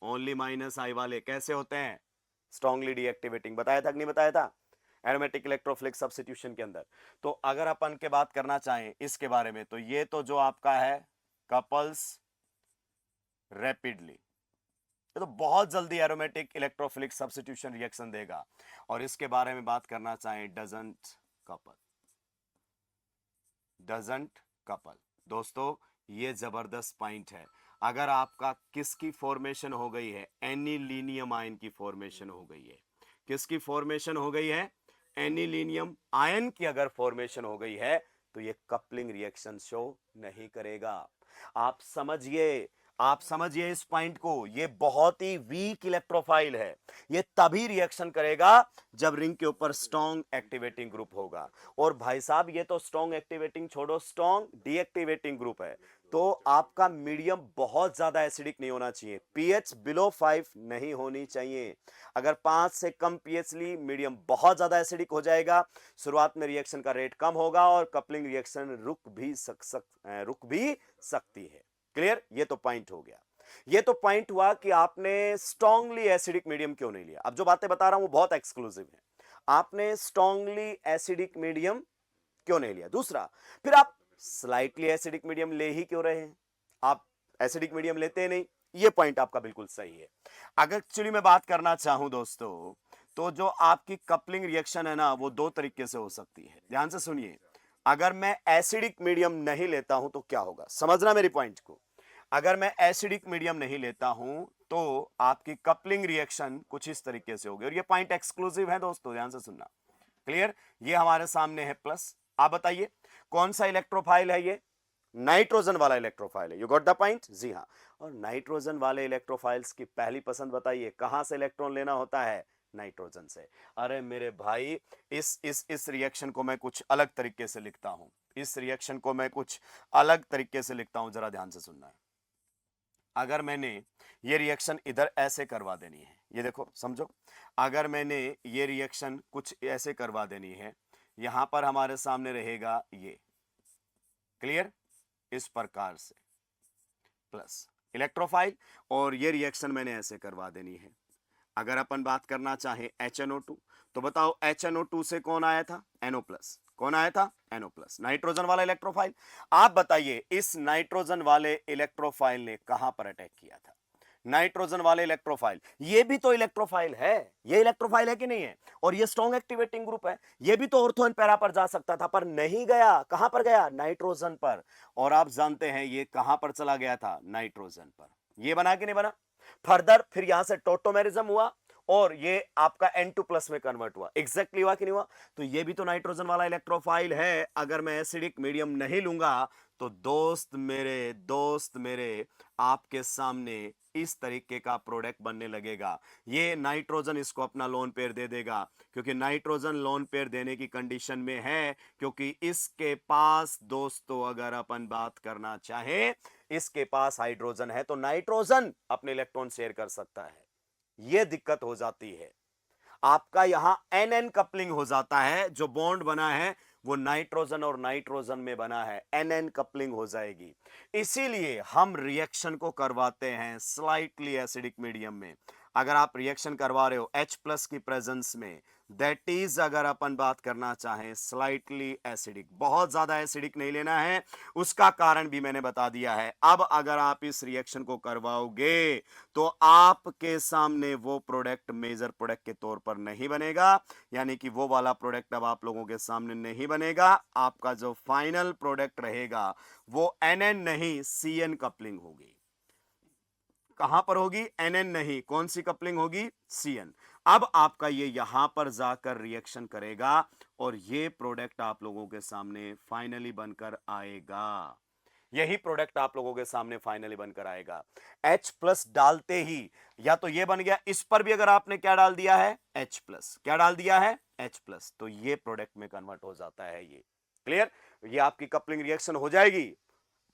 ओनली माइनस आई वाले कैसे होते हैं? Strongly deactivating. बताया था कि नहीं बताया था एरोमेटिक इलेक्ट्रोफिलिक सब्स्टिट्यूशन के अंदर? तो अगर अपन के बात करना चाहें इसके बारे में, तो ये तो जो आपका है कपल्स रैपिडली, ये तो बहुत जल्दी एरोमेटिक इलेक्ट्रोफिलिक सब्स्टिट्यूशन रिएक्शन देगा। और इसके बारे में बात करना चाहें, डजंट कपल, डजंट कपल। दोस्तों ये जबरदस्त पॉइंट है। अगर आपका किसकी फॉर्मेशन हो गई है? एनिलीनियम आयन की फॉर्मेशन हो गई है। किसकी फॉर्मेशन हो गई है? एनिलीनियम आयन की अगर फॉर्मेशन हो गई है तो ये कपलिंग रिएक्शन शो नहीं करेगा। आप समझिए, आप समझिए इस पॉइंट को, ये बहुत ही वीक इलेक्ट्रोफाइल है। ये तभी रिएक्शन करेगा जब रिंग के ऊपर स्ट्रॉन्ग एक्टिवेटिंग ग्रुप होगा। और भाई साहब ये तो स्ट्रॉन्ग एक्टिवेटिंग छोड़ो, स्ट्रॉन्ग डीएक्टिवेटिंग ग्रुप है। तो आपका मीडियम बहुत ज्यादा एसिडिक नहीं होना चाहिए, पीएच बिलो 5 नहीं होनी चाहिए। अगर 5 से कम पीएच ली, मीडियम बहुत ज्यादा एसिडिक हो जाएगा, शुरुआत में रिएक्शन का रेट कम होगा और कपलिंग रिएक्शन रुक भी सकती है। क्लियर? ये तो पॉइंट हो गया। ये तो पॉइंट हुआ कि आपने स्ट्रांगली एसिडिक मीडियम क्यों नहीं लिया। अब जो बातें बता रहा हूं वो बहुत एक्सक्लूसिव है। आपने स्ट्रांगली एसिडिक मीडियम क्यों नहीं लिया? दूसरा, फिर आप स्लाइटली एसिडिक मीडियम ले ही क्यों रहे हैं? आप एसिडिक मीडियम लेते नहीं। ये पॉइंट आपका बिल्कुल सही है। अगर एक्चुअली मैं बात करना चाहूं दोस्तों, तो जो आपकी कपलिंग रिएक्शन है ना, वो दो तरीके से हो सकती है। ध्यान से सुनिए, अगर मैं एसिडिक मीडियम नहीं लेता हूं तो क्या होगा, समझना मेरी पॉइंट को। अगर मैं एसिडिक मीडियम नहीं लेता हूं तो आपकी कपलिंग रिएक्शन कुछ इस तरीके से होगी, और ये पॉइंट एक्सक्लूसिव है दोस्तों, ध्यान से सुनना। क्लियर? ये हमारे सामने है प्लस। आप बताइए कौन सा इलेक्ट्रोफाइल है? ये नाइट्रोजन वाला इलेक्ट्रोफाइल है। You got the point? जी हाँ। और नाइट्रोजन वाले इलेक्ट्रोफाइल्स की पहली पसंद बताइए, कहां से इलेक्ट्रॉन लेना होता है? नाइट्रोजन से। अरे मेरे भाई, इस रिएक्शन को मैं कुछ अलग तरीके से लिखता हूं, इस रिएक्शन को मैं कुछ अलग तरीके से लिखता हूं, जरा ध्यान से सुनना है। अगर मैंने ये रिएक्शन इधर ऐसे करवा देनी है, ये देखो समझो, अगर मैंने ये रिएक्शन कुछ ऐसे करवा देनी है, यहां पर हमारे सामने रहेगा ये। क्लियर? इस प्रकार से प्लस इलेक्ट्रोफाइल, और ये रिएक्शन मैंने ऐसे करवा देनी है। अगर अपन बात करना चाहें HNO2, तो बताओ HNO2 से कौन आया था? NO plus. कौन आया था? NO प्लस, नाइट्रोजन वाला इलेक्ट्रोफाइल। आप बताइए इस नाइट्रोजन वाले इलेक्ट्रोफाइल ने कहां पर अटैक किया था? नाइट्रोजन वाले इलेक्ट्रोफाइल, ये भी तो इलेक्ट्रोफाइल है, ये इलेक्ट्रोफाइल है कि नहीं है? और ये स्ट्रॉन्ग एक्टिवेटिंग ग्रुप है, ये भी तो ऑर्थो एंड पैरा पर जा सकता था, पर नहीं गया। कहां पर गया? नाइट्रोजन पर। और आप जानते हैं ये कहां पर चला गया था? नाइट्रोजन पर। ये बना कि नहीं बना? फर्दर फिर यहां से टोटोमेरिज्म हुआ और ये आपका N2 प्लस में कन्वर्ट हुआ। एग्जैक्टली हुआ कि नहीं हुआ? तो ये भी तो नाइट्रोजन वाला इलेक्ट्रोफाइल है। अगर मैं एसिडिक मीडियम नहीं लूंगा तो दोस्त मेरे आपके सामने इस तरीके का प्रोडक्ट बनने लगेगा। ये नाइट्रोजन इसको अपना लोन पेयर दे देगा, क्योंकि नाइट्रोजन लोन पेयर देने की कंडीशन में है, क्योंकि इसके पास दोस्तों अगर अपन बात करना चाहें, इसके पास हाइड्रोजन है, तो नाइट्रोजन अपने इलेक्ट्रॉन शेयर कर सकता है। यह दिक्कत हो जाती है, आपका यहां NN कपलिंग हो जाता है। जो बॉन्ड बना है वो नाइट्रोजन और नाइट्रोजन में बना है, NN कपलिंग हो जाएगी। इसीलिए हम रिएक्शन को करवाते हैं स्लाइटली एसिडिक मीडियम में। अगर आप रिएक्शन करवा रहे हो H प्लस की प्रेजेंस में, दैट इज अगर अपन बात करना चाहें स्लाइटली एसिडिक, बहुत ज्यादा एसिडिक नहीं लेना है। उसका कारण भी मैंने बता दिया है। अब अगर आप इस रिएक्शन को करवाओगे तो आपके सामने वो प्रोडक्ट मेजर प्रोडक्ट के तौर पर नहीं बनेगा, यानी कि वो वाला प्रोडक्ट अब आप लोगों के सामने नहीं बनेगा। आपका जो फाइनल प्रोडक्ट रहेगा वो NN नहीं CN कपलिंग होगी। कहां पर होगी? NN नहीं, कौन सी कपलिंग होगी? CN। अब आपका ये यहां पर जाकर रिएक्शन करेगा और ये प्रोडक्ट आप लोगों के सामने फाइनली बनकर आएगा। यही प्रोडक्ट आप लोगों के सामने फाइनली बनकर आएगा। H+ डालते ही या तो ये बन गया, इस पर भी अगर आपने क्या डाल दिया है, H+, क्या डाल दिया है, H+, तो ये प्रोडक्ट में कन्वर्ट हो जाता है। ये क्लियर, ये आपकी कपलिंग रिएक्शन हो जाएगी,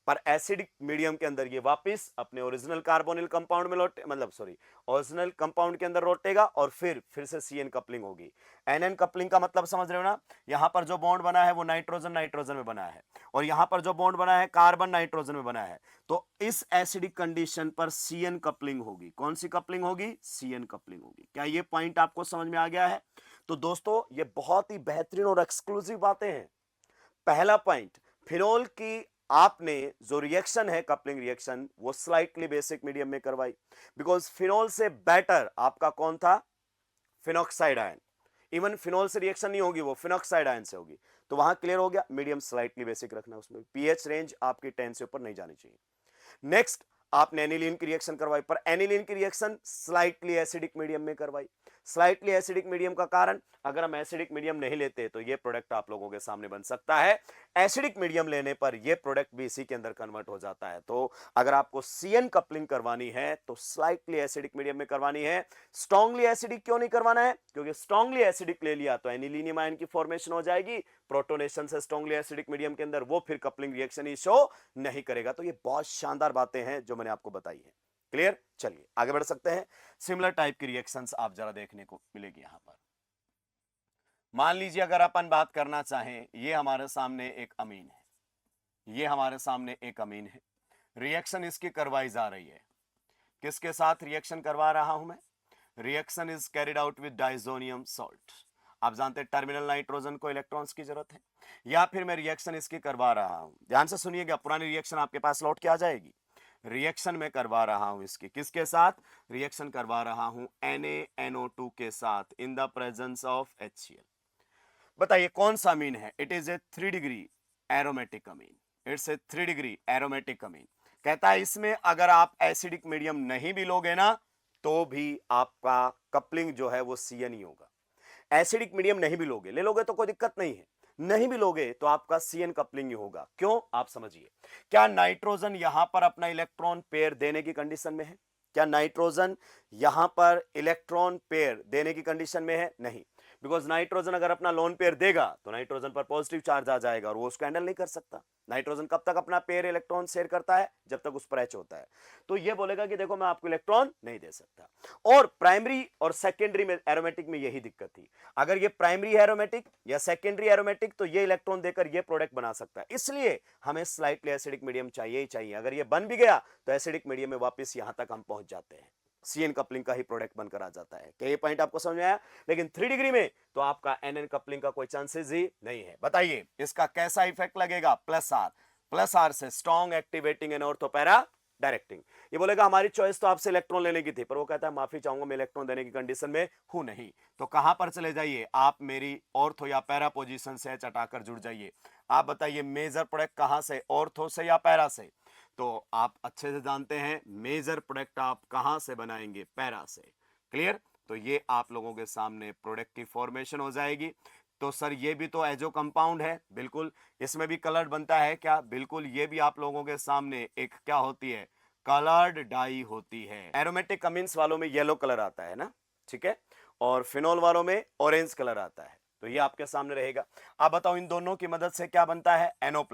पर एसिडिक मीडियम के अंदर ये वापस अपने ओरिजिनल कार्बोनिल कंपाउंड में लौटे, मतलब सॉरी ओरिजिनल कंपाउंड के अंदर लौटेगा और फिर से CN कपलिंग होगी। NN कपलिंग का मतलब समझ रहे हो ना, यहां पर जो बॉन्ड बना है वो नाइट्रोजन नाइट्रोजन में बना है और यहां पर जो बॉन्ड बना है कार्बन नाइट्रोजन में बना है, तो इस एसिडिक कंडीशन पर CN कपलिंग होगी। कौन सी कपलिंग होगी, CN कपलिंग होगी। क्या ये पॉइंट आपको समझ में आ गया है? तो दोस्तों ये बहुत ही बेहतरीन और एक्सक्लूसिव बातें हैं। पहला पॉइंट, फिनोल की आपने जो रिएक्शन है कपलिंग रिएक्शन वो स्लाइटली बेसिक मीडियम में करवाई, बिकॉज फिनोल से बेटर आपका कौन था, फिनॉक्साइड आयन। इवन फिनोल से रिएक्शन नहीं होगी, वो फिनॉक्साइड आयन से होगी। तो वहां क्लियर हो गया, मीडियम स्लाइटली बेसिक रखना, उसमें पीएच रेंज आपकी 10 से ऊपर नहीं जानी चाहिए। नेक्स्ट, आपने एनिलीन की रिएक्शन करवाई, पर एनिलीन की रिएक्शन स्लाइटली एसिडिक मीडियम में करवाई। स्लाइटली एसिडिक मीडियम का कारण, अगर हम एसिडिक मीडियम नहीं लेते तो ये प्रोडक्ट आप लोगों के सामने बन सकता है। एसिडिक मीडियम लेने पर ये प्रोडक्ट भी इसी के अंदर कन्वर्ट हो जाता है। तो अगर आपको सीएन कपलिंग करवानी है तो स्लाइटली एसिडिक मीडियम में करवानी है। स्ट्रांगली एसिडिक क्यों नहीं करवाना है, क्योंकि स्ट्रांगली एसिडिक ले लिया तो एनिलीनियम आयन की फॉर्मेशन हो जाएगी, प्रोटोनेशन से स्ट्रांगली एसिडिक मीडियम के अंदर, वो फिर कपलिंग रिएक्शन ही शो नहीं करेगा। तो ये बहुत शानदार बातें हैं जो मैंने आपको बताई है। क्लियर, चलिए आगे बढ़ सकते हैं। सिमिलर टाइप की रिएक्शंस आप जरा देखने को मिलेगी यहां पर। मान लीजिए अगर अपन बात करना चाहें, ये हमारे सामने एक अमीन है, ये हमारे सामने एक अमीन है, रिएक्शन इसकी करवाई जा रही है। किसके साथ रिएक्शन करवा रहा हूं मैं, reaction is carried out with diazonium salt. आप जानते हैं टर्मिनल नाइट्रोजन को इलेक्ट्रॉन्स की जरूरत है, या फिर मैं रिएक्शन इसकी करवा रहा हूं, ध्यान से सुनिएगा, पुरानी रिएक्शन आपके पास लौट के आ जाएगी। रिएक्शन में करवा रहा हूं इसकी, किसके साथ रिएक्शन करवा रहा हूं, NaNO2 के साथ in the presence of HCl। बताइए कौन सा अमीन है, it is a 3 degree aromatic amine, it's a 3 degree aromatic amine. कहता है इसमें अगर आप एसिडिक मीडियम नहीं भी लोगे ना तो भी आपका कपलिंग जो है वो CN ही होगा। एसिडिक मीडियम नहीं भी लोगे, ले लोगे तो कोई दिक्कत नहीं है, नहीं भी लोगे तो आपका CN कपलिंग ही होगा। क्यों, आप समझिए। क्या नाइट्रोजन यहां पर अपना इलेक्ट्रॉन पेयर देने की कंडीशन में है, क्या नाइट्रोजन यहां पर इलेक्ट्रॉन पेयर देने की कंडीशन में है, नहीं। बिकॉज नाइट्रोजन अगर अपना लोन पेयर देगा तो नाइट्रोजन पर पॉजिटिव चार्ज आ जाएगा और वो उसको हैंडल नहीं कर सकता। नाइट्रोजन कब तक अपना पेयर इलेक्ट्रॉन शेयर करता है, जब तक उस पर H होता है। तो ये बोलेगा कि देखो मैं आपको इलेक्ट्रॉन नहीं दे सकता। और प्राइमरी और सेकेंडरी में एरोमेटिक में यही दिक्कत थी, अगर ये प्राइमरी एरोमेटिक या सेकेंडरी एरोमेटिक तो ये इलेक्ट्रॉन देकर ये प्रोडक्ट बना सकता है। इसलिए हमें स्लाइटली एसिडिक मीडियम चाहिए ही चाहिए। अगर ये बन भी गया तो एसिडिक मीडियम में वापस यहां तक हम पहुंच जाते हैं, CN कपलिंग का ही प्रोडक्ट बनकर आ जाता है। क्या ये पॉइंट आपको समझ में आया? लेकिन 3 डिग्री में तो आपका NN कपलिंग का कोई चांसेस ही नहीं है। बताइए इसका कैसा इफेक्ट लगेगा, प्लस आर से strong activating and ortho para directing. ये बोलेगा हमारी चॉइस तो आपसे इलेक्ट्रॉन लेने की थी, पर वो कहता है माफी चाहूंगा मैं इलेक्ट्रॉन देने की कंडीशन में हूं नहीं। तो कहां पर चले जाइए आप, मेरी ऑर्थो या पैरा पोजीशन से H हटाकर जुड़ जाइए। आप बताइए मेजर प्रोडक्ट कहां से, ऑर्थो से या पैरा से? तो आप अच्छे से जानते हैं मेजर प्रोडक्ट आप कहां से बनाएंगे, पैरा से। क्लियर, तो ये आप लोगों के सामने प्रोडक्ट की फॉर्मेशन हो जाएगी। तो सर ये भी तो एजो कंपाउंड है, बिल्कुल। इसमें भी कलर्ड बनता है क्या, बिल्कुल। ये भी आप लोगों के सामने एक क्या होती है, कलर्ड डाई होती है। एरोमेटिक अमीन्स वालों में येलो कलर आता है ना, ठीक है, और फिनोल वालों में ऑरेंज कलर आता है। तो ये आपके सामने रहेगा। आप बताओ इन दोनों की मदद से क्या बनता है, NO+।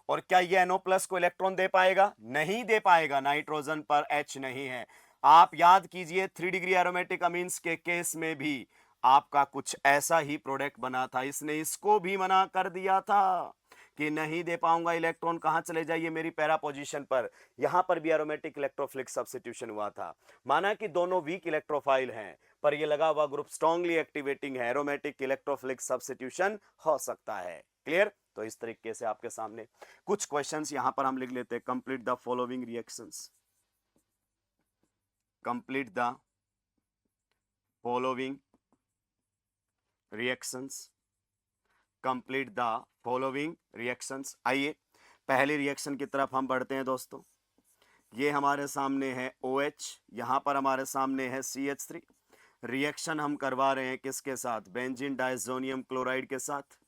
और क्या ये NO+ को इलेक्ट्रॉन दे पाएगा, नहीं दे पाएगा, नाइट्रोजन पर H नहीं है। आप याद कीजिए 3 डिग्री एरोमेटिक अमीन्स के केस में भी आपका कुछ ऐसा ही प्रोडक्ट बना था, इसने इसको भी मना कर दिया था कि नहीं दे पाऊंगा इलेक्ट्रॉन, कहां चले जाइए मेरी पैरा पोजीशन पर। यहां पर भी एरोमेटिक इलेक्ट्रोफिलिक सब्स्टिट्यूशन हुआ था, माना कि दोनों वीक इलेक्ट्रोफाइल हैं, पर ये लगा हुआ ग्रुप स्ट्रांगली एक्टिवेटिंग है, एरोमेटिक इलेक्ट्रोफिलिक सब्स्टिट्यूशन हो सकता है। क्लियर, तो इस तरीके से आपके सामने कुछ क्वेश्चंस यहां पर हम लिख लेते हैं। Complete the following reactions, complete the following reactions, complete the following reactions. आइए पहली रिएक्शन की तरफ हम बढ़ते हैं दोस्तों। ये हमारे सामने है OH, यहां पर हमारे सामने है CH3। रिएक्शन हम करवा रहे हैं किसके साथ, बेंजीन डाइजोनियम क्लोराइड के साथ,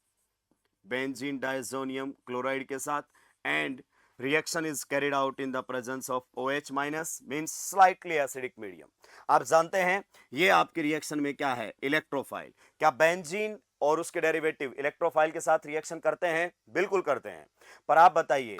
बेंजीन डाइजोनियम क्लोराइड के साथ। And reaction is carried out in the presence of OH minus means slightly acidic medium. आप जानते हैं ये आपके रिएक्शन में क्या है, इलेक्ट्रोफाइल। क्या बेंजीन और उसके डेरिवेटिव इलेक्ट्रोफाइल के साथ रिएक्शन करते हैं? बिल्कुल करते हैं। पर आप बताइए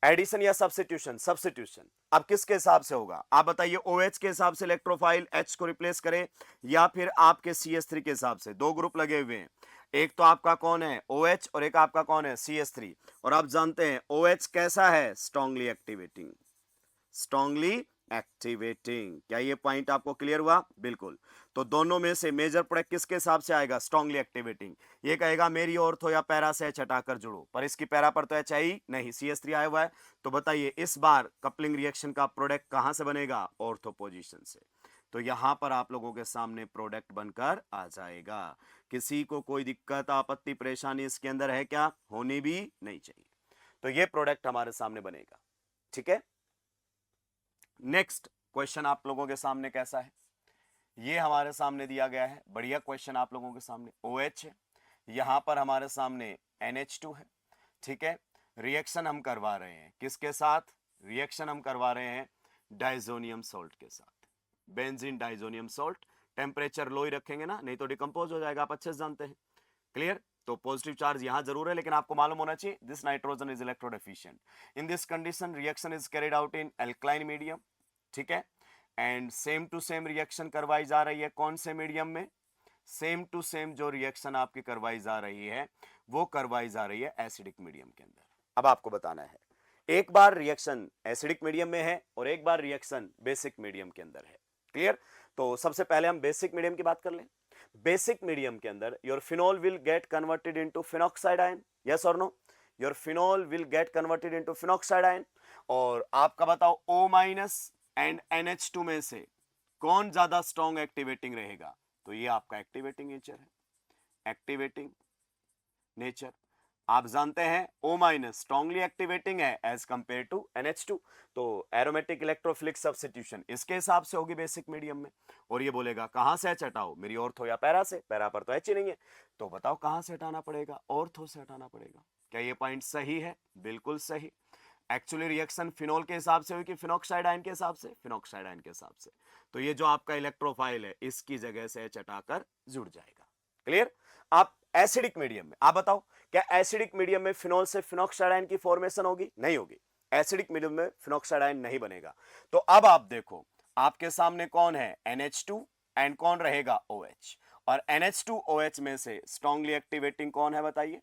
एडिशन या सब्स्टिट्यूशन? सब्स्टिट्यूशन। अब किसके हिसाब से होगा आप बताइए, OH के हिसाब से इलेक्ट्रोफाइल H को रिप्लेस करे या फिर आपके CH3 के हिसाब से? दो ग्रुप लगे हुए हैं, एक तो आपका कौन है OH और एक आपका कौन है CH3। और आप जानते हैं OH कैसा है, स्ट्रांगली एक्टिवेटिंग, स्ट्रांगली एक्टिवेटिंग। क्या ये पॉइंट आपको क्लियर हुआ? बिल्कुल। तो दोनों में से मेजर प्रोडक्ट किसके हिसाब से आएगा, स्ट्रांगली एक्टिवेटिंग। ये कहेगा मेरी ऑर्थो या पैरा से H हटाकर जुड़ो, पर इसकी पैरा पर तो H है ही नहीं, CH3 आया हुआ है। तो बताइए इस बार कपलिंग रिएक्शन का प्रोडक्ट कहां से बनेगा, ऑर्थो पोजीशन से। तो यहां पर आप लोगों के सामने प्रोडक्ट बनकर आ जाएगा। किसी को कोई दिक्कत आपत्ति परेशानी इसके अंदर है क्या? होनी भी नहीं चाहिए। तो ये प्रोडक्ट हमारे सामने बनेगा, ठीक है। नेक्स्ट क्वेश्चन आप लोगों के सामने कैसा है, ये हमारे सामने दिया गया है, बढ़िया क्वेश्चन आप लोगों के सामने। OH है, यहां पर हमारे सामने NH2 है, ठीक है। रिएक्शन हम करवा रहे हैं किसके साथ, रिएक्शन हम करवा रहे हैं डाइजोनियम सॉल्ट के साथ, benzene diazonium salt. Temperature low ही रखेंगे ना, नहीं तो डिकम्पोज हो जाएगा, आप अच्छे से जानते हैं। क्लियर? तो पॉजिटिव चार्ज यहां जरूर है, लेकिन आपको मालूम होना चाहिए this nitrogen is electrodeficient. In this condition reaction is carried out in alkaline medium, ठीक है। And same to same reaction करवाई जा रही है कौन से मीडियम में, सेम टू सेम जो रिएक्शन आपकी करवाई जा रही है वो करवाई जा रही है एसिडिक मीडियम के अंदर। अब आपको बताना है, एक बार रिएक्शन एसिडिक मीडियम में है और एक बार रिएक्शन बेसिक मीडियम के अंदर है। क्लियर? तो सबसे पहले हम बेसिक मीडियम की बात कर लें। बेसिक मीडियम के अंदर your phenol will get converted into phenoxide ion, yes और no? Your phenol will get converted into phenoxide ion. और आपका बताओ O- एंड NH2 में से कौन ज्यादा स्ट्रॉन्ग एक्टिवेटिंग रहेगा? तो ये आपका एक्टिवेटिंग नेचर है, एक्टिवेटिंग नेचर। आप जानते हैं O- स्ट्रांगली एक्टिवेटिंग है एज कंपेयर टू NH2। तो एरोमेटिक इलेक्ट्रोफिलिक सब्स्टिट्यूशन इसके हिसाब से होगी बेसिक मीडियम में। और ये बोलेगा कहां से H हटाओ, मेरी ऑर्थो या पैरा से? पैरा पर तो H ही नहीं है, तो बताओ कहां से हटाना पड़ेगा, ऑर्थो से हटाना पड़ेगा। क्या ये पॉइंट सही है? बिल्कुल सही। एक्चुअली रिएक्शन फिनोल के हिसाब से हुई कि फिनॉक्साइड आयन के हिसाब से? फिनॉक्साइड आयन के हिसाब से। तो ये जो आपका इलेक्ट्रोफाइल है इसकी जगह से H हटाकर जुड़ जाएगा। क्लियर? आप एसिडिक मीडियम में आप बताओ, क्या एसिडिक मीडियम में फिनोल से फिनॉक्साइड आयन की फॉर्मेशन होगी? नहीं होगी। एसिडिक मीडियम में फिनॉक्साइड आयन नहीं बनेगा। तो अब आप देखो आपके सामने कौन है, NH2 एंड कौन रहेगा, OH। और NH2OH में से स्ट्रांगली एक्टिवेटिंग कौन है बताइए?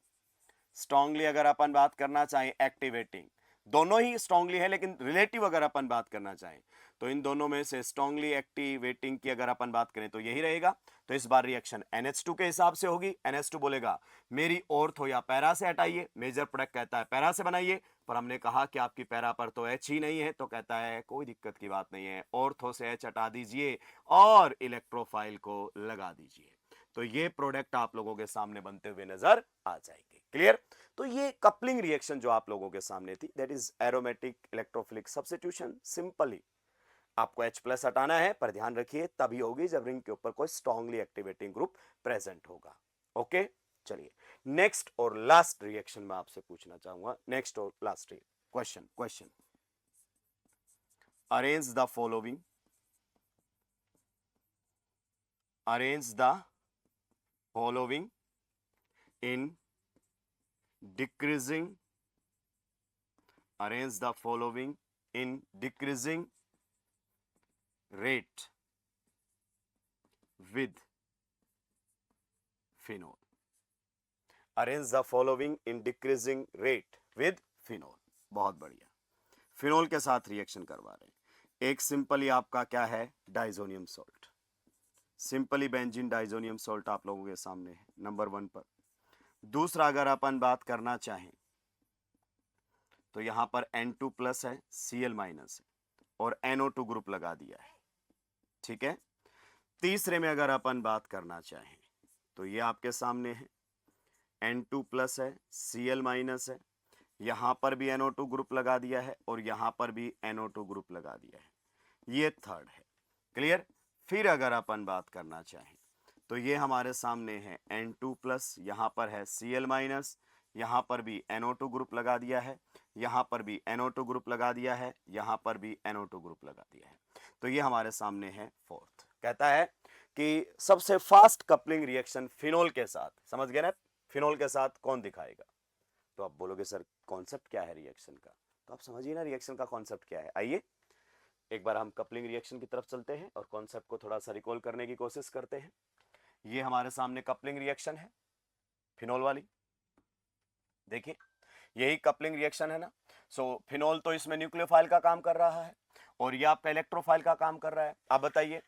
स्ट्रांगली अगर अपन बात करना चाहें एक्टिवेटिंग, दोनों ही स्ट्रांगली है, लेकिन रिलेटिव अगर अपन बात करना चाहें तो इन दोनों में से स्ट्रांगली एक्टिवेटिंग की अगर अपन बात करें तो यही रहेगा। तो इस बार रिएक्शन NH2 के हिसाब से होगी। NH2 बोलेगा मेरी ऑर्थो या पैरा से हटाइए, मेजर प्रोडक्ट कहता है पैरा से बनाइए। पर हमने कहा कि आपकी पैरा पर तो H ही नहीं है, तो कहता है कोई दिक्कत की बात नहीं है, ऑर्थो से H हटा दीजिए और इलेक्ट्रोफाइल को लगा दीजिए। तो ये प्रोडक्ट आप लोगों के सामने बनते हुए नजर आ जाएंगे। क्लियर? तो ये कपलिंग रिएक्शन जो आप लोगों के सामने थी that is aromatic electrophilic substitution. Simply आपको H+ हटाना है, पर ध्यान रखिए तभी होगी जब रिंग के ऊपर कोई स्ट्रांगली एक्टिवेटिंग ग्रुप प्रेजेंट होगा। ओके, चलिए नेक्स्ट और लास्ट रिएक्शन में आपसे पूछना चाहूंगा, नेक्स्ट और last question. Arrange the following, arrange the following in decreasing, arrange the following in decreasing rate with phenol, arrange the following in decreasing rate with phenol। बहुत बढ़िया, phenol के साथ रिएक्शन करवा रहे हैं। एक सिंपली आपका क्या है, diazonium salt, simply benzene diazonium salt आप लोगों के सामने है नंबर 1 पर। दूसरा अगर अपन बात करना चाहें तो यहां पर N2+ है, Cl- है और NO2 ग्रुप लगा दिया है, ठीक है। तीसरे में अगर अपन बात करना चाहें तो ये आपके सामने है, N2+ है, Cl- है, यहां पर भी NO2 ग्रुप लगा दिया है और यहां पर भी NO2 ग्रुप लगा दिया है, ये थर्ड है। क्लियर? फिर अगर अपन बात करना चाहें तो ये हमारे सामने है N2+, यहां पर है Cl-, यहाँ पर भी NO2 ग्रुप लगा दिया है, यहाँ पर भी NO2 ग्रुप लगा दिया है, यहाँ पर भी NO2 ग्रुप लगा दिया है। तो ये हमारे सामने है फोर्थ। कहता है कि सबसे फास्ट कपलिंग रिएक्शन फिनोल के साथ, समझ गए ना, फिनोल के साथ कौन दिखाएगा। तो आप बोलोगे सर कॉन्सेप्ट क्या है रिएक्शन का, तो आप समझिए ना रिएक्शन का कॉन्सेप्ट क्या है। आइए एक बार हम कपलिंग रिएक्शन की तरफ चलते हैं और कॉन्सेप्ट को थोड़ा सा रिकॉल करने की कोशिश करते हैं। ये हमारे सामने कपलिंग रिएक्शन है फिनोल वाली, देखिए यही कपलिंग रिएक्शन है ना। सो फिनोल तो इसमें न्यूक्लियोफाइल का काम कर रहा है और ये आपका इलेक्ट्रोफाइल का काम कर रहा है। अब बताइए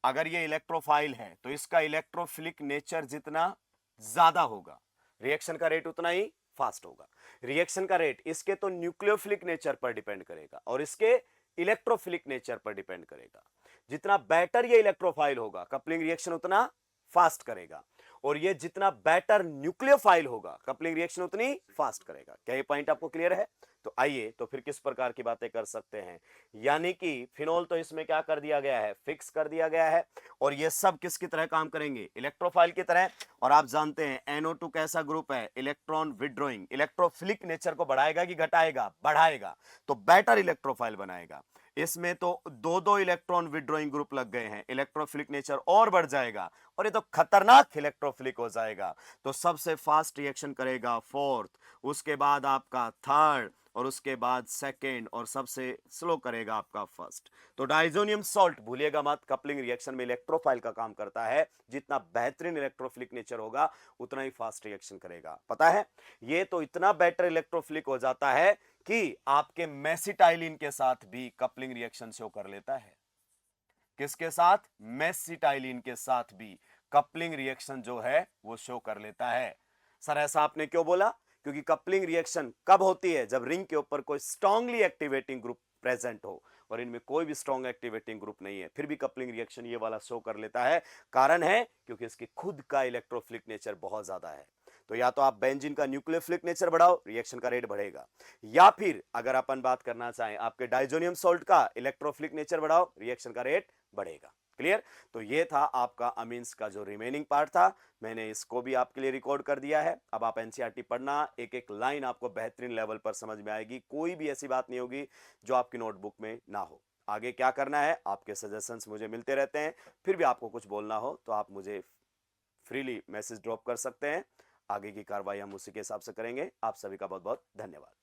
अगर ये इलेक्ट्रोफाइल है तो इसका इलेक्ट्रोफिलिक नेचर जितना ज्यादा होगा रिएक्शन का रेट उतना ही फास्ट होगा। रिएक्शन का रेट इसके तो न्यूक्लियोफिलिक नेचर पर डिपेंड करेगा और इसके इलेक्ट्रोफिलिक नेचर पर डिपेंड करेगा। जितना बेटर ये इलेक्ट्रोफाइल होगा कपलिंग रिएक्शन उतना फास्ट करेगा और ये जितना बेटर न्यूक्लियोफाइल होगा कपलिंग रिएक्शन उतनी फास्ट करेगा। क्या ये पॉइंट आपको क्लियर है। तो आइए तो फिर किस प्रकार की बातें कर सकते हैं, यानी कि फिनोल तो इसमें क्या कर दिया गया है, फिक्स कर दिया गया है और ये सब किसकी तरह काम करेंगे, इलेक्ट्रोफाइल की तरह। और आप जानते हैं NO2 कैसा ग्रुप है, इलेक्ट्रॉन विड्रॉइंग, इलेक्ट्रोफिलिक नेचर को बढ़ाएगा कि घटाएगा, बढ़ाएगा, तो बेटर इलेक्ट्रोफाइल बनाएगा। इसमें तो दो दो इलेक्ट्रॉन विड्रॉइंग ग्रुप लग गए हैं, इलेक्ट्रोफिलिक नेचर और बढ़ जाएगा और ये तो खतरनाक इलेक्ट्रोफिलिक हो जाएगा। तो सबसे फास्ट रिएक्शन करेगा फोर्थ, उसके बाद आपका थर्ड और उसके बाद सेकेंड और सबसे स्लो करेगा आपका फर्स्ट। तो डाइजोनियम सॉल्ट भूलिएगा मत, कपलिंग रिएक्शन में इलेक्ट्रोफाइल का काम करता है। जितना बेहतरीन इलेक्ट्रोफिलिक नेचर होगा उतना ही फास्ट रिएक्शन करेगा। पता है ये तो इतना बेटर इलेक्ट्रोफिलिक हो जाता है कि आपके मेसिटाइलिन के साथ भी कपलिंग रिएक्शन शो कर लेता है। किसके साथ, मेसिटाइलिन के साथ भी कपलिंग रिएक्शन जो है वो शो कर लेता है। सर ऐसा आपने क्यों बोला, क्योंकि कपलिंग रिएक्शन कब होती है, जब रिंग के ऊपर कोई स्ट्रांगली एक्टिवेटिंग ग्रुप प्रेजेंट हो और इनमें कोई भी स्ट्रॉन्ग एक्टिवेटिंग ग्रुप नहीं है, फिर भी कपलिंग रिएक्शन ये वाला शो कर लेता है। कारण है क्योंकि इसकी खुद का इलेक्ट्रोफिलिक नेचर बहुत ज्यादा है। तो या तो आप बेंजीन का न्यूक्लियोफिलिक नेचर बढ़ाओ, रिएक्शन का रेट बढ़ेगा, या फिर अगर अपन बात करना चाहें आपके डाइजोनियम सॉल्ट का इलेक्ट्रोफिलिक नेचर बढ़ाओ, रिएक्शन का रेट बढ़ेगा। क्लियर। तो ये था आपका अमीन्स का जो रिमेनिंग पार्ट था, मैंने इसको भी आपके लिए रिकॉर्ड कर दिया है। अब आप एनसीईआरटी पढ़ना, एक एक लाइन आपको बेहतरीन लेवल पर समझ में आएगी, कोई भी ऐसी बात नहीं होगी जो आपकी नोटबुक में ना हो। आगे क्या करना है, आपके सजेशंस मुझे मिलते रहते हैं, फिर भी आपको कुछ बोलना हो तो आप मुझे फ्रीली मैसेज ड्रॉप कर सकते हैं। आगे की कार्रवाई हम उसी के हिसाब से करेंगे। आप सभी का बहुत बहुत धन्यवाद।